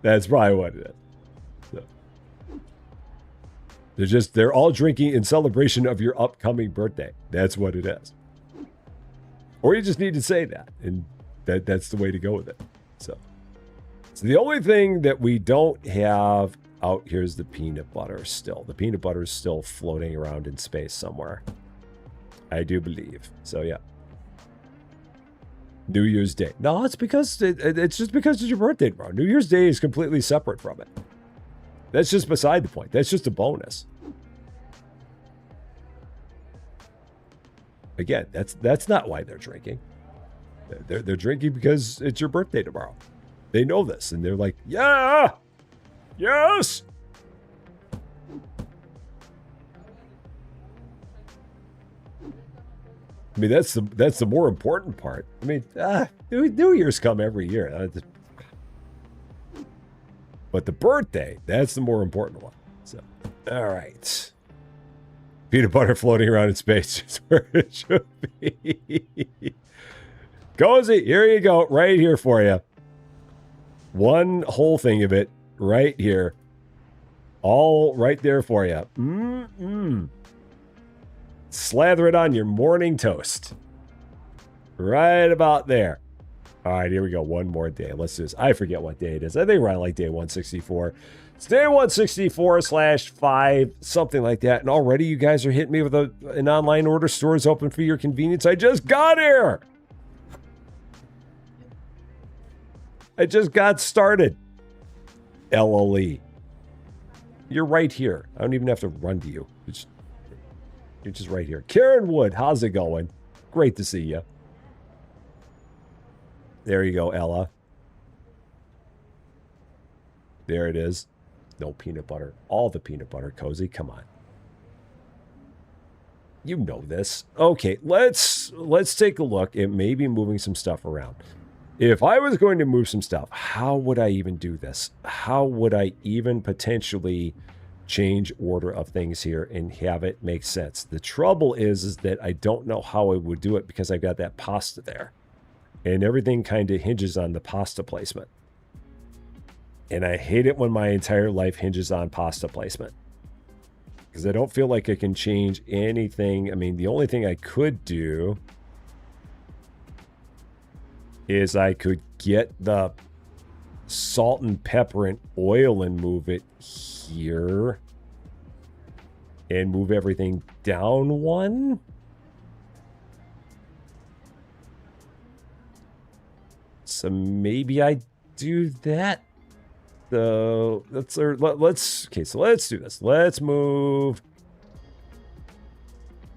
That's probably what it is. So. They're all drinking in celebration of your upcoming birthday. That's what it is. Or you just need to say that, and that's the way to go with it. So the only thing that we don't have out here is the peanut butter still. The peanut butter is still floating around in space somewhere. I do believe. So yeah. New Year's Day. No, it's because it's just because it's your birthday tomorrow. New Year's Day is completely separate from it. That's just beside the point. That's just a bonus. Again, that's not why they're drinking. They're drinking because it's your birthday tomorrow. They know this, and they're like, yeah, yes. I mean, that's the more important part. I mean, New Year's come every year. But the birthday, that's the more important one. So, all right. Peanut butter floating around in space is where it should be. Cozy, here you go. Right here for you. One whole thing of it right here. All right there for you. Slather it on your morning toast. Right about there. All right, here we go. One more day. Let's do this. I forget what day it is. I think we're on like day 164. It's day 164/5, something like that. And already you guys are hitting me with an online order. Store is open for your convenience. I just got here. I just got started. LOE. You're right here. I don't even have to run to you. You're just right here. Karen Wood, how's it going? Great to see you. There you go, Ella. There it is. No peanut butter. All the peanut butter, Cozy. Come on. You know this. Okay, let's take a look at maybe moving some stuff around. If I was going to move some stuff, how would I even do this? How would I even potentially change order of things here and have it make sense? The trouble is that I don't know how I would do it because I've got that pasta there. And everything kind of hinges on the pasta placement. And I hate it when my entire life hinges on pasta placement. Because I don't feel like I can change anything. I mean, the only thing I could do is I could get the salt and pepper and oil and move it here. And move everything down one. So maybe I do that. So let's do this. Let's move.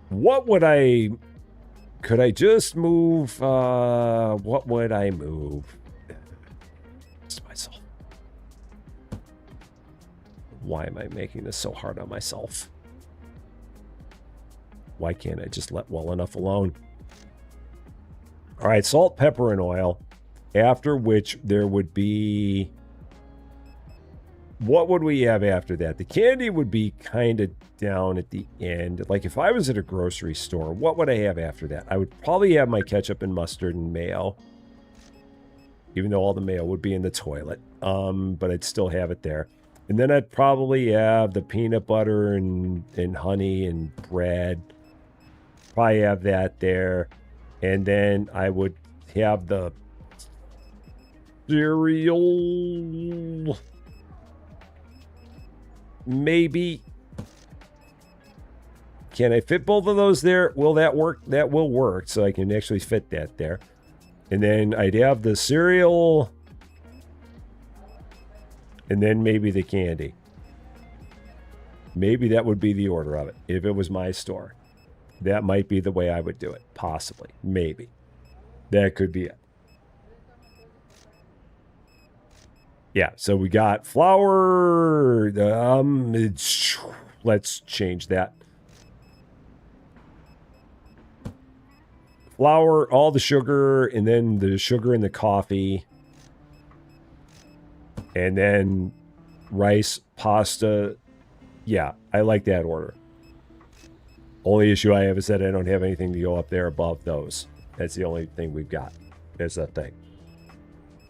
What would could I just move? What would I move? Just myself. Why am I making this so hard on myself? Why can't I just let well enough alone? All right, salt, pepper, and oil. After which there would be... What would we have after that? The candy would be kind of down at the end. Like if I was at a grocery store, what would I have after that? I would probably have my ketchup and mustard and mayo. Even though all the mayo would be in the toilet. But I'd still have it there. And then I'd probably have the peanut butter and honey and bread. Probably have that there. And then I would have the cereal... Maybe. Can I fit both of those there? Will that work? That will work. So I can actually fit that there. And then I'd have the cereal. And then maybe the candy. Maybe that would be the order of it. If it was my store. That might be the way I would do it. Possibly. Maybe. That could be it. Yeah, so we got flour. Let's change that. Flour, all the sugar, and then the sugar in the coffee. And then rice, pasta. Yeah, I like that order. Only issue I have is that I don't have anything to go up there above those. That's the only thing we've got. There's that thing.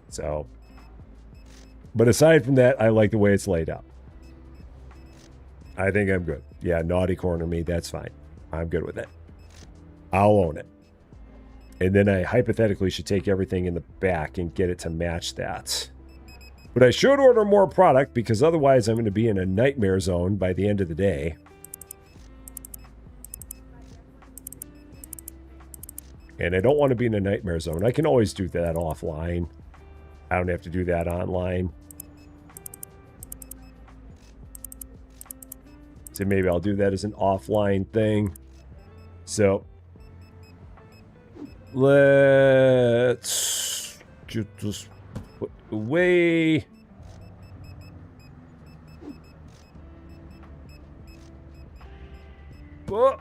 So... But aside from that, I like the way it's laid out. I think I'm good. Yeah, naughty corner me, that's fine. I'm good with it. I'll own it. And then I hypothetically should take everything in the back and get it to match that. But I should order more product because otherwise I'm going to be in a nightmare zone by the end of the day. And I don't want to be in a nightmare zone. I can always do that offline. I don't have to do that online. So maybe I'll do that as an offline thing. So let's just put away. Oh.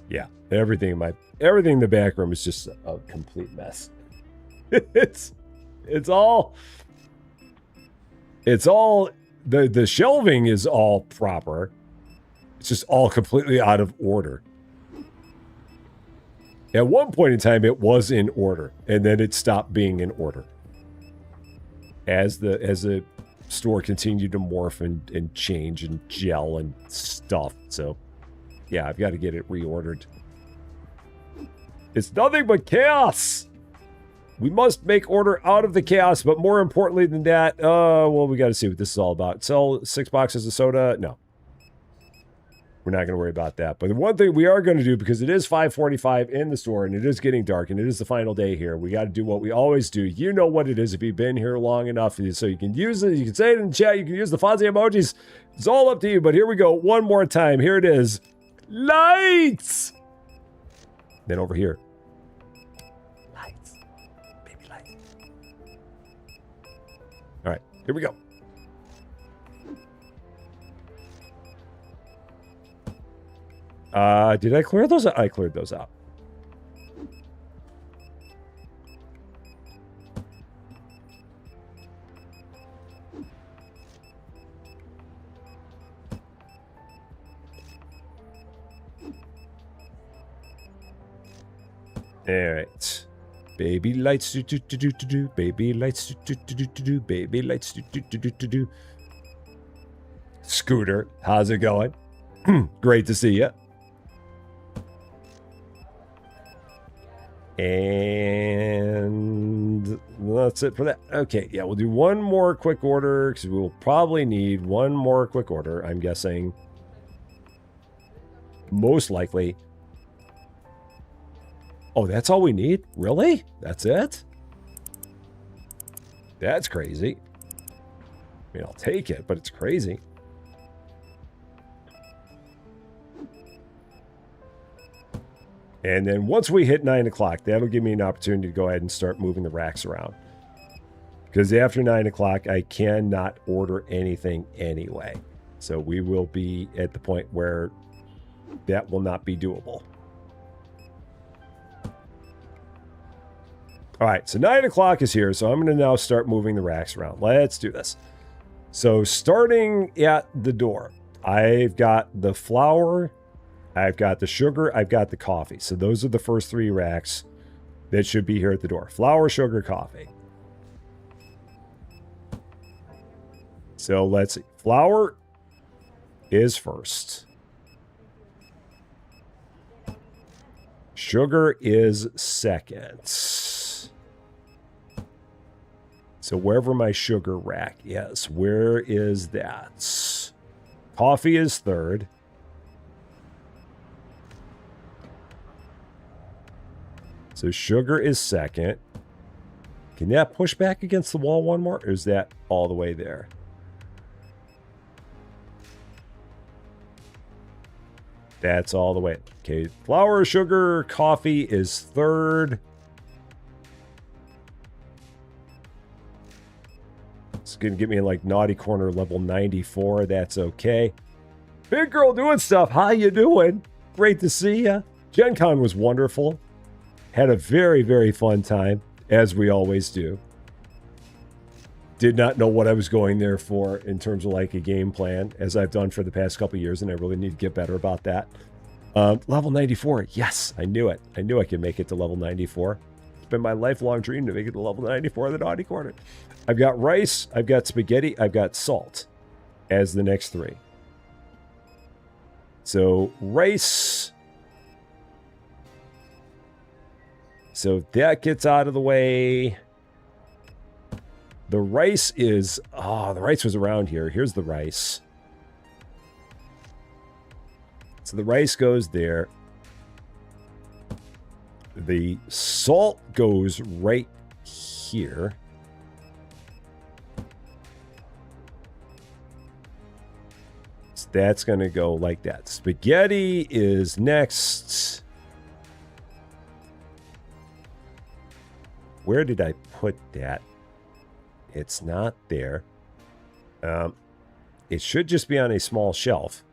Yeah, everything in the back room is just a complete mess. it's all the shelving is all proper. It's just all completely out of order. At one point in time, it was in order, and then it stopped being in order as the store continued to morph and change and gel and stuff. So, yeah, I've got to get it reordered. It's nothing but chaos. We must make order out of the chaos, but more importantly than that, well, we got to see what this is all about. Sell 6 boxes of soda? No. We're not going to worry about that. But the one thing we are going to do, because it is 5:45 in the store and it is getting dark and it is the final day here, we got to do what we always do. You know what it is if you've been here long enough. So you can use it. You can say it in the chat. You can use the Fonzie emojis. It's all up to you. But here we go. One more time. Here it is. Lights! Then over here. Lights. Baby lights. All right. Here we go. Did I clear those out? I cleared those out. All right. Baby lights, do do do do do do. Baby lights, do do do do do. Baby lights, do do do do do do. Scooter, how's it going? Great to see you. And that's it for that. Okay, yeah, we'll do one more quick order because we'll probably need one more quick order, I'm guessing. Most likely. Oh, that's all we need? Really? That's it? That's crazy. I mean, I'll take it, but it's crazy. And then once we hit 9 o'clock, that'll give me an opportunity to go ahead and start moving the racks around. Because after 9 o'clock, I cannot order anything anyway. So we will be at the point where that will not be doable. All right, so 9 o'clock is here, so I'm going to now start moving the racks around. Let's do this. So starting at the door, I've got the flour, I've got the sugar, I've got the coffee. So those are the first 3 racks that should be here at the door. Flour, sugar, coffee. So let's see. Flour is first. Sugar is second. So wherever my sugar rack is, where is that? Coffee is third. So sugar is second. Can that push back against the wall one more? Or is that all the way there? That's all the way. Okay, flour, sugar, coffee is third. It's going to get me in like naughty corner level 94. That's okay. Big girl doing stuff. How you doing? Great to see you. Gen Con was wonderful. Had a very, very fun time, as we always do. Did not know what I was going there for in terms of like a game plan, as I've done for the past couple of years, and I really need to get better about that. Level 94. Yes, I knew it. I knew I could make it to level 94. It's been my lifelong dream to make it to level 94 of the naughty corner. I've got rice, I've got spaghetti, I've got salt as the next 3. So rice. So that gets out of the way. The rice is, the rice was around here. Here's the rice. So the rice goes there. The salt goes right here. So that's going to go like that. Spaghetti is next. Where did I put that? It's not there. It should just be on a small shelf.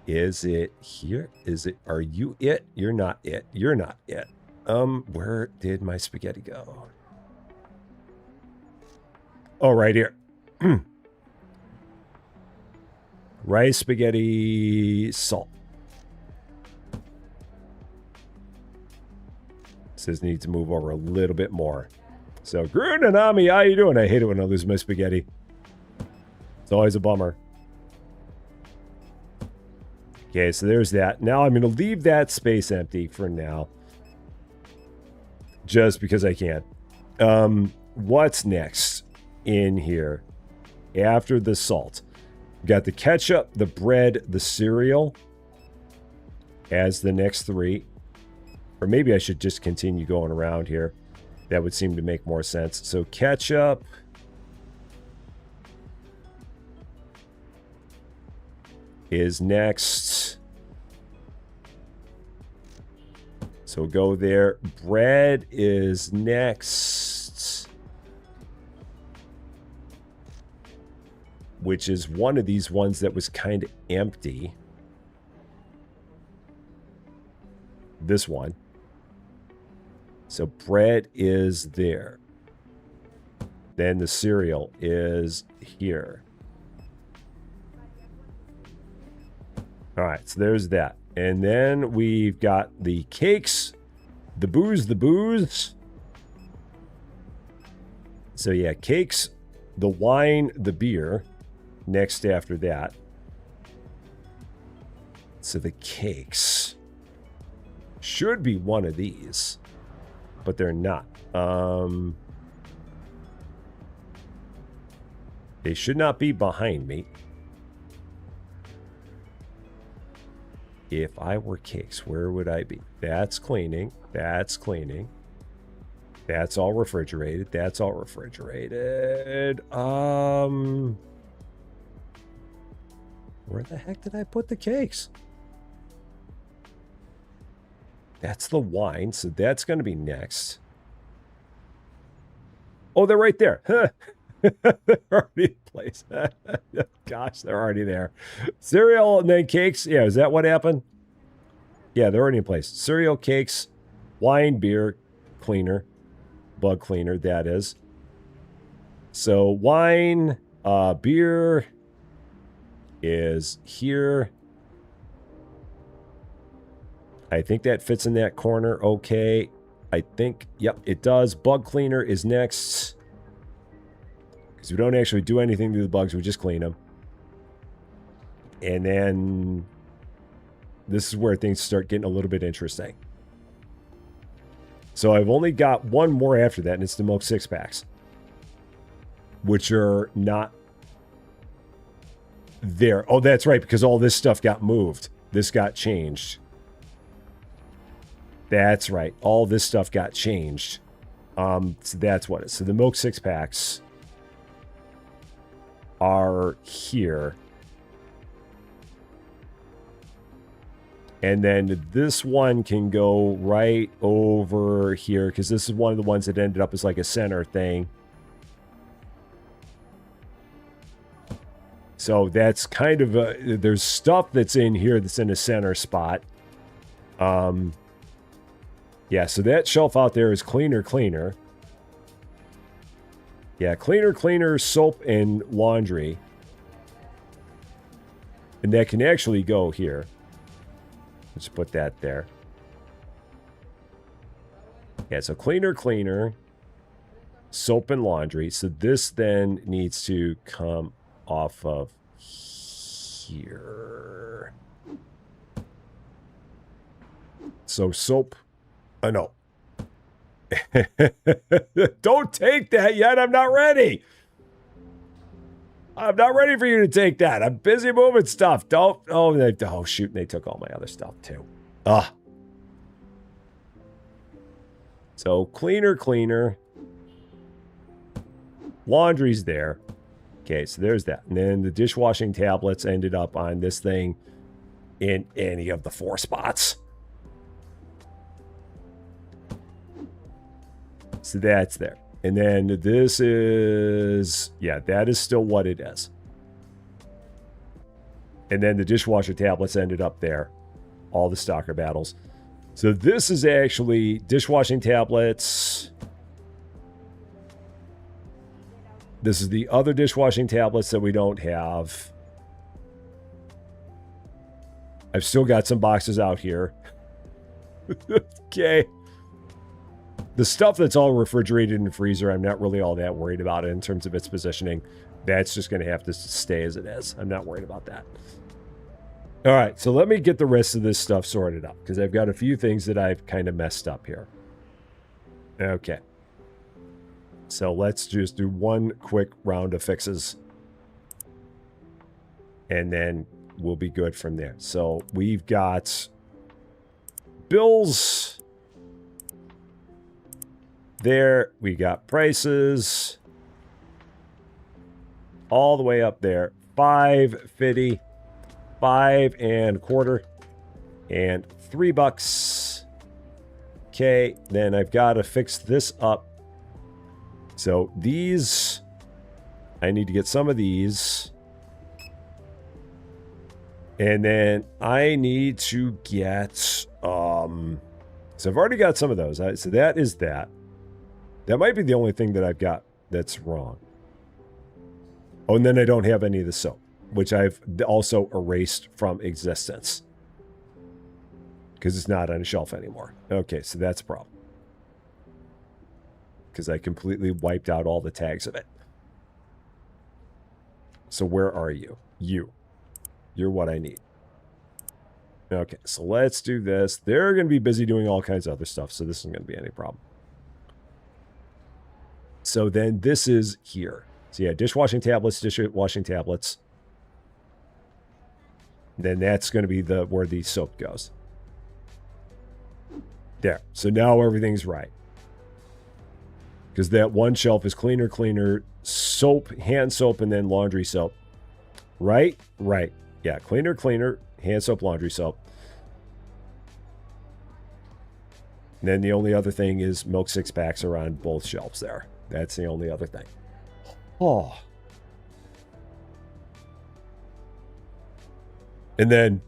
Is it here? Is it, are you it? You're not it. You're not it. Where did my spaghetti go? Oh, right here. Rice, spaghetti, salt. Says needs to move over a little bit more. So, Grunanami, how you doing? I hate it when I lose my spaghetti. It's always a bummer. Okay, so there's that. Now I'm going to leave that space empty for now. Just because I can. What's next in here? After the salt. We got the ketchup, the bread, the cereal as the next three. Or maybe I should just continue going around here. That would seem to make more sense. So ketchup. Is next. So go there. Bread is next. Which is one of these ones that was kind of empty. This one. So bread is there. Then the cereal is here. All right, so there's that. And then we've got the cakes, the booze. So yeah, cakes, the wine, the beer. Next after that. So the cakes should be one of these, but they're not. They should not be behind me. If I were cakes, where would I be? That's cleaning. That's cleaning. That's all refrigerated. That's all refrigerated. Where the heck did I put the cakes? That's the wine, so that's going to be next. Oh, they're right there. They're already in place. Gosh, they're already there. Cereal and then cakes. Yeah, is that what happened? Yeah, they're already in place. Cereal, cakes, wine, beer, cleaner, bug cleaner, that is. So wine, beer is here. I think that fits in that corner. Okay. I think, yep, it does. Bug cleaner is next. Because we don't actually do anything to the bugs. We just clean them. And then this is where things start getting a little bit interesting. So I've only got one more after that, and it's the milk 6-packs. Which are not there. Oh, that's right, because all this stuff got moved. This got changed. That's right. All this stuff got changed. So that's what it is. So the milk 6-packs are here. And then this one can go right over here, because this is one of the ones that ended up as like a center thing. So that's kind of a, there's stuff that's in here that's in a center spot. Yeah, so that shelf out there is cleaner. Yeah, cleaner, soap, and laundry. And that can actually go here. Let's put that there. Yeah, so cleaner, soap and laundry. So this then needs to come off of here. So soap. Oh, no. Don't take that yet. I'm not ready. I'm not ready for you to take that. I'm busy moving stuff. Don't. Oh, shoot. They took all my other stuff, too. So, cleaner. Laundry's there. Okay, so there's that. And then the dishwashing tablets ended up on this thing in any of the 4 spots. So that's there. And then this is, yeah, that is still what it is. And then the dishwasher tablets ended up there. All the stalker battles. So this is actually dishwashing tablets. This is the other dishwashing tablets that we don't have. I've still got some boxes out here. Okay. The stuff that's all refrigerated and freezer, I'm not really all that worried about it in terms of its positioning. That's just going to have to stay as it is. I'm not worried about that. All right, so let me get the rest of this stuff sorted out because I've got a few things that I've kind of messed up here. Okay. So let's just do one quick round of fixes. And then we'll be good from there. So we've got bills there. We got prices all the way up there. $5.50, $5.25, and $3. Okay, then I've got to fix this up. So these, I need to get some of these. And then I need to get, so I've already got some of those. So that is that. That might be the only thing that I've got that's wrong. Oh, and then I don't have any of the soap, which I've also erased from existence. Because it's not on a shelf anymore. Okay, so that's a problem. Because I completely wiped out all the tags of it. So where are you? You. You're what I need. Okay, so let's do this. They're going to be busy doing all kinds of other stuff, so this isn't going to be any problem. So then this is here. So yeah, dishwashing tablets, dishwashing tablets. Then that's going to be where the soap goes. There. So now everything's right. Because that one shelf is cleaner, soap, hand soap, and then laundry soap. Right? Right. Yeah, cleaner, hand soap, laundry soap. And then the only other thing is milk 6-packs are on both shelves there. That's the only other thing. Oh. And then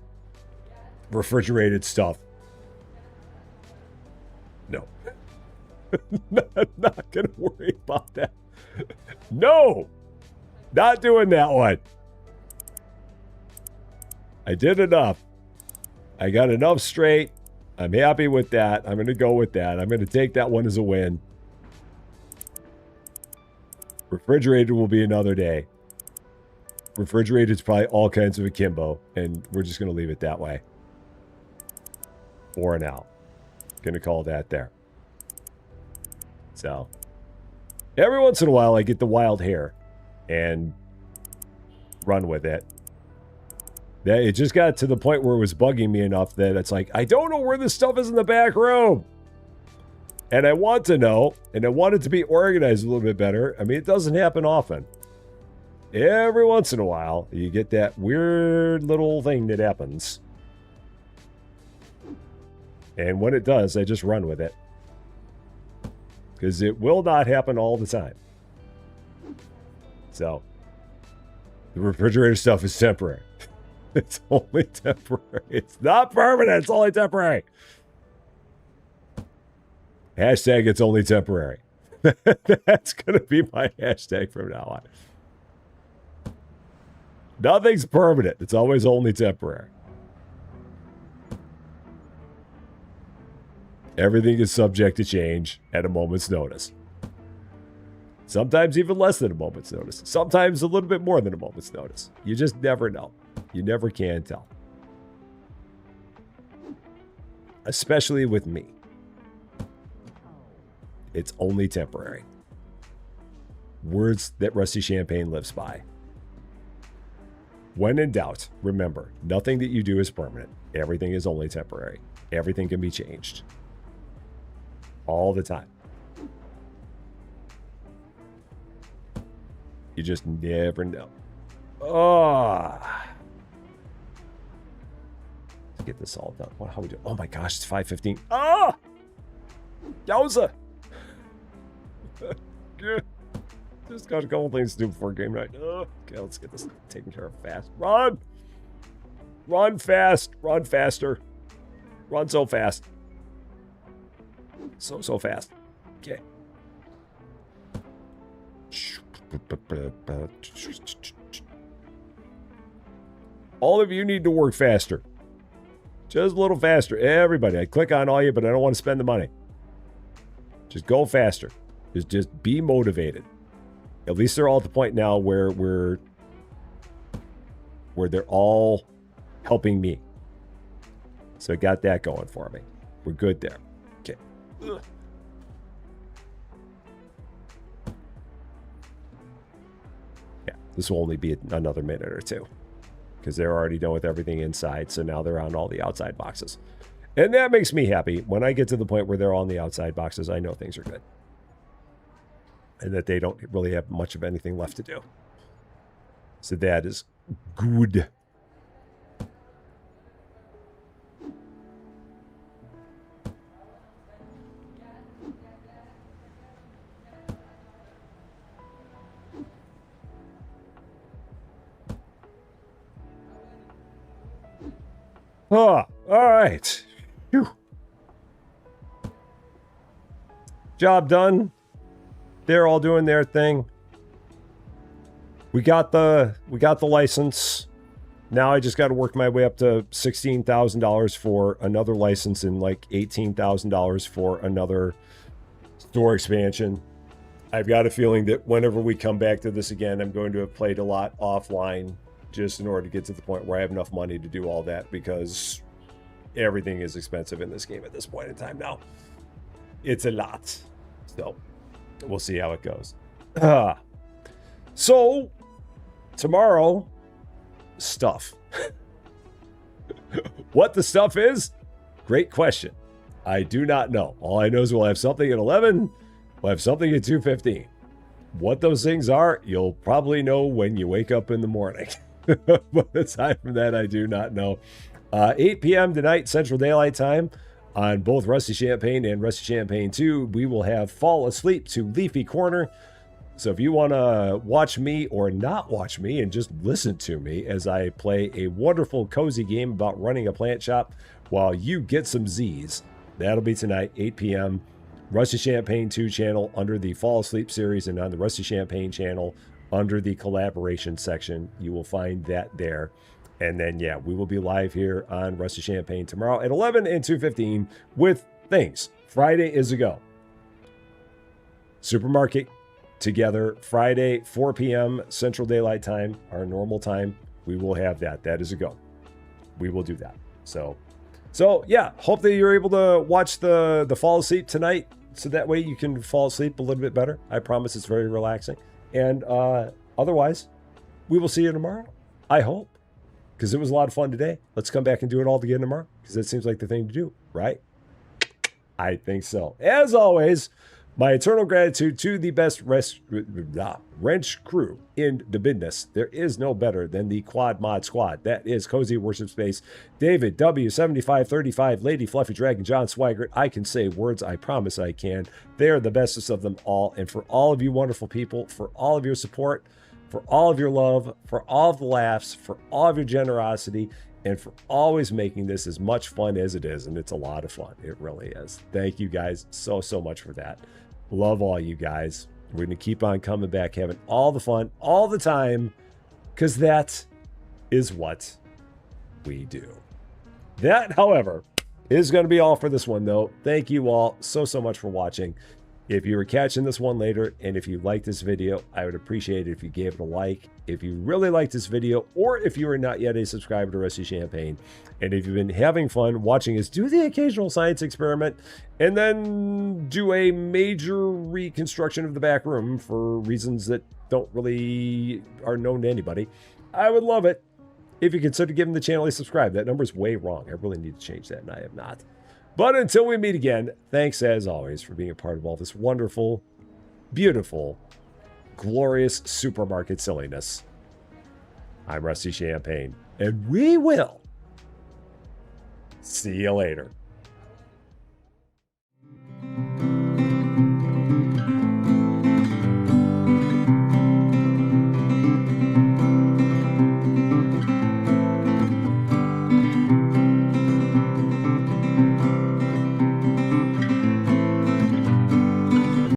refrigerated stuff. No. Not going to worry about that. No. Not doing that one. I did enough. I got enough straight. I'm happy with that. I'm going to go with that. I'm going to take that one as a win. Refrigerated will be another day. Refrigerated is probably all kinds of akimbo, and we're just going to leave it that way. For now. Going to call that there. So, every once in a while I get the wild hair and run with it. It just got to the point where it was bugging me enough that it's like, I don't know where this stuff is in the back room. And I want to know, and I want it to be organized a little bit better. I mean, it doesn't happen often. Every once in a while, you get that weird little thing that happens. And when it does, I just run with it. Because it will not happen all the time. So, the refrigerator stuff is temporary. It's only temporary. It's not permanent. It's only temporary. Hashtag it's only temporary. That's going to be my hashtag from now on. Nothing's permanent. It's always only temporary. Everything is subject to change at a moment's notice. Sometimes even less than a moment's notice. Sometimes a little bit more than a moment's notice. You just never know. You never can tell. Especially with me. It's only temporary. Words that Rusty Champagne lives by. When in doubt, remember, nothing that you do is permanent. Everything is only temporary. Everything can be changed. All the time. You just never know. Oh. Let's get this all done. How we do? Oh my gosh, it's 5:15. Ah! Yowza! Just got a couple things to do before game night. Okay, let's get this taken care of fast. Run! Run fast. Run faster. Run so fast. So fast. Okay. All of you need to work faster. Just a little faster. Everybody, I click on all you, but I don't want to spend the money. Just go faster. Just be motivated. At least they're all at the point now where they're all helping me. So I got that going for me. We're good there. Okay. Ugh. Yeah, this will only be another minute or two because they're already done with everything inside. So now they're on all the outside boxes. And that makes me happy. When I get to the point where they're on the outside boxes, I know things are good. And that they don't really have much of anything left to do. So that is good. Oh, all right. Whew. Job done. They're all doing their thing. We got the license. Now I just got to work my way up to $16,000 for another license and like $18,000 for another store expansion. I've got a feeling that whenever we come back to this again, I'm going to have played a lot offline just in order to get to the point where I have enough money to do all that because everything is expensive in this game at this point in time now. It's a lot. So we'll see how it goes. So tomorrow, stuff. What the stuff is? Great question. I do not know. All I know is we'll have something at 11. We'll have something at 2:15. What those things are, you'll probably know when you wake up in the morning. But aside from that, I do not know. 8 p.m. tonight, Central Daylight Time, on both Rusty Champaign and Rusty Champaign 2, we will have Fall Asleep to Leafy Corner. So if you want to watch me or not watch me and just listen to me as I play a wonderful, cozy game about running a plant shop while you get some Z's, that'll be tonight, 8 p.m. Rusty Champaign 2 channel under the Fall Asleep series, and on the Rusty Champaign channel under the collaboration section. You will find that there. And then, yeah, we will be live here on Rusty Champaign tomorrow at 11 and 2:15 with things. Friday is a go. Supermarket together Friday, 4 p.m. Central Daylight Time, our normal time. We will have that. That is a go. We will do that. So yeah, hope that you're able to watch the Fall Asleep tonight, so that way you can fall asleep a little bit better. I promise it's very relaxing. And otherwise, we will see you tomorrow. I hope. Because it was a lot of fun today. Let's come back and do it all again tomorrow. Because that seems like the thing to do, right? I think so. As always, my eternal gratitude to the best wrench crew in the business. There is no better than the Quad Mod Squad. That is Cozy Worship Space, David W7535, Lady Fluffy Dragon, John Swigert. I can say words. I promise I can. They are the bestest of them all. And for all of you wonderful people, for all of your support, for all of your love, for all of the laughs, for all of your generosity, and for always making this as much fun as it is. And it's a lot of fun. It really is. Thank you guys so much for that. Love all you guys. We're going to keep on coming back, having all the fun all the time, because that is what we do. That, however, is going to be all for this one, though. Thank you all so much for watching. If you were catching this one later, and if you liked this video, I would appreciate it if you gave it a like. If you really liked this video, or if you are not yet a subscriber to Rusty Champaign, and if you've been having fun watching us do the occasional science experiment, and then do a major reconstruction of the back room for reasons that don't really are known to anybody, I would love it if you consider giving the channel a subscribe. That number is way wrong. I really need to change that, and I have not. But until we meet again, thanks as always for being a part of all this wonderful, beautiful, glorious supermarket silliness. I'm Rusty Champaign, and we will see you later.